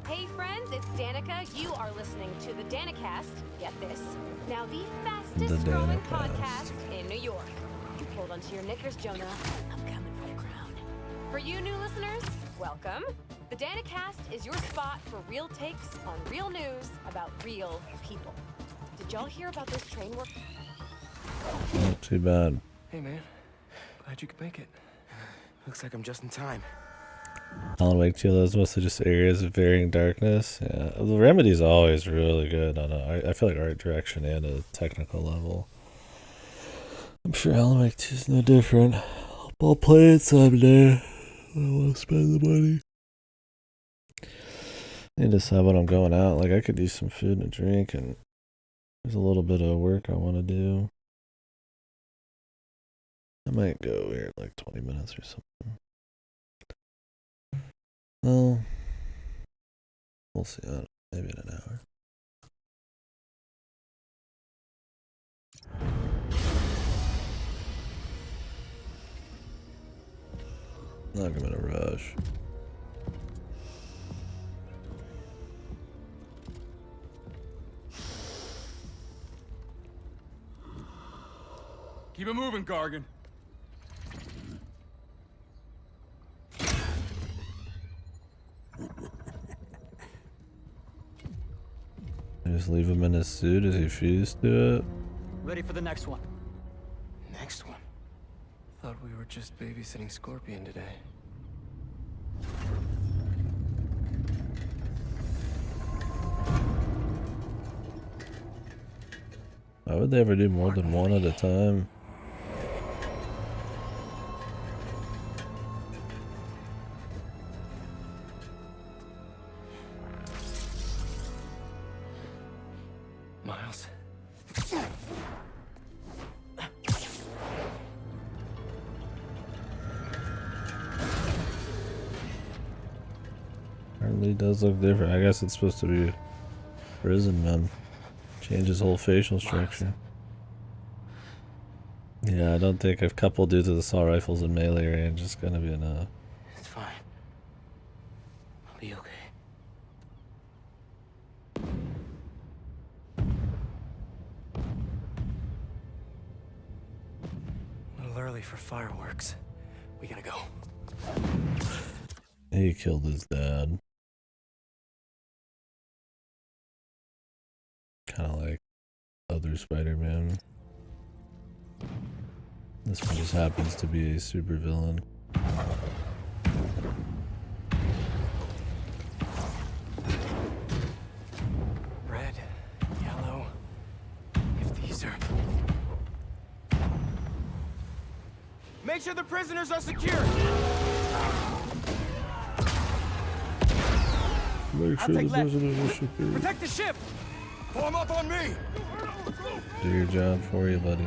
Hey friends, it's Danica. You are listening to the Danicast. Get this. Now the fastest growing podcast in New York. Hold on to your knickers, Jonah. I'm coming for the crown. For you new listeners, welcome. The Danicast is your spot for real takes on real news about real people. Did y'all hear about this train work? Not too bad. Hey man, glad you could make it. Looks like I'm just in time. Alan Wake 2, those mostly just areas of varying darkness. Yeah, the Remedy's always really good on I feel like art direction and a technical level. I'm sure Alan Wake 2 is no different. I'll play it someday. I don't want to spend the money. I need to decide when I'm going out. Like, I could use some food and a drink, and there's a little bit of work I want to do. I might go here in like 20 minutes or something. Well, we'll see. I don't know, maybe in an hour. Not gonna rush. Keep it moving, Gargan. Just leave him in his suit as he fused to it. Ready for the next one. Next one. Thought we were just babysitting Scorpion today. Why would they ever do more than one at a time? Miles. Apparently does look different. I guess it's supposed to be prison man. Change his whole facial structure. Yeah, I don't think a couple dudes with assault rifles and melee range is gonna be enough. It's fine. I'll be okay. A little early for fireworks. We gotta go. He killed his dad. Kind of like other Spider-Man. This one just happens to be a supervillain. Red, yellow. If these are... Make sure the prisoners are secure. Make sure the president is secure. Protect the ship! Form up on me! Do your job for you, buddy.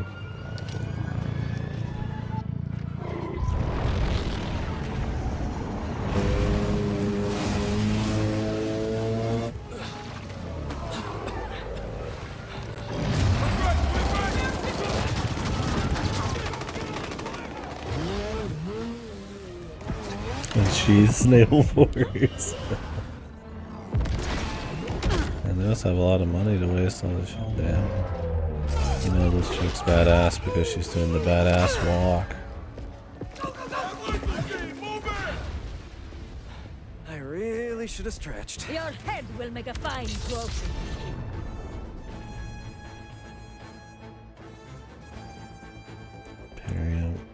And she's naval warriors. And they also have a lot of money to waste on this shit. Damn. You know this chick's badass because she's doing the badass walk. I really should have stretched. Your head will make a fine trophy.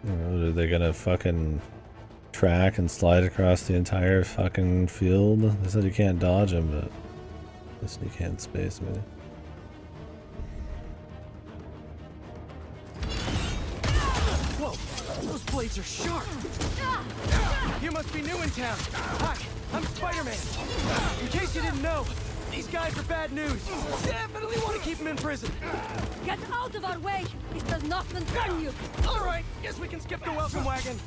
Are they gonna fucking track and slide across the entire fucking field? They said you can't dodge them, but at least you can space me. Whoa, those blades are sharp. You must be new in town. Hi, I'm Spiderman. In case you didn't know, these guys are bad news. Definitely want to keep them in prison. Get out of our way! This does not concern you! All right, guess we can skip the welcome wagon.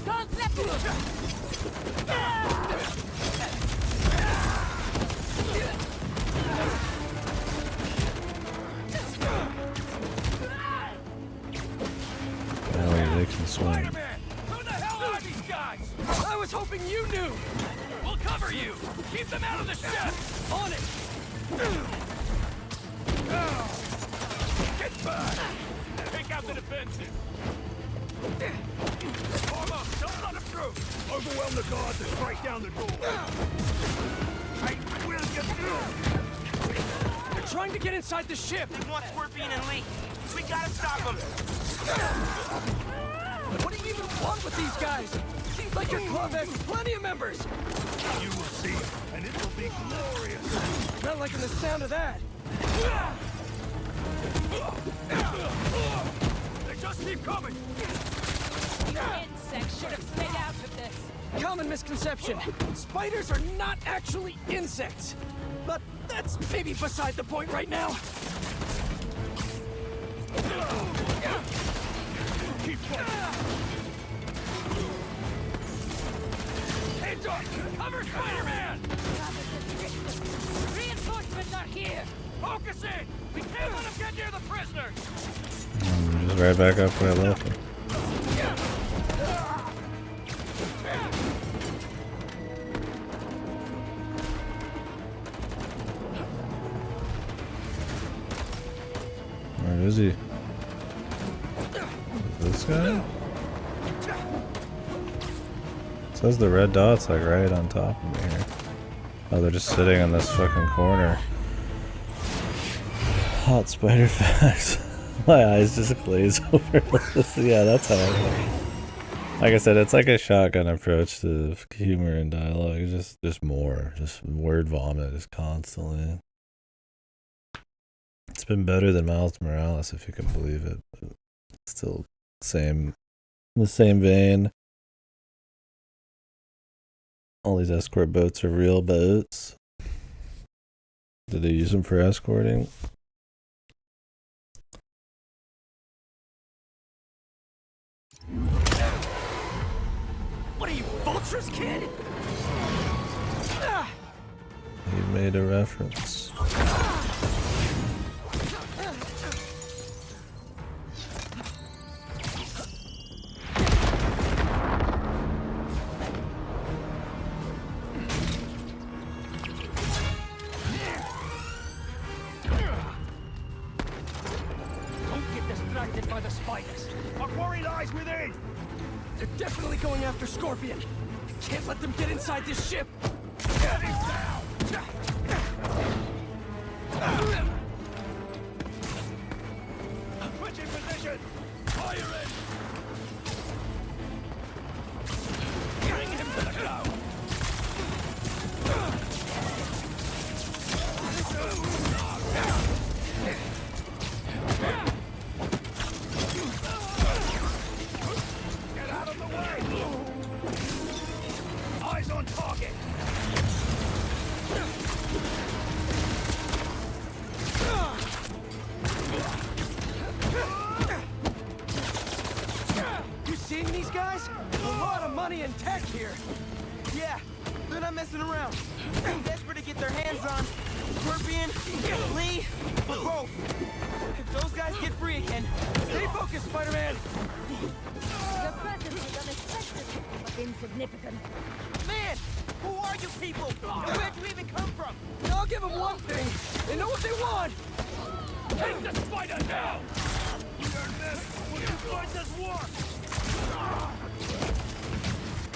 Don't let me! Oh, they can swing. Who the hell are these guys? I was hoping you knew. We'll cover you. Keep them out of the ship. On it. Get back. Take out the defensive. Form up. Don't let them through. Overwhelm the guards and strike down the door. I will get through. They're trying to get inside the ship. They want Scorpion and Lee. We gotta stop them. What do you even want with these guys? Seems like your club has plenty of members. You will see, and it will be glorious. Not liking the sound of that. They just keep coming. Insects should have stayed out of this. Common misconception. Spiders are not actually insects. But that's maybe beside the point right now. Keep fighting. Hands up! Cover Spider-Man! Reinforcements are here! Focus in! We can't let him get near the prisoners! Just right back up where I left him. Where is he? This guy? It says the red dot's like right on top of me here. Oh, they're just sitting in this fucking corner. Hot spider facts. My eyes just glaze over. Yeah, that's how I feel. Like I said, it's like a shotgun approach to humor and dialogue. It's just more. Just word vomit just constantly. It's been better than Miles Morales, if you can believe it. But still in the same vein. All these escort boats are real boats. Did they use them for escorting? What are you, vultures, kid? He made a reference. By the spiders. Our quarry lies within! They're definitely going after Scorpion. Can't let them get inside this ship. Get him down! Switch in position! Fire it! Bring him to the ground! Get out of the way! Eyes on target! guys? A lot of money and tech here. Yeah, they're not messing around. They're desperate to get their hands on Scorpion, Lee, both. If those guys get free again, stay focused, Spider-Man. The presence is unexpected, but insignificant. Man, who are you people? And where'd you even come from? I'll give them one thing. They know what they want. Take the spider down! We are this when you fight as one!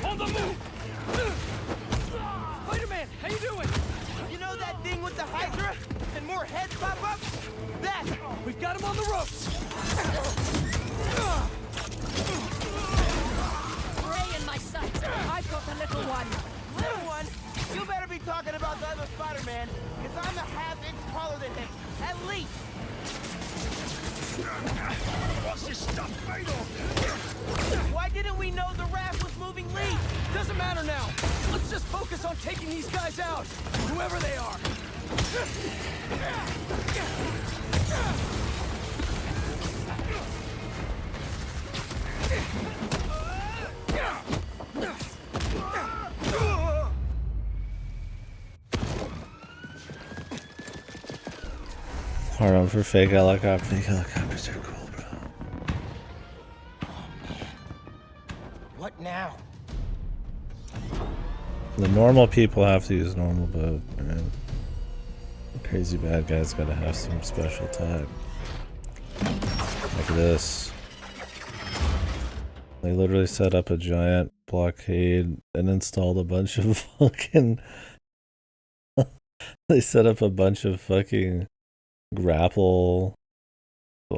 On the move! Spider-Man, how you doing? You know that thing with the Hydra? And more heads pop up? That! We've got him on the ropes! Ray in my sights! I've got the little one! Little one? You better be talking about the other Spider-Man, because I'm a half-inch taller than him. At least! What's this stuff made of? Why didn't we know the raft was moving Lee? Doesn't matter now. Let's just focus on taking these guys out, whoever they are. Hard on for fake helicopter. Fake helicopters are cool, bro. What now? The normal people have to use normal boat, man. Crazy bad guys gotta have some special tech. Like this. They literally set up a giant blockade and installed a bunch of fucking... They set up a bunch of fucking grapple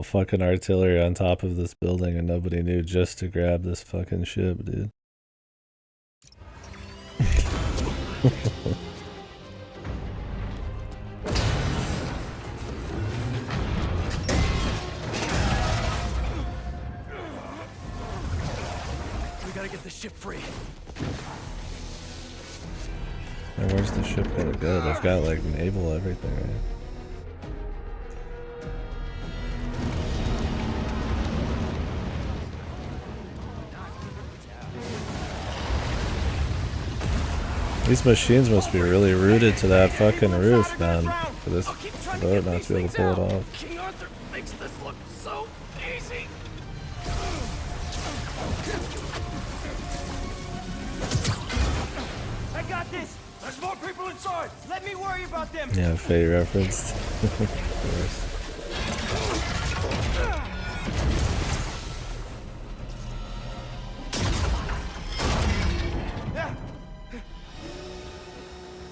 fucking artillery on top of this building and nobody knew, just to grab this fucking ship, dude. We gotta get the ship free. And where's the ship gonna go? They've got like naval everything, right? These machines must be really rooted to that fucking roof, man, for this boat not to be able to pull it off. King Arthur makes this look so easy! I got this! There's more people inside! Let me worry about them! Yeah, Fate referenced. Of course.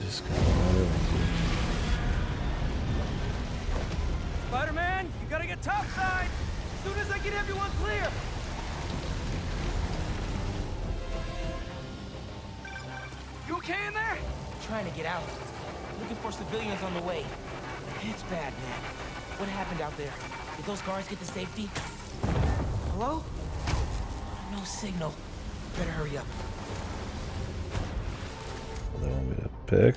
Just Spider-Man, you gotta get topside! As soon as I get everyone clear! You okay in there? Trying to get out. Looking for civilians on the way. It's bad, man. What happened out there? Did those guards get to safety? Hello? No signal. Better hurry up. They want me to pick?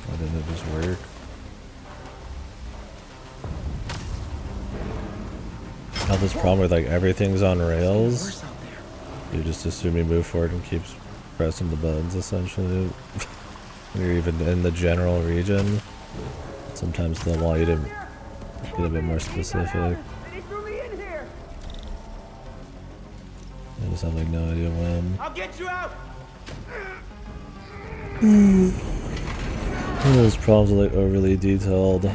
Why didn't it just work? I have this problem with like everything's on rails. You just assume you move forward and keeps pressing the buttons essentially. When you're even in the general region. Sometimes they'll want you to get a bit more specific. I just have like no idea when. I'll get you out! Those problems with like overly detailed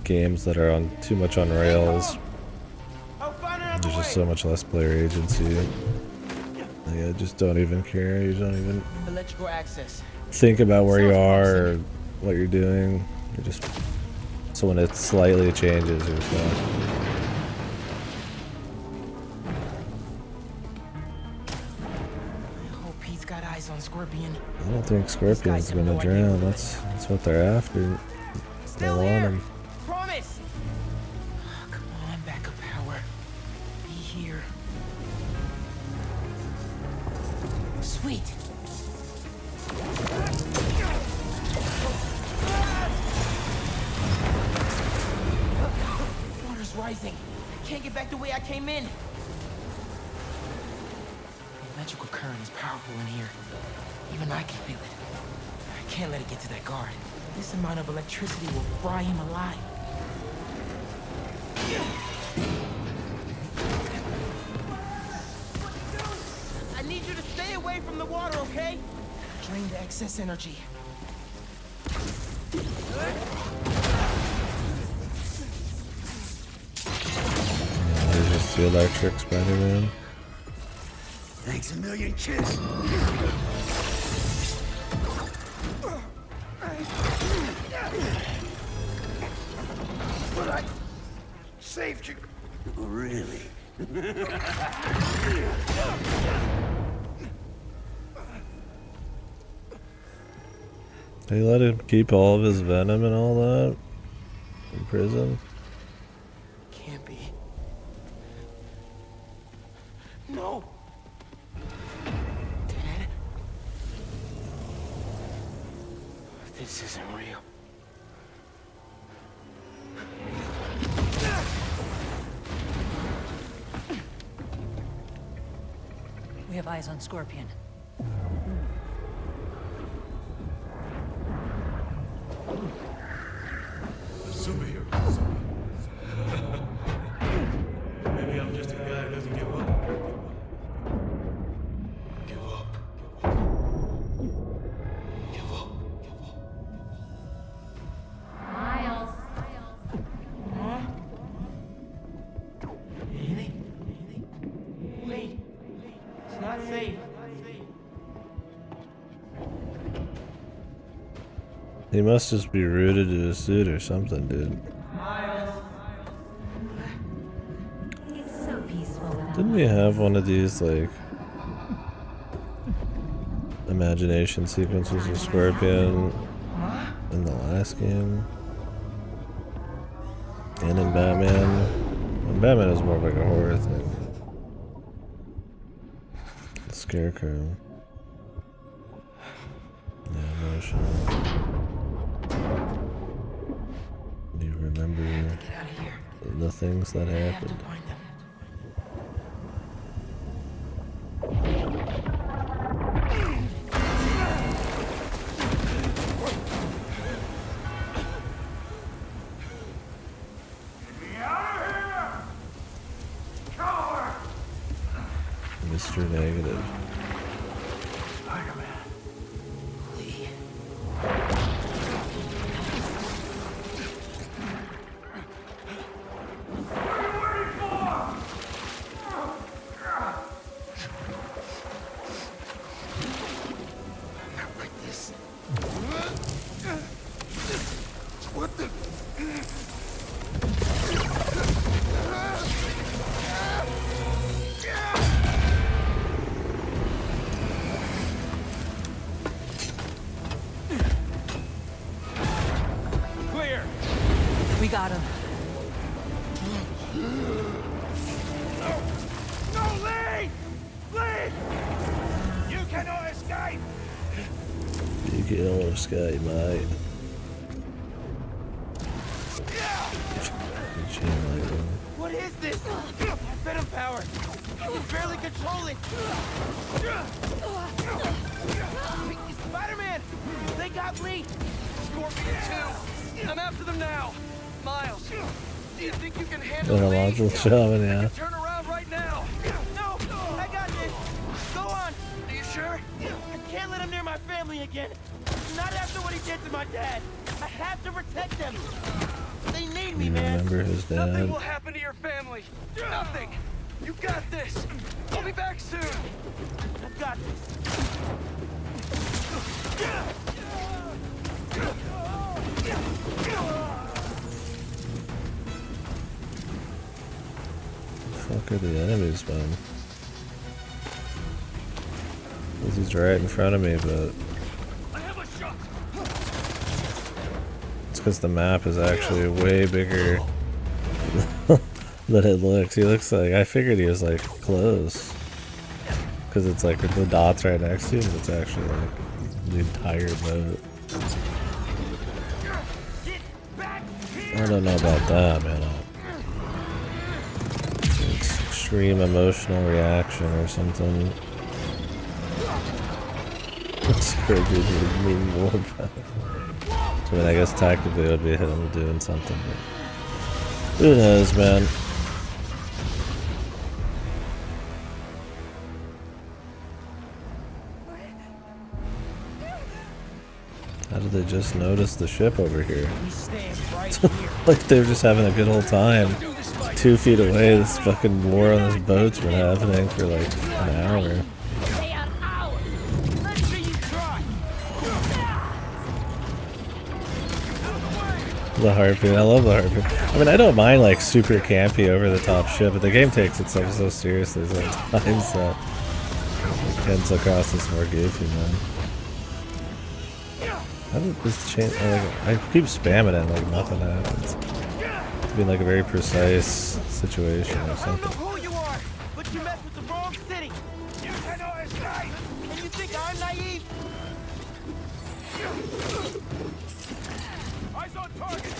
games that are on too much on rails. There's just so much less player agency. Yeah, just don't even care. You don't even Electrical access. think about where you are or what you're doing. You're just, so when it slightly changes, you're fucked. Hope he's got eyes on Scorpion. I don't think Scorpion's gonna drown. That's what they're after. They want him. Promise! Come on, backup power. Be here. Sweet. Water's rising. can't get back the way I came in. The electrical current is powerful in here. Even I can feel it. I can't let it get to that guard. This amount of electricity will fry him alive. I need you to stay away from the water, okay? Drain the excess energy. There's just the electric Spider-Man. Thanks a million, kids. But I saved you. Really? They let him keep all of his venom and all that in prison. Can't be. No. Dad? This isn't real. We have eyes on Scorpion. Superhero. Maybe I'm just a guy who doesn't give up. Give up. Give up. Miles. Huh? Anything? Wait. It's not safe. He must just be rooted to his suit or something, dude. It's so peaceful without Didn't we have one of these, like, imagination sequences of Scorpion in the last game? And in Batman? And Batman is more of like a horror thing. The Scarecrow. Yeah, emotional. You remember the things that happened. Mr. Negative. What the? Clear. We got him. No, Lee! Lee! You cannot escape! You get on the sky, mate. What is this? Venom power. I can barely control it. Spider-Man! They got Lee! Scorpion 2. I'm after them now. Miles, do you think you can handle Yeah, Lee? lots of shoving, yeah. Turn around right now. No! I got this! Go on! Are you sure? I can't let him near my family again. Not after what he did to my dad. I have to protect them. They need me, You man. remember his Nothing dad? will happen to your family. Nothing. You got this. I'll be back soon. I've got this. Fuck are the enemies, man? This is right in front of me, but it's because the map is actually way bigger than it looks. He looks like, I figured he was like close, because it's like the dots right next to him, but it's actually like the entire boat. I don't know about that, man. extreme emotional reaction or something. Scared you to move more about it. I mean, I guess tactically it would be him doing something, but who knows, man. How did they just notice the ship over here? Like they were just having a good old time. 2 feet away, this fucking war on this boat's been happening for like an hour. The harpoon, I love the harpoon. I mean, I don't mind like super campy, over the top shit, but the game takes itself so seriously sometimes that it comes across as more goofy, man. How did this change? I keep spamming it, like nothing happens. It's been like a very precise situation or something. I don't know who you are, but you messed with the wrong city. You cannot escape. And you think I'm naive? Eyes on target.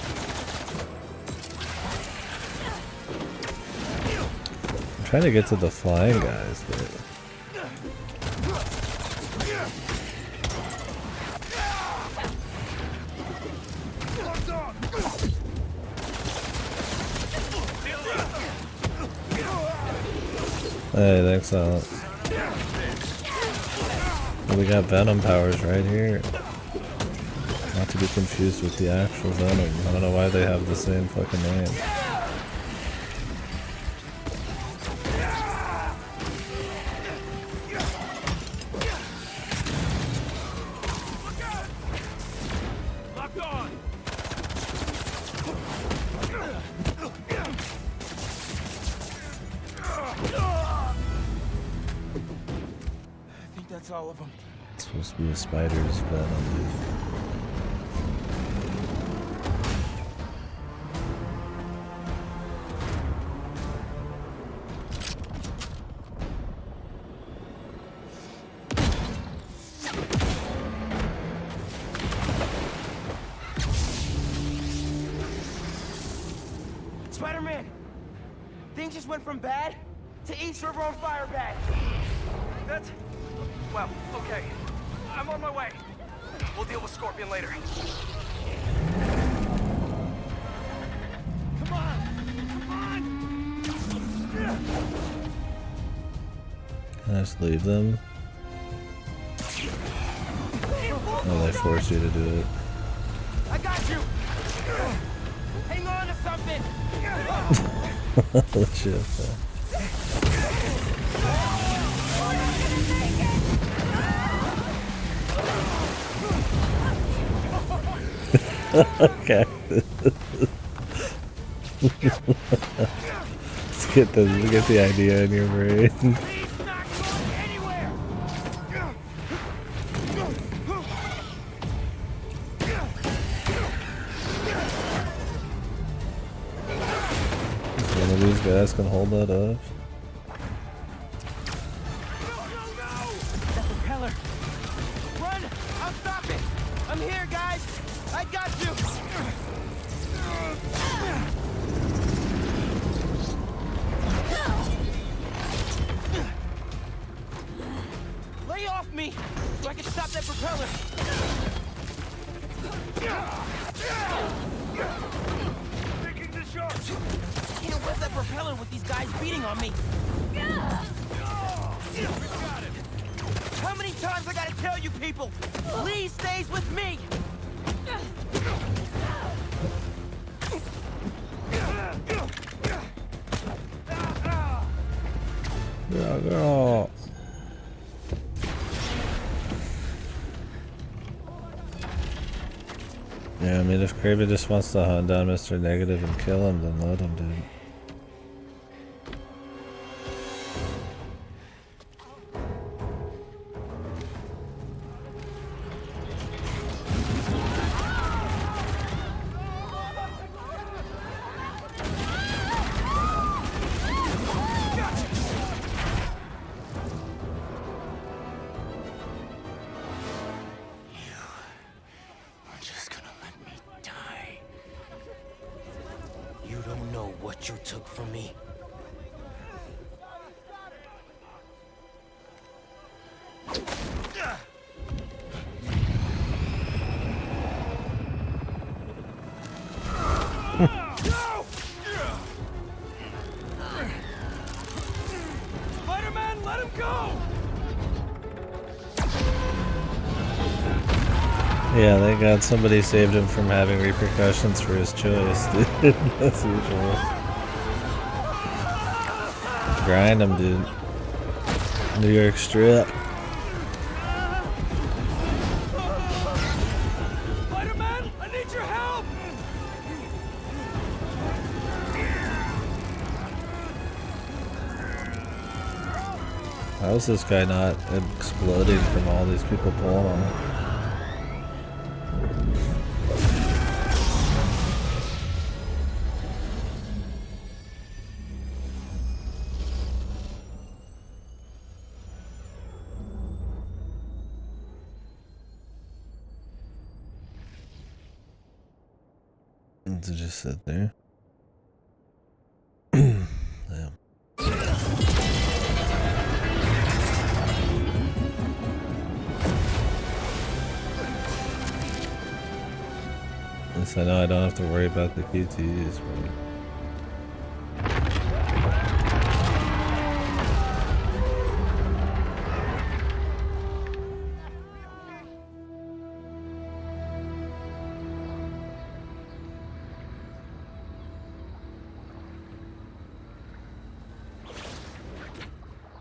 I'm trying to get to the flying guys, but hey, thanks, Alex. We got Venom powers right here. Not to be confused with the actual Venom. I don't know why they have the same fucking name. I think that's all of them. It's supposed to be a spider's Venom, dude. Spider-Man! Things just went from bad to East River on fire bad. That's... well, okay. I'm on my way. We'll deal with Scorpion later. Come on! Come on! Can I just leave them? Oh, they force you to do it. I got you! Hang on to something! Holy shit. Okay. Let's get the idea in your brain. One of these guys can hold that up. That propeller! Run! I'll stop it! I'm here, guys! I got you! Lay off me so I can stop that propeller! Taking the shot! Can't whip that propeller with these guys beating on me! How many times I gotta tell you people? Lee stays with me! Yeah, girl. Yeah, I mean, if Kraven just wants to hunt down Mr. Negative and kill him, then let him, dude. You don't know what you took from me. No! Spider-Man, let him go! Yeah, thank God somebody saved him from having repercussions for his choice, dude. As usual. Grind him, dude. New York Strip. Spider-Man, I need your help! How is this guy not exploding from all these people pulling on him? To just sit there. Damn. At least I know I don't have to worry about the QTEs, man.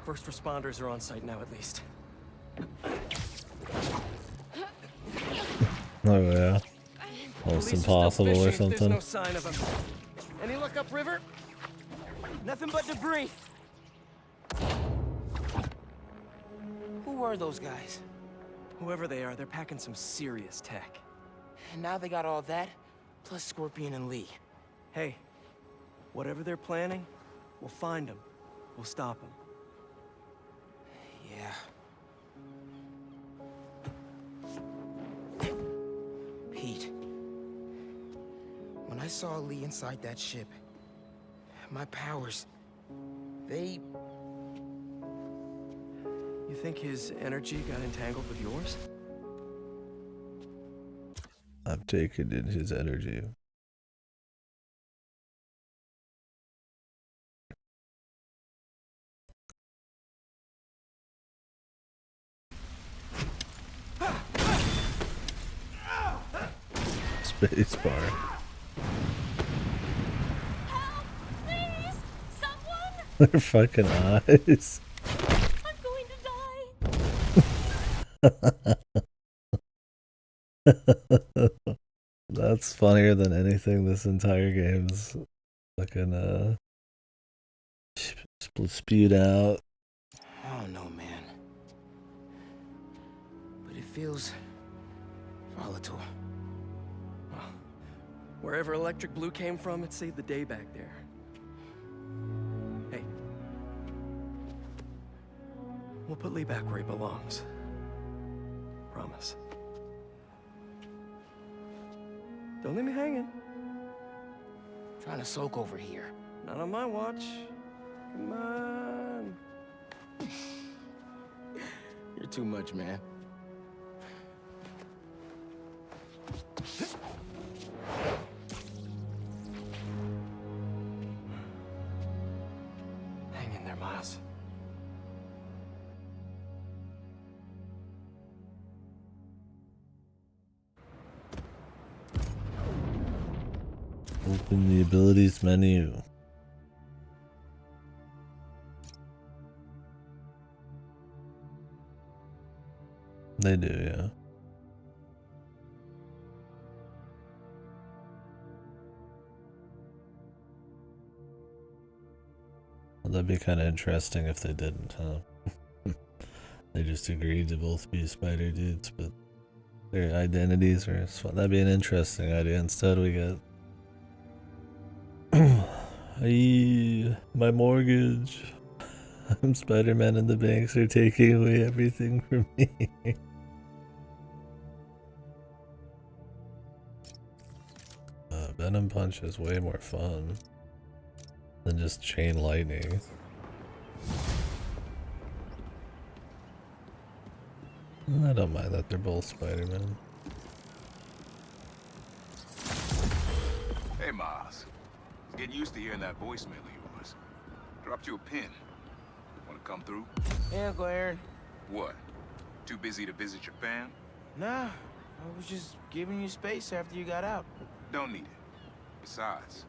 First responders are on site now, at least. Oh yeah. Almost impossible or something. There's no sign of him. Any luck upriver? Nothing but debris. Who are those guys? Whoever they are, they're packing some serious tech. And now they got all that, plus Scorpion and Lee. Hey, whatever they're planning, we'll find them. We'll stop them. Yeah. Pete. When I saw Lee inside that ship, my powers, they... You think his energy got entangled with yours? I've taken in his energy. Space bar. Help! Please! Someone! Their fucking eyes. I'm going to die! That's funnier than anything this entire game's fucking spewed out. I don't know, man. But it feels volatile. Well, wherever Electric Blue came from, it saved the day back there. Hey. We'll put Lee back where he belongs. Promise. Don't leave me hanging. Trying to soak over here. Not on my watch. Come on. You're too much, man. Hang in there, Miles. Open the abilities menu. They do, yeah. Well, that'd be kind of interesting if they didn't, huh? They just agreed to both be spider dudes, but their identities are... That'd be an interesting idea. Instead, we get... my mortgage. I'm Spider-Man and the banks are taking away everything from me. Venom Punch is way more fun than just chain lightning. I don't mind that they're both Spider-Man. Hey, Miles. Get used to hearing that voicemail of yours. Dropped you a pin. Wanna come through? Yeah, Uncle Aaron. What? Too busy to visit your fam? Nah, I was just giving you space after you got out. Don't need it. Besides,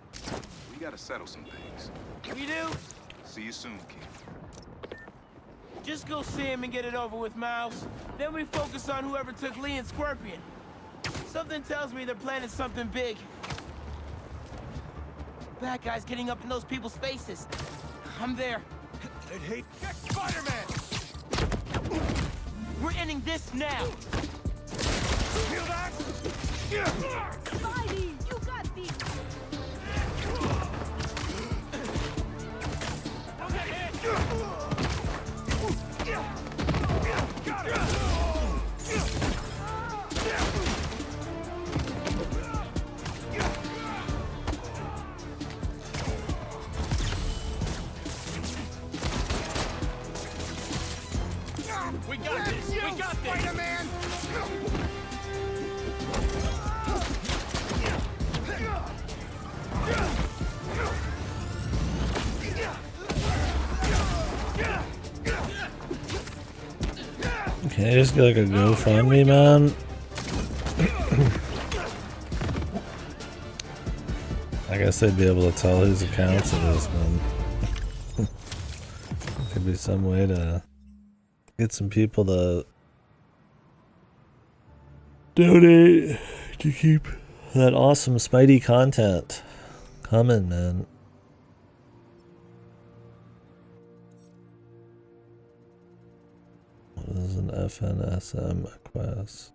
we gotta settle some things. We do? See you soon, kid. Just go see him and get it over with, Miles. Then we focus on whoever took Lee and Scorpion. Something tells me they're planning something big. Bad guys getting up in those people's faces. I'm there. I'd hate... Get Spider-Man! We're ending this now! Feel that? Spidey, you got these! Got it! We got this! We got this! Spider-Man! Can I just get like a GoFundMe, man? I guess they'd be able to tell whose accounts it is, man. Could be some way to get some people to donate to keep that awesome Spidey content coming, man. What is an FNSM quest?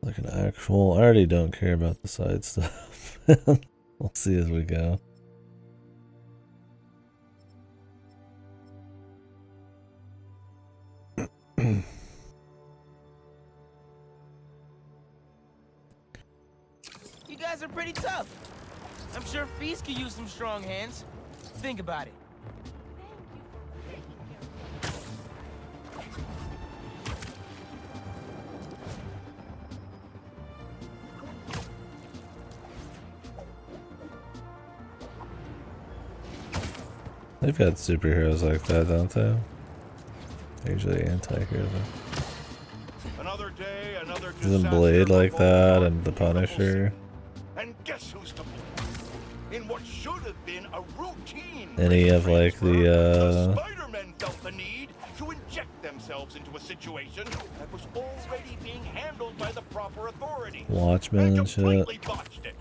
Like an actual... I already don't care about the side stuff. We'll see as we go. You guys are pretty tough. I'm sure Feast could use some strong hands. Think about it. They've got superheroes like that, don't they? They're usually anti-hero. Another day, another Isn't Blade like that, and the Punisher? And guess who's to blame? In what should have been a routine. Any of like the Spider-Men felt the need to inject themselves into a situation that was already being handled by the proper authorities. Watchmen and shit. Completely botched it.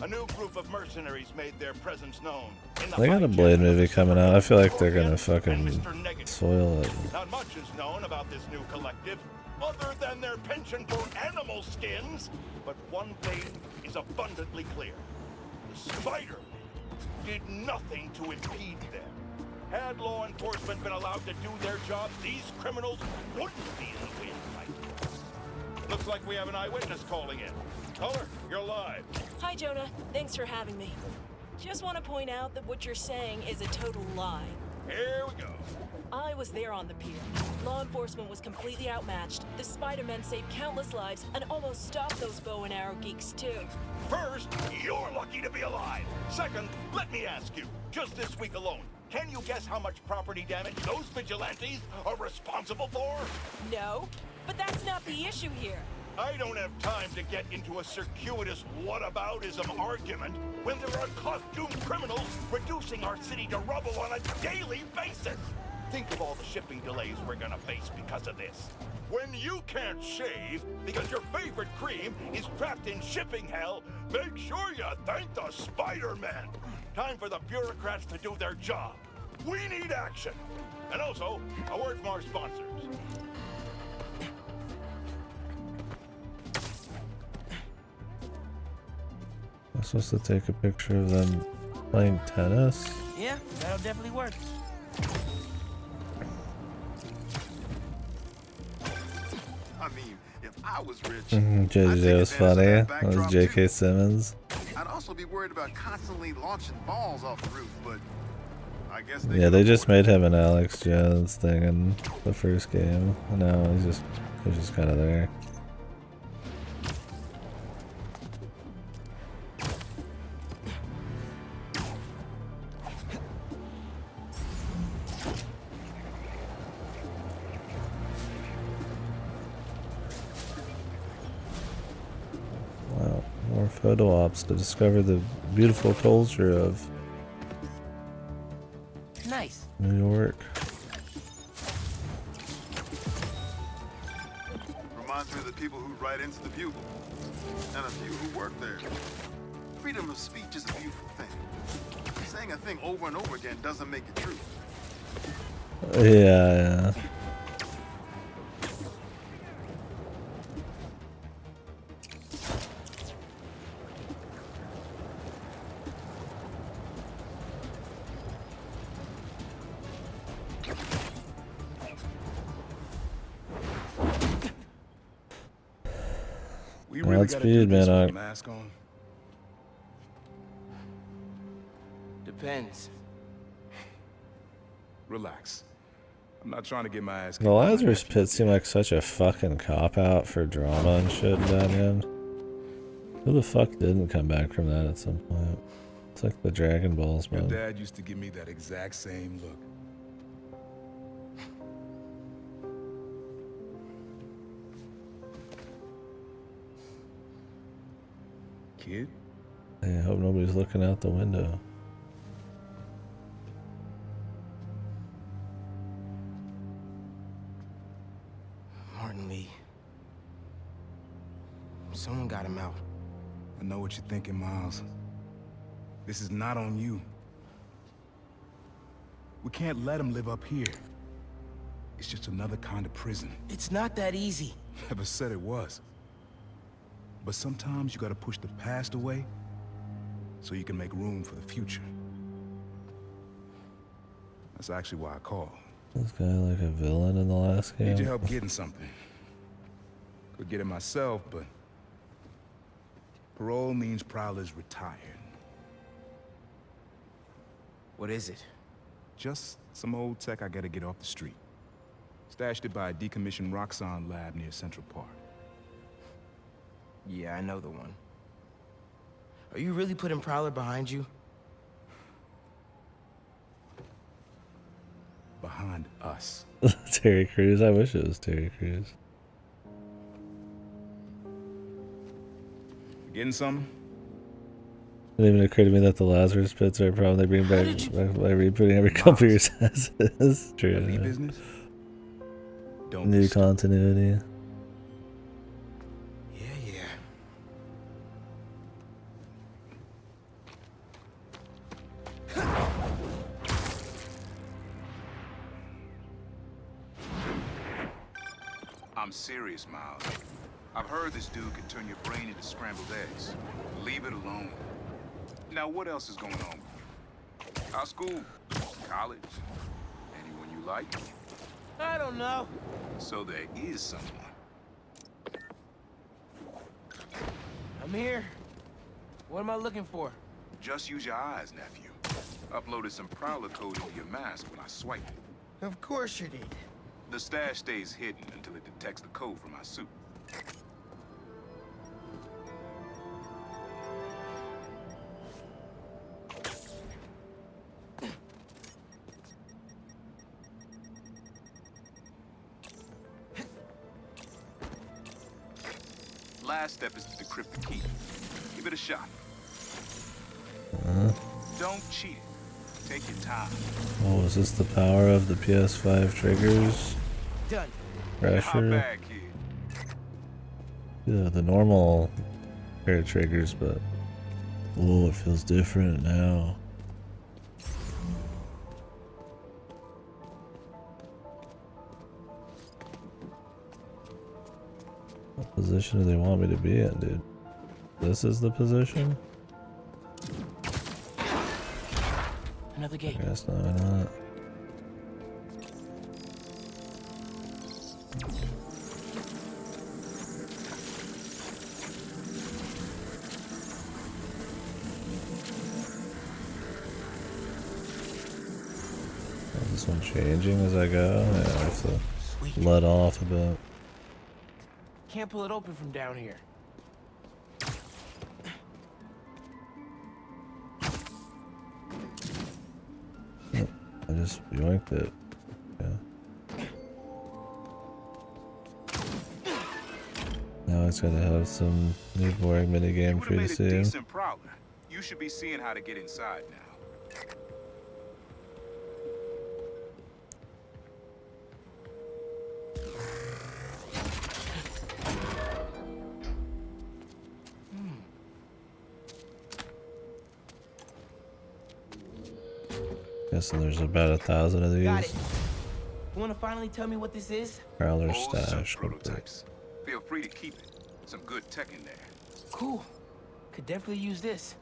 A new group of mercenaries made their presence known. They got a Blade movie coming out. I feel like they're gonna fucking soil it. Not much is known about this new collective, other than their penchant for animal skins. But one thing is abundantly clear. The Spider-Man did nothing to impede them. Had law enforcement been allowed to do their jobs, these criminals wouldn't be in the wind like this. Looks like we have an eyewitness calling in. Caller, you're live. Hi, Jonah. Thanks for having me. Just want to point out that what you're saying is a total lie. Here we go. I was there on the pier. Law enforcement was completely outmatched. The Spider-Men saved countless lives and almost stopped those bow and arrow geeks, too. First, you're lucky to be alive. Second, let me ask you, just this week alone, can you guess how much property damage those vigilantes are responsible for? No, but that's not the issue here. I don't have time to get into a circuitous whataboutism argument when there are costumed criminals reducing our city to rubble on a daily basis. Think of all the shipping delays we're gonna face because of this. When you can't shave because your favorite cream is trapped in shipping hell, make sure you thank the Spider-Man. Time for the bureaucrats to do their job. We need action. And also, a word from our sponsors. I'm supposed to take a picture of them playing tennis? Yeah, that'll definitely work. I mean, if I was rich, JJ was funny. That was J.K. Simmons. I'd also be worried about constantly launching balls off the roof, but I guess Yeah, they just made him an Alex Jones thing in the first game. No, he's just kind of there. photo ops to discover the beautiful culture of Nice. New York. Reminds me of the people who write into the Bugle, and a few who work there. Freedom of speech is a beautiful thing. Saying a thing over and over again doesn't make it true. Yeah. We really gotta do this with the mask on? Depends. Relax. I'm not trying to get my ass. The Lazarus Pit seemed like such a fucking cop-out for drama and shit in that end. Who the fuck didn't come back from that at some point? It's like the Dragon Balls, Your man. dad used to give me that exact same look. Kid? Hey, I hope nobody's looking out the window. Martin Lee. Someone got him out. I know what you're thinking, Miles. This is not on you. We can't let him live up here. It's just another kind of prison. It's not that easy. Never said it was. But sometimes you gotta push the past away so you can make room for the future. That's actually why I called. This guy like a villain in the last game. Need your help getting something. Could get it myself, but parole means Prowler's retired. What is it? Just some old tech I gotta get off the street. Stashed it by a decommissioned Roxxon lab near Central Park. Yeah, I know the one. Are you really putting Prowler behind you? Behind us. Terry Crews. I wish it was Terry Crews. Getting something? It didn't even occur to me that the Lazarus Pits are a problem they bring back by rebooting every couple years. It's true. Any business? Don't New continuity. I'm serious, Miles. I've heard this dude can turn your brain into scrambled eggs. Leave it alone. Now, what else is going on? Our school, college, anyone you like? I don't know. So there is someone. I'm here. What am I looking for? Just use your eyes, nephew. Uploaded some Prowler code into your mask when I swiped it. Of course you did. The stash stays hidden until it detects the code from my suit. Last step is to decrypt the key. Give it a shot. Don't cheat it. Take your time. Oh, is this the power of the PS5 triggers? Done. Pressure. Yeah, the normal pair of triggers, but oh, it feels different now. What position do they want me to be in, dude? This is the position? Another gate. I guess not. This one changing as I go? Yeah, I have to let off a bit. Can't pull it open from down here. I just yoinked it. Yeah. Now Now it's gonna have some new boring minigame for you to see. Decent prowler. You should be seeing how to get inside now. Guessing there's about 1,000 of these. Got it. You want to finally tell me what this is? Prowler Oh, some stash. prototypes. Feel free to keep it. Some good tech in there. Cool. Could definitely use this.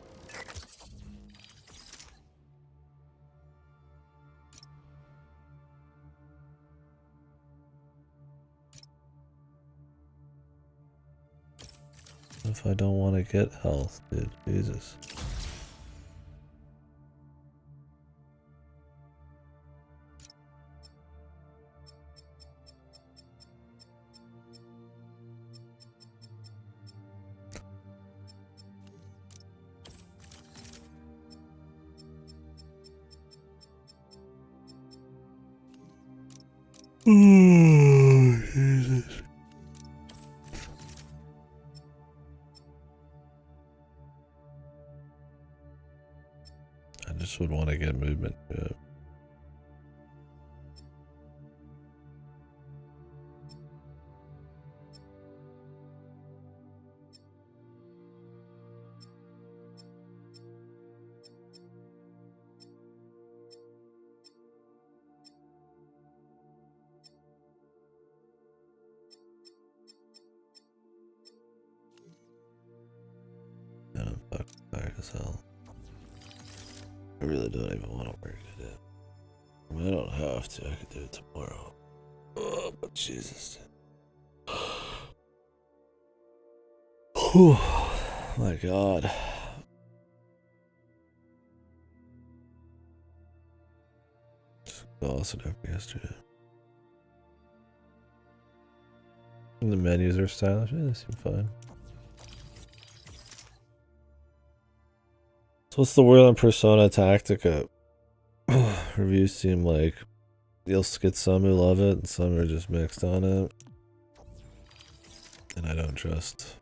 If I don't want to get health, dude, Jesus. Oh, Jesus. I just would want to get movement to it. Yeah, I'm fucking tired as hell. I really don't even want to work today. I mean, I don't have to. I could do it tomorrow. Oh, but Jesus. Whew. My God. Exhausted after yesterday. And the menus are stylish. Yeah, they seem fine. So what's the word on Persona Tactica? Reviews seem like you'll get some who love it and some are just mixed on it. And I don't trust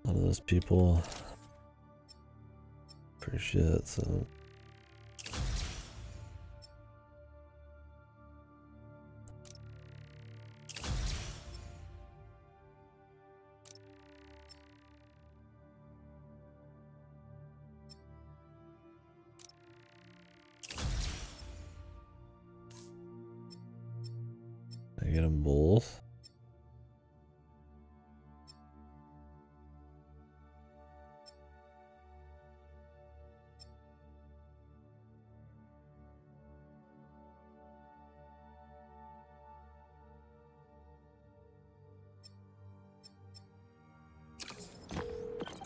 a lot of those people for shit, so. I get them both.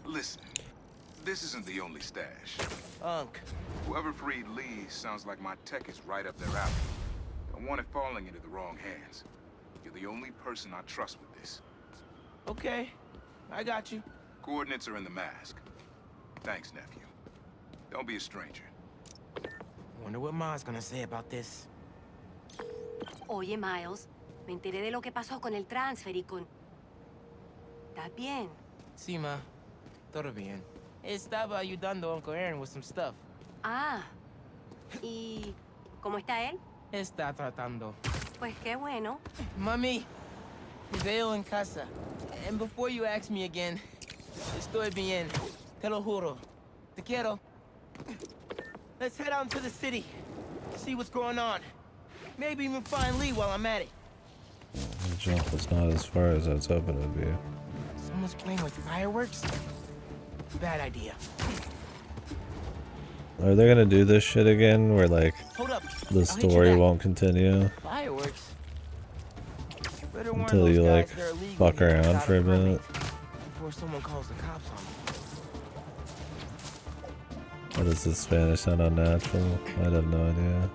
Listen, this isn't the only stash. Unc. Whoever freed Lee sounds like my tech is right up their alley. Don't want it falling into the wrong hands. You're the only person I trust with this. Okay, I got you. Coordinates are in the mask. Thanks, nephew. Don't be a stranger. Wonder what Ma's gonna say about this. Oye, Miles, me enteré de lo que pasó con el transfer y con... ¿Estás bien? Sí, ma. Todo bien. Estaba ayudando a Uncle Aaron with some stuff. Ah. ¿Y cómo está él? Está tratando. Pues qué bueno. Mami, me veo en casa. And before you ask me again, estoy bien. Te lo juro. Te quiero. Let's head out to the city. See what's going on. Maybe even find Lee while I'm at it. The jump was not as far as I was hoping it would be. Someone's playing with fireworks? Bad idea. Are they gonna do this shit again where like Hold up. the I'll hit you story back. won't continue Fireworks? Better warn until those you guys like they're illegal fuck here around without for a permit minute? Before someone calls the cops on me. Or does the Spanish sound unnatural? I have no idea.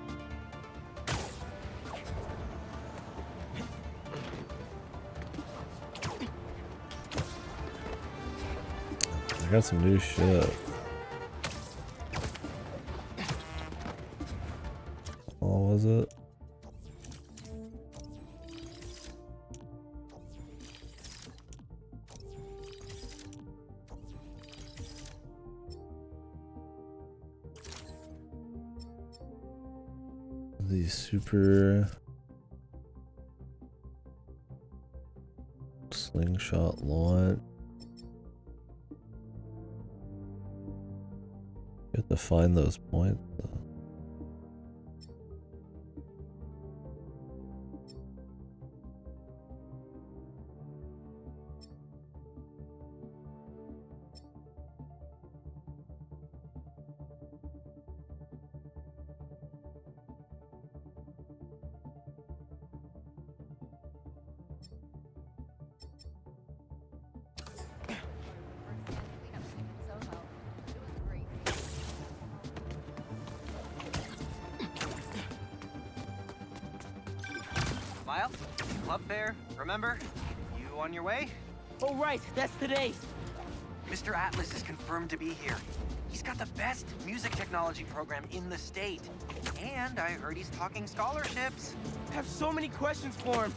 I got some new shit. What was it? The super slingshot launch. You have to find those points though. Miles, club fair, remember? You on your way? Oh, right, that's today. Mr. Atlas is confirmed to be here. He's got the best music technology program in the state. And I heard he's talking scholarships. I have so many questions for him.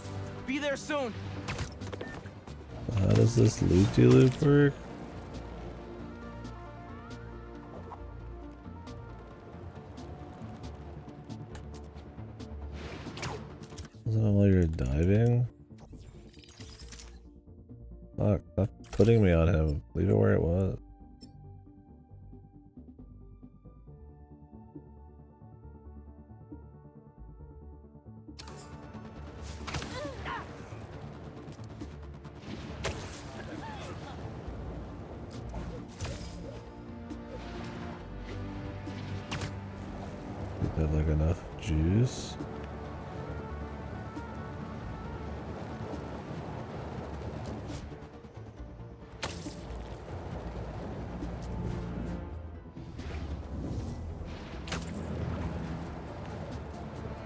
Be there soon. How does this loop-de-loop work? Isn't it while you're diving? Fuck, stop putting me on him. Leave it where it was. Did that like enough juice?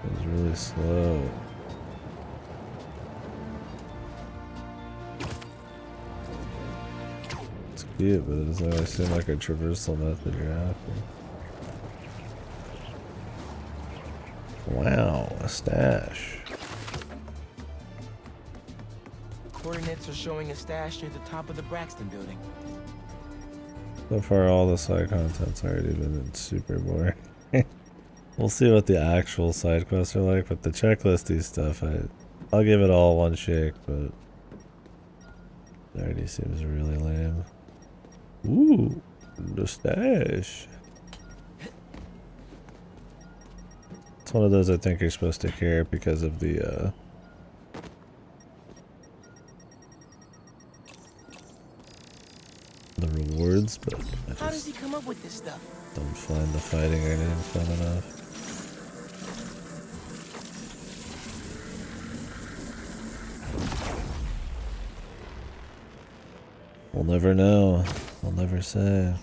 It's really slow. It's cute, but it doesn't really seem like a traversal method you're after. Wow, a stash. Coordinates are showing a stash near the top of the Braxton building. So far, all the side content's already been super boring. We'll see what the actual side quests are like, but the checklisty stuff, I'll give it all one shake, but it already seems really lame. Ooh, the stash. It's one of those I think you're supposed to care because of the rewards, but How does he come up with this stuff? don't find the fighting or anything fun enough. We'll never know. I'll never say.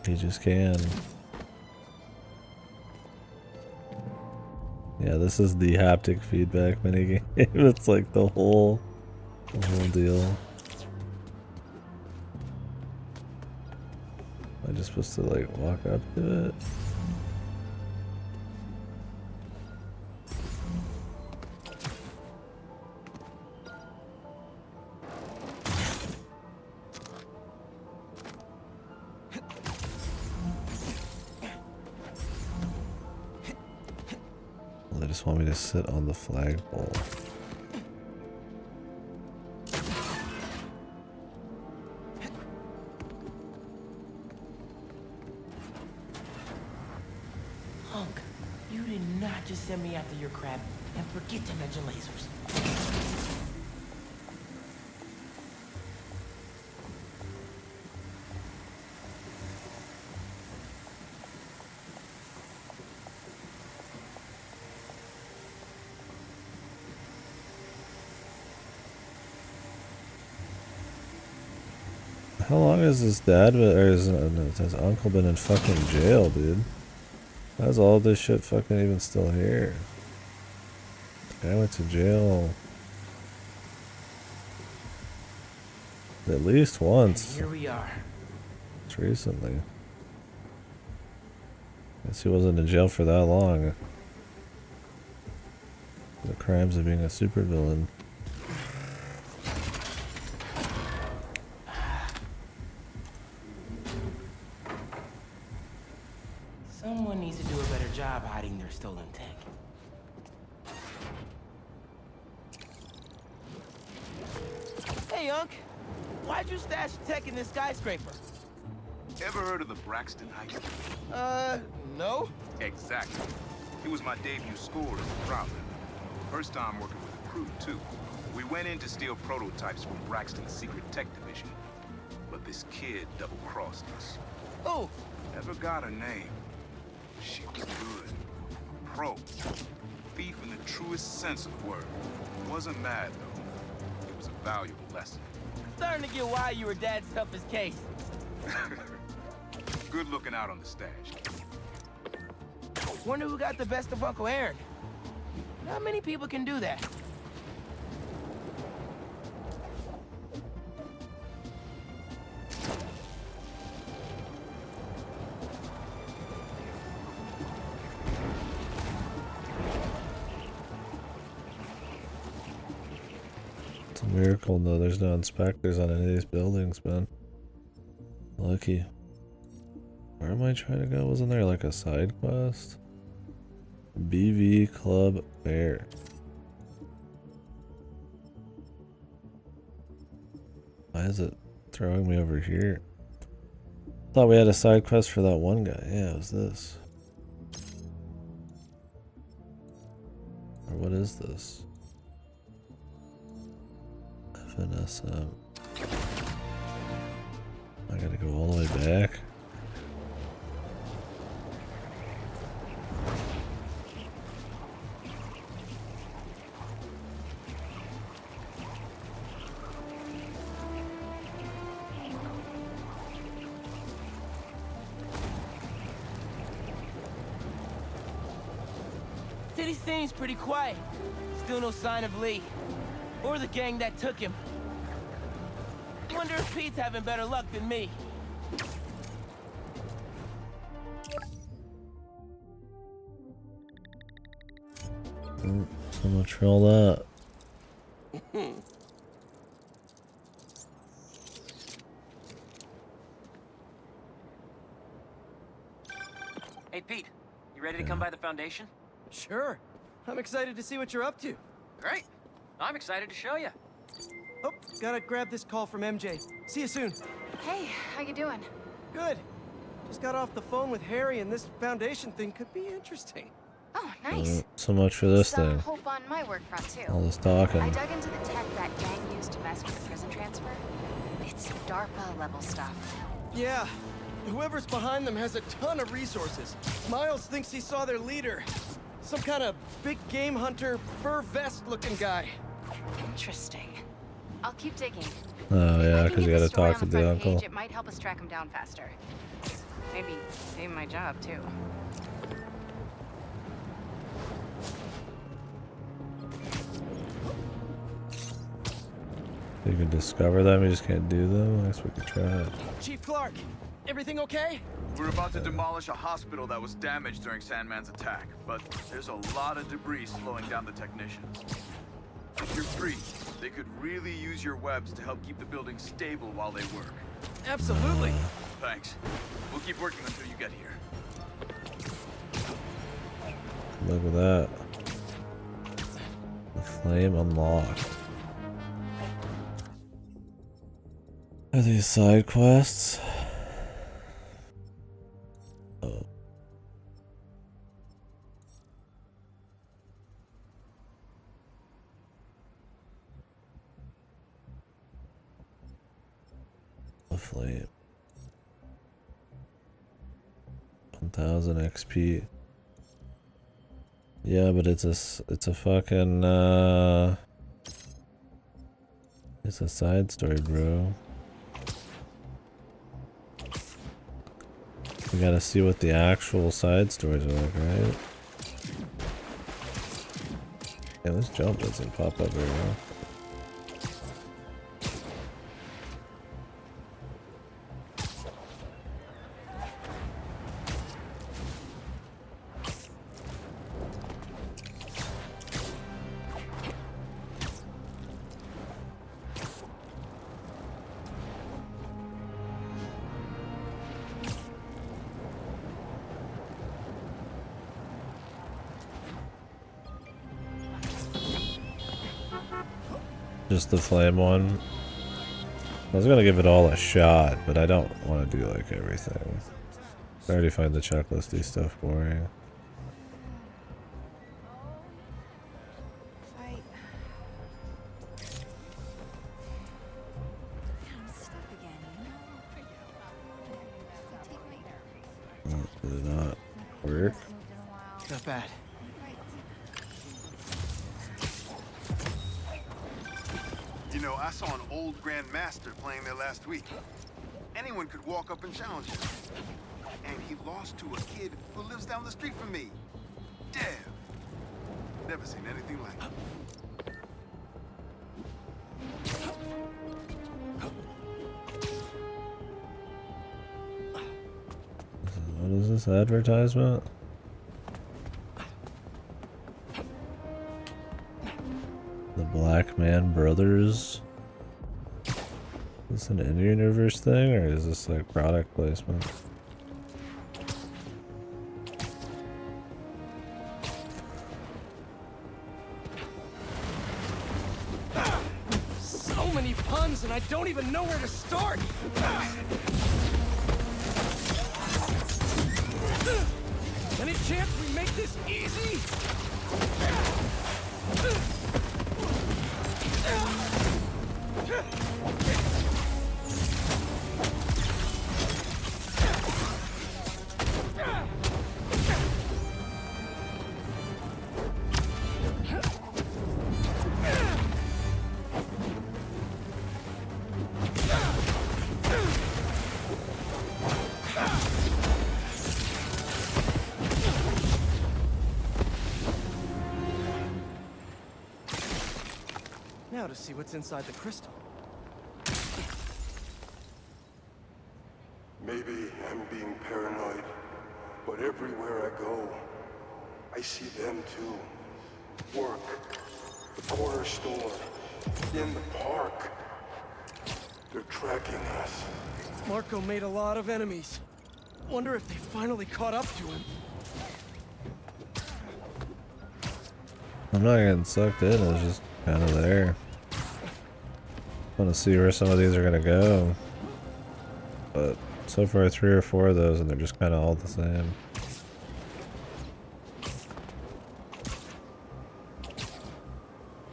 He just can. Yeah, this is the haptic feedback minigame. It's like the whole deal. Am I just supposed to like walk up to it? Well, they just want me to sit on the flagpole. Hunk, you did not just send me after your crab and forget to mention lasers. How long has his dad been, or his uncle been in fucking jail, dude? How's all this shit fucking even still here? The guy went to jail at least once. Here we are. It's recently. Guess he wasn't in jail for that long. The crimes of being a supervillain. Someone needs to do a better job hiding their stolen tech. drunk? Why'd you stash tech in this skyscraper? Ever heard of the Braxton heist? No. Exactly. It was my debut score as a prowler. First time working with a crew, too. We went in to steal prototypes from Braxton's secret tech division. But this kid double-crossed us. Oh! Never got her name. She was good. Pro. Thief in the truest sense of the word. Wasn't mad, though. It was a valuable lesson. Starting to get why you were Dad's toughest case. Good looking out on the stash. Wonder who got the best of Uncle Aaron. Not many people can do that. It's a miracle though, there's no inspectors on any of these buildings, man. Lucky. Where am I trying to go? Wasn't there like a side quest? BV Club Fair. Why is it throwing me over here? Thought we had a side quest for that one guy. Yeah, it was this. Or what is this? FNSM. I gotta go all the way back. City seems pretty quiet. Still no sign of Lee. Or the gang that took him. Wonder if Pete's having better luck than me. So much for all that. Hey, Pete. You ready to come by the Foundation? Sure. I'm excited to see what you're up to. Great. I'm excited to show you. Oh, gotta grab this call from MJ. See you soon. Hey, how you doing? Good. Just got off the phone with Harry, and this Foundation thing could be interesting. Oh, nice. So much for this Some thing. hope on my work front too. All this talking. I dug into the tech that gang used to mess with the prison transfer. It's DARPA level stuff. Yeah. Whoever's behind them has a ton of resources. Miles thinks he saw their leader. Some kind of big game hunter, fur vest looking guy. Interesting. I'll keep digging. Oh yeah, because you gotta talk to the uncle. It might help us track him down faster. Maybe save my job too. You can discover them, you just can't do them. I guess we could try it. Chief Clark, everything okay? We're about to demolish a hospital that was damaged during Sandman's attack, but there's a lot of debris slowing down the technicians. If you're free, they could really use your webs to help keep the building stable while they work. Absolutely. Thanks. We'll keep working until you get here. Look at that. The flame unlocked. Are these side quests? Oh. The flame. 1000 XP. Yeah, but it's a fucking it's a side story, bro. We gotta see what the actual side stories are like, right? Yeah, this jump doesn't pop up very well. Just the flame one. I was gonna give it all a shot, but I don't want to do like everything. I already find the checklisty stuff boring. Did it not work? Not bad. You know, I saw an old Grand Master playing there last week. Anyone could walk up and challenge him. And he lost to a kid who lives down the street from me. Damn. Never seen anything like it. What is this advertisement? The Black Man Brothers. Is this an in-universe thing, or is this like product placement? So many puns, and I don't even know where to start. Any chance we make this easy? Now to see what's inside the crystal. Maybe I'm being paranoid, but everywhere I go, I see them too. Work, the corner store, in the park. They're tracking us. Marco made a lot of enemies. Wonder if they finally caught up to him. I'm not getting sucked in, it's just kind of there. I want to see where some of these are going to go. But so far 3 or 4 of those and they're just kind of all the same.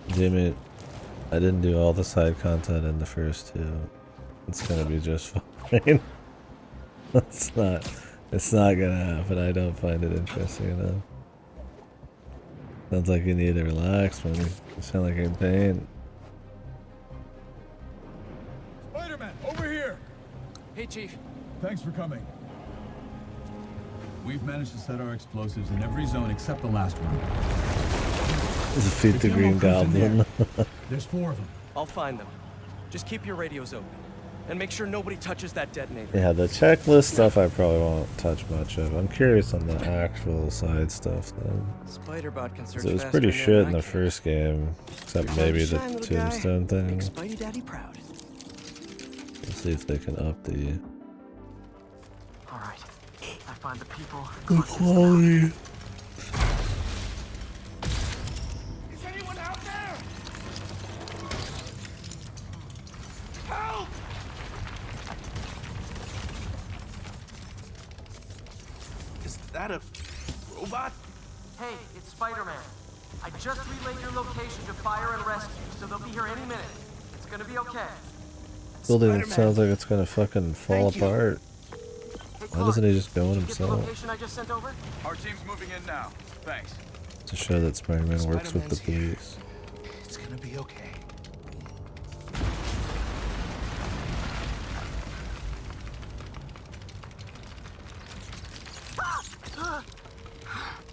Damn it. I didn't do all the side content in the first 2. It's going to be just fine. It's not going to happen. I don't find it interesting enough. Sounds like you need to relax, man. You sound like you're in pain. Spiderman, over here! Hey, Chief. Thanks for coming. We've managed to set our explosives in every zone except the last one. Defeat the Green Goblin. There's 4 of them. I'll find them. Just keep your radios open. And make sure nobody touches that detonator. Yeah, the checklist stuff I probably won't touch much of. I'm curious on the actual side stuff though. Spiderbot can search So it was faster pretty than shit I in the can. first game, except maybe the Shine, little guy. tombstone thing. Make Spidey Daddy proud. Let's see if they can up the All right. I find the people. quality. Is anyone out there? Help! Is that a robot? Hey, it's Spider-Man. I just relayed your location to fire and rescue, so they'll be here any minute. It's gonna be okay. Building sounds like it's gonna fucking fall apart. Why doesn't he just go in Get the himself? location I just sent over? Our team's moving in now. Thanks. To show that Spider-Man works with the police. It's gonna be okay.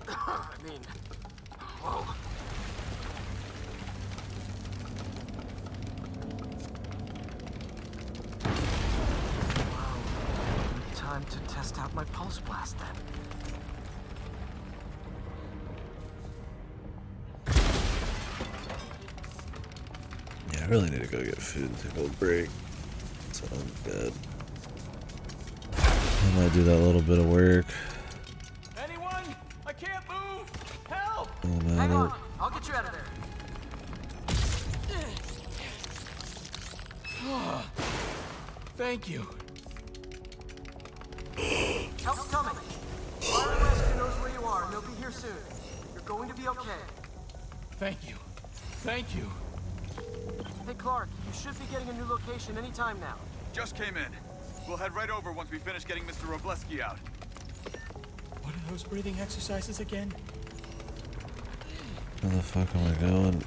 I mean, whoa. Wow. Time to test out my pulse blast then. Yeah, I really need to go get food and take a little break. So I'm dead. I might do that little bit of work. Anyone? I can't move! Help! Hang on. I'll get you out of there. Thank you. Help's coming. Fire and Rescue knows where you are, and they'll be here soon. You're going to be okay. Thank you. Thank you. Hey, Clark, you should be getting a new location anytime now. Just came in. We'll head right over once we finish getting Mr. Robleski out. What are those breathing exercises again? Where the fuck am I going?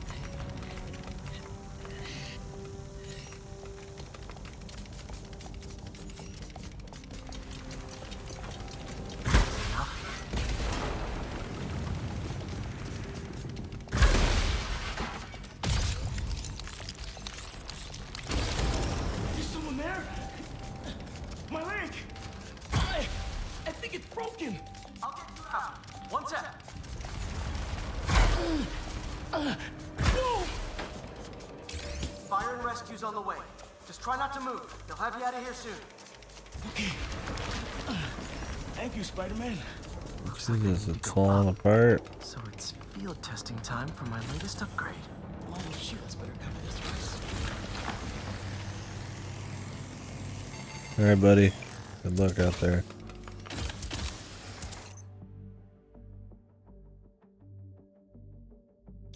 There's someone there. My leg. I think it's broken. I'll get you out. One sec. No! Fire and Rescue's on the way. Just try not to move. They'll have you out of here soon. Okay. Thank you, Spider-Man. Jesus, it's falling apart. So it's field testing time for my latest upgrade. Oh, shoot, let's better cover this first. Alright, buddy. Good luck out there.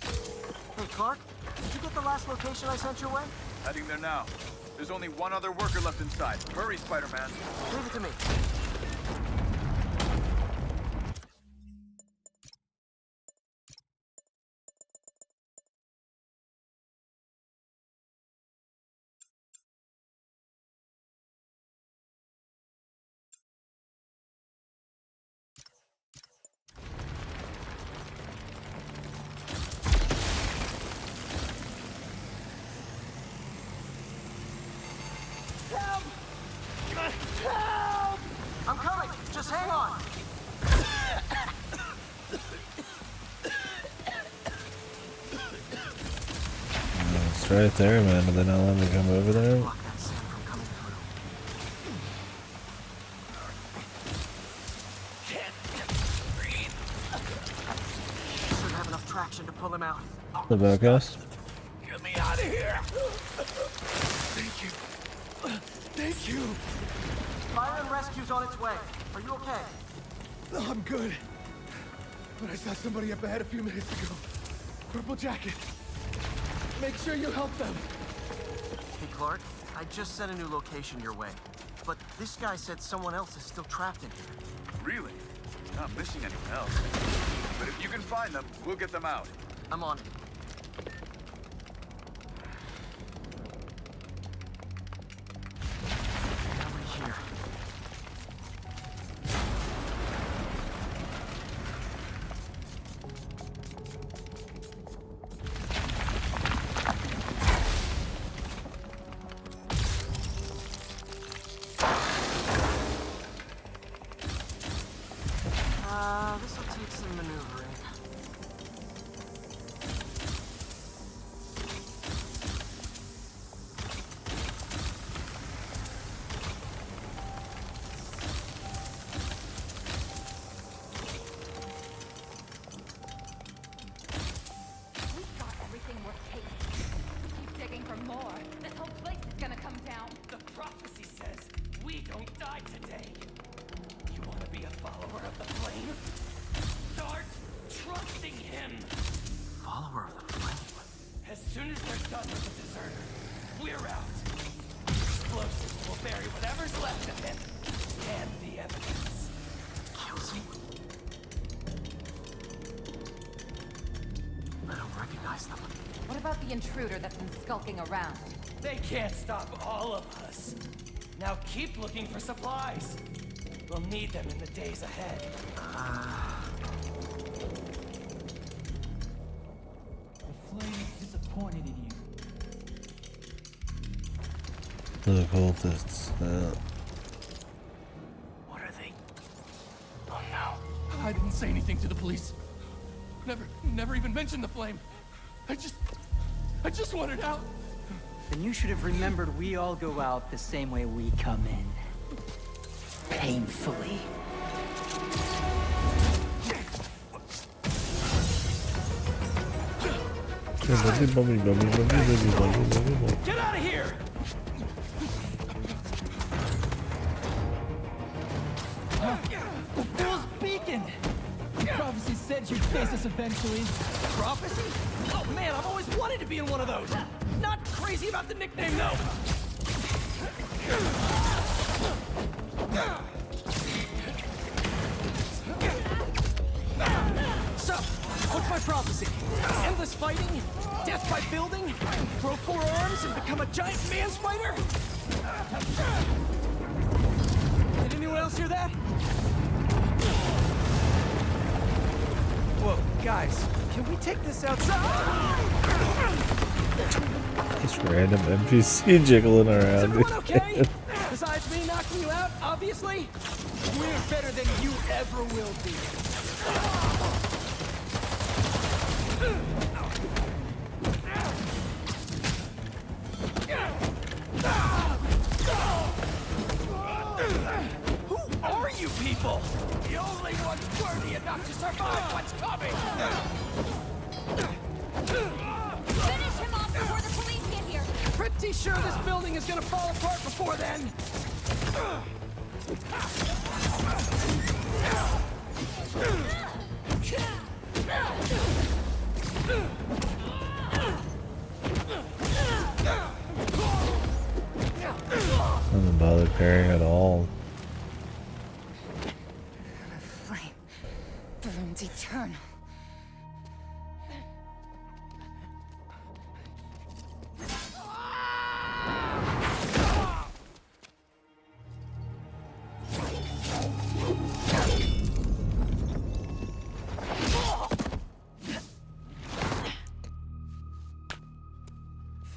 Hey, Clark, did you get the last location I sent your way? Heading there now. There's only one other worker left inside. Hurry, Spider-Man. Leave it to me. Help! Help! I'm coming. Just hang on. It's right there, man. Did they not let me come over there? Block that sand from coming through. Should have enough traction to pull him out. The boathouse? Get me out of here! Thank you. Thank you. Fire and Rescue's on its way. Are you okay? No, I'm good. But I saw somebody up ahead a few minutes ago. Purple jacket. Make sure you help them. Hey, Clark, I just sent a new location your way. But this guy said someone else is still trapped in here. Really? Not missing anyone else. But if you can find them, we'll get them out. I'm on it. Over here. This'll take some maneuvering. We've got everything we're taking. Keep digging for more. This whole place is gonna come down. The prophecy says we don't die today. You want to be a follower of the flame? Start trusting him. Follower of the flame. As soon as they're done with the deserter, we're out. Explosives will bury whatever's left of him and the evidence. Kills him? I don't recognize them. What about the intruder that's been skulking around? They can't stop all of us. Now keep looking for supplies. We'll need them in the days ahead. The flame is disappointed in you. The cultists. What are they? Oh no. I didn't say anything to the police. Never even mentioned the flame. I just wanted out. Then you should have remembered we all go out the same way we come in. Painfully. Get out of here! The fool's beacon! Prophecy said you'd face us eventually. Prophecy? Oh man, I've always wanted to be in one of those. Not crazy about the nickname though. So, what's my prophecy? Endless fighting? Death by building? Grow 4 arms and become a giant man spider? Did anyone else hear that? Whoa, guys, can we take this outside? This random NPC jiggling Is around. everyone okay? Besides me knocking you out, obviously? We're better than you ever will be. Who are you people? The only ones worthy enough to survive what's coming! Finish him off before the police get here. Pretty sure this building is gonna fall apart before then. Doesn't bother caring at all. Flame burns eternal.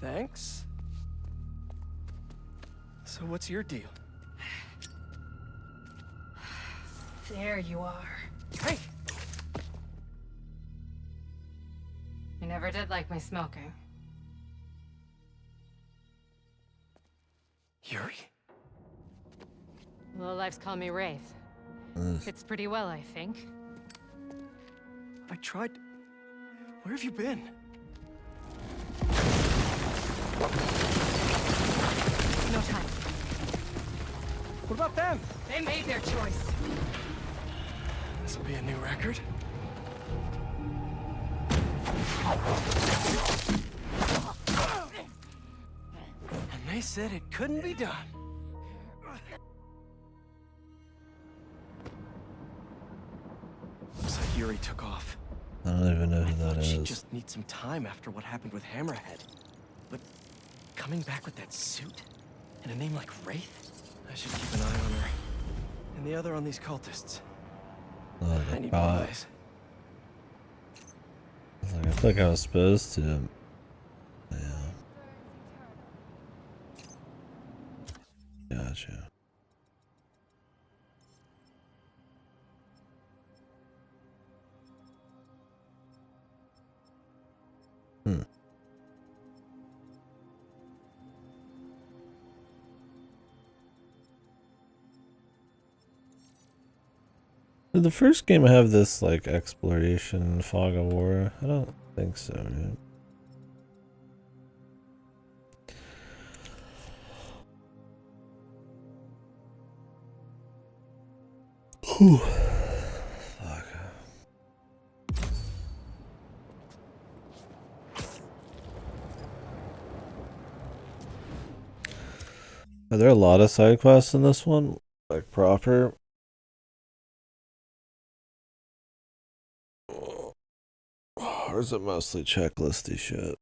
Thanks. So what's your deal? There you are. Hey! You never did like my smoking. Yuri? Lowlifes call me Wraith. Fits pretty well, I think. I tried... Where have you been? No time. What about them? They made their choice. This'll be a new record. And they said it couldn't be done. Looks like Yuri took off. I don't even know who that She is. just needs some time after what happened with Hammerhead. But coming back with that suit? And a name like Wraith? I should keep an eye on her. And the other on these cultists. Oh, I the need bot. more eyes. I feel like I was supposed to. Yeah. Gotcha. Did the first game have this like exploration fog of war? I don't think so, right? Whew. Fuck. Are there a lot of side quests in this one? Like proper? Or is it mostly checklisty shit?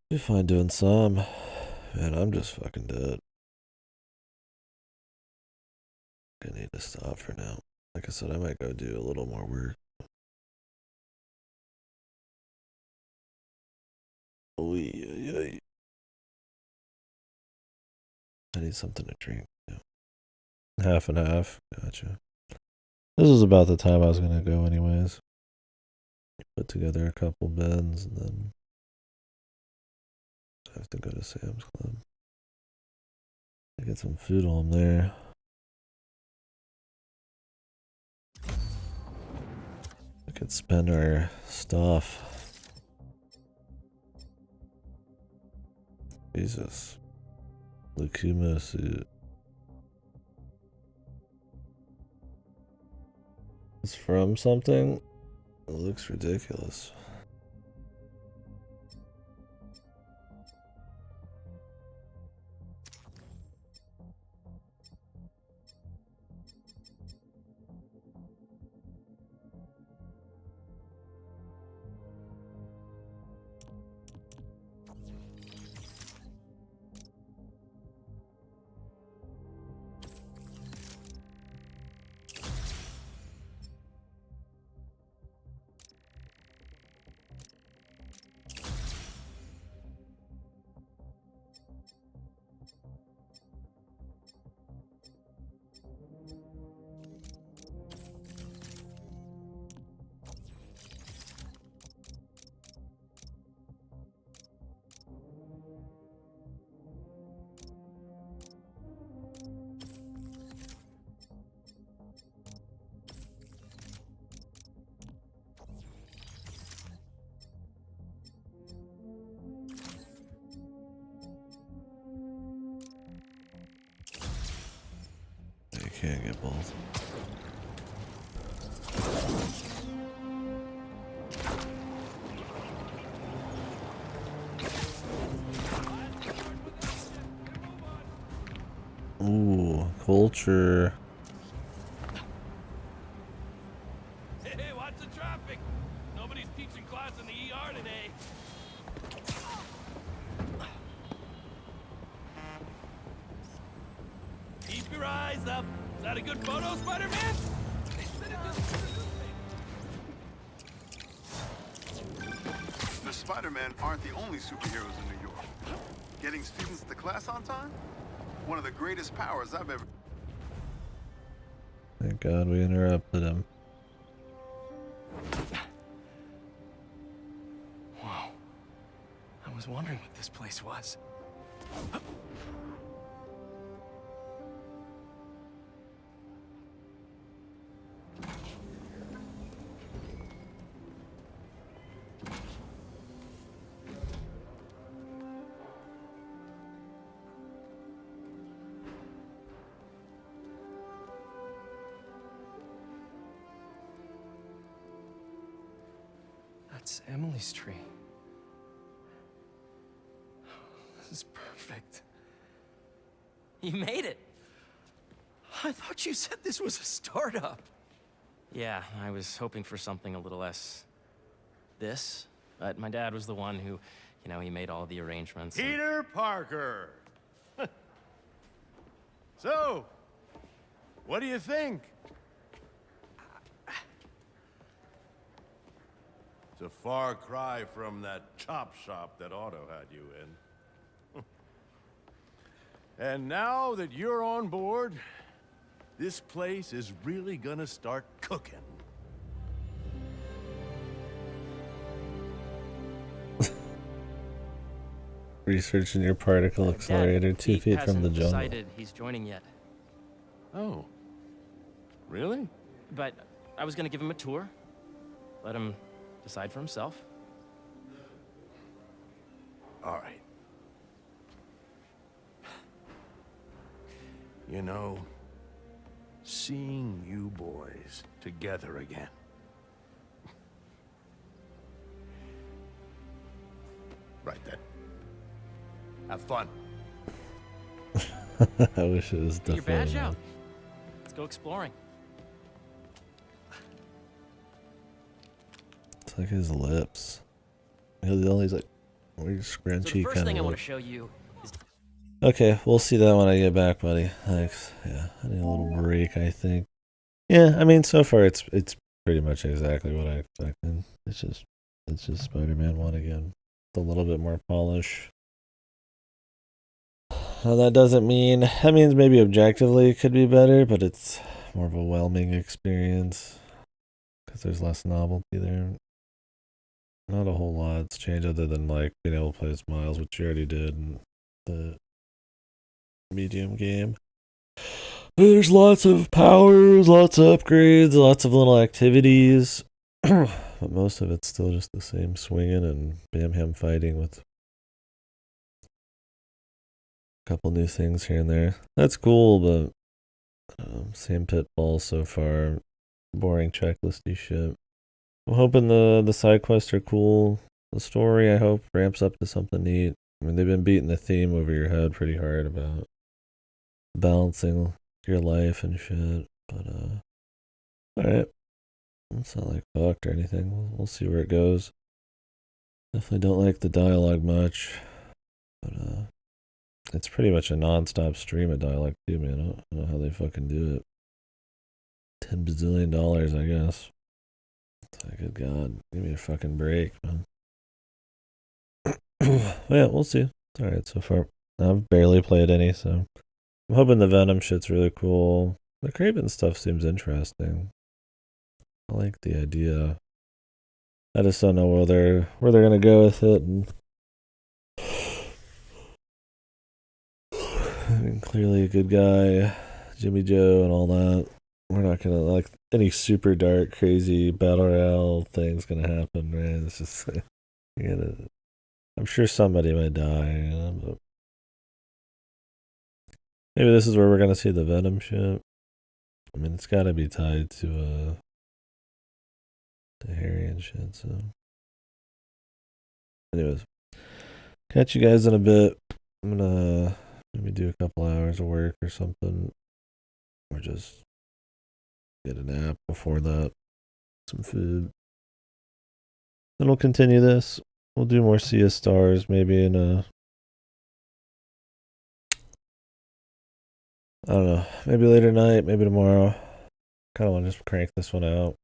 Be fine doing some. Man, I'm just fucking dead. I need to stop for now. Like I said, I might go do a little more work. I need something to drink. Yeah. Half and half. Gotcha. This was about the time I was gonna go anyways. Put together a couple bins and then I have to go to Sam's Club. I get some food while I'm there. We could spend our stuff. Jesus. Lukumo suit. It's from something. It looks ridiculous. You can't get both. Ooh, culture. Hey, watch the traffic. Nobody's teaching class in the ER today. Keep your eyes up. Is that a good photo, Spider-Man? The Spider-Man aren't the only superheroes in New York. Getting students to class on time? One of the greatest powers I've ever... Thank God we interrupted him. Whoa. I was wondering what this place was. That's Emily's tree. This is perfect. You made it. I thought you said this was a startup. Yeah, I was hoping for something a little less this, but my dad was the one who, you know, he made all the arrangements. and- Peter Parker. So, what do you think? It's a far cry from that chop shop that Otto had you in. And now that you're on board, this place is really gonna start cooking. Researching your particle accelerator 2 Pete feet from the hasn't jungle. decided he's joining yet. Oh. Really? But I was gonna give him a tour. Let him decide for himself. All right. You know, seeing you boys together again. Right then. Have fun. I wish it was Get your badge definitely. out. Let's go exploring. It's like his lips. He's like weird So scrunchy the first kind thing I of want look. to show you is Okay, we'll see that when I get back, buddy. Thanks. Yeah, I need a little break, I think. Yeah, I mean, so far it's pretty much exactly what I expected. It's just Spider-Man 1 again. With a little bit more polish. Now that means maybe objectively it could be better, but it's more of a whelming experience because there's less novelty there. Not a whole lot's changed other than like being able to play as Miles, which you already did in the medium game. There's lots of powers, lots of upgrades, lots of little activities, but most of it's still just the same swinging and bam fighting with a couple new things here and there. That's cool, but same pitfalls so far. boring checklisty shit. I'm hoping the side quests are cool. The story, I hope, ramps up to something neat. I mean, they've been beating the theme over your head pretty hard about balancing your life and shit. But alright. It's not like fucked or anything. We'll see where it goes. Definitely don't like the dialogue much. But it's pretty much a non-stop stream of dialogue too, man. I don't know how they fucking do it. $10 bazillion, I guess. It's like, good God, give me a fucking break, man. Yeah, we'll see. It's alright so far. I've barely played any, so I'm hoping the Venom shit's really cool. The Kraven stuff seems interesting. I like the idea. I just don't know where they're gonna go with it. And I mean, clearly a good guy, Jimmy Joe, and all that. We're not gonna like any super dark, crazy battle royale thing's gonna happen, right? It's just I'm sure somebody might die, but maybe this is where we're gonna see the Venom shit. I mean, it's gotta be tied to Harry and shit. So, anyways, catch you guys in a bit. I'm gonna maybe do a couple hours of work or something, or just get a nap before that. Some food. Then we'll continue this. We'll do more Sea of Stars maybe in I don't know, maybe later tonight, maybe tomorrow. Kind of want to just crank this one out.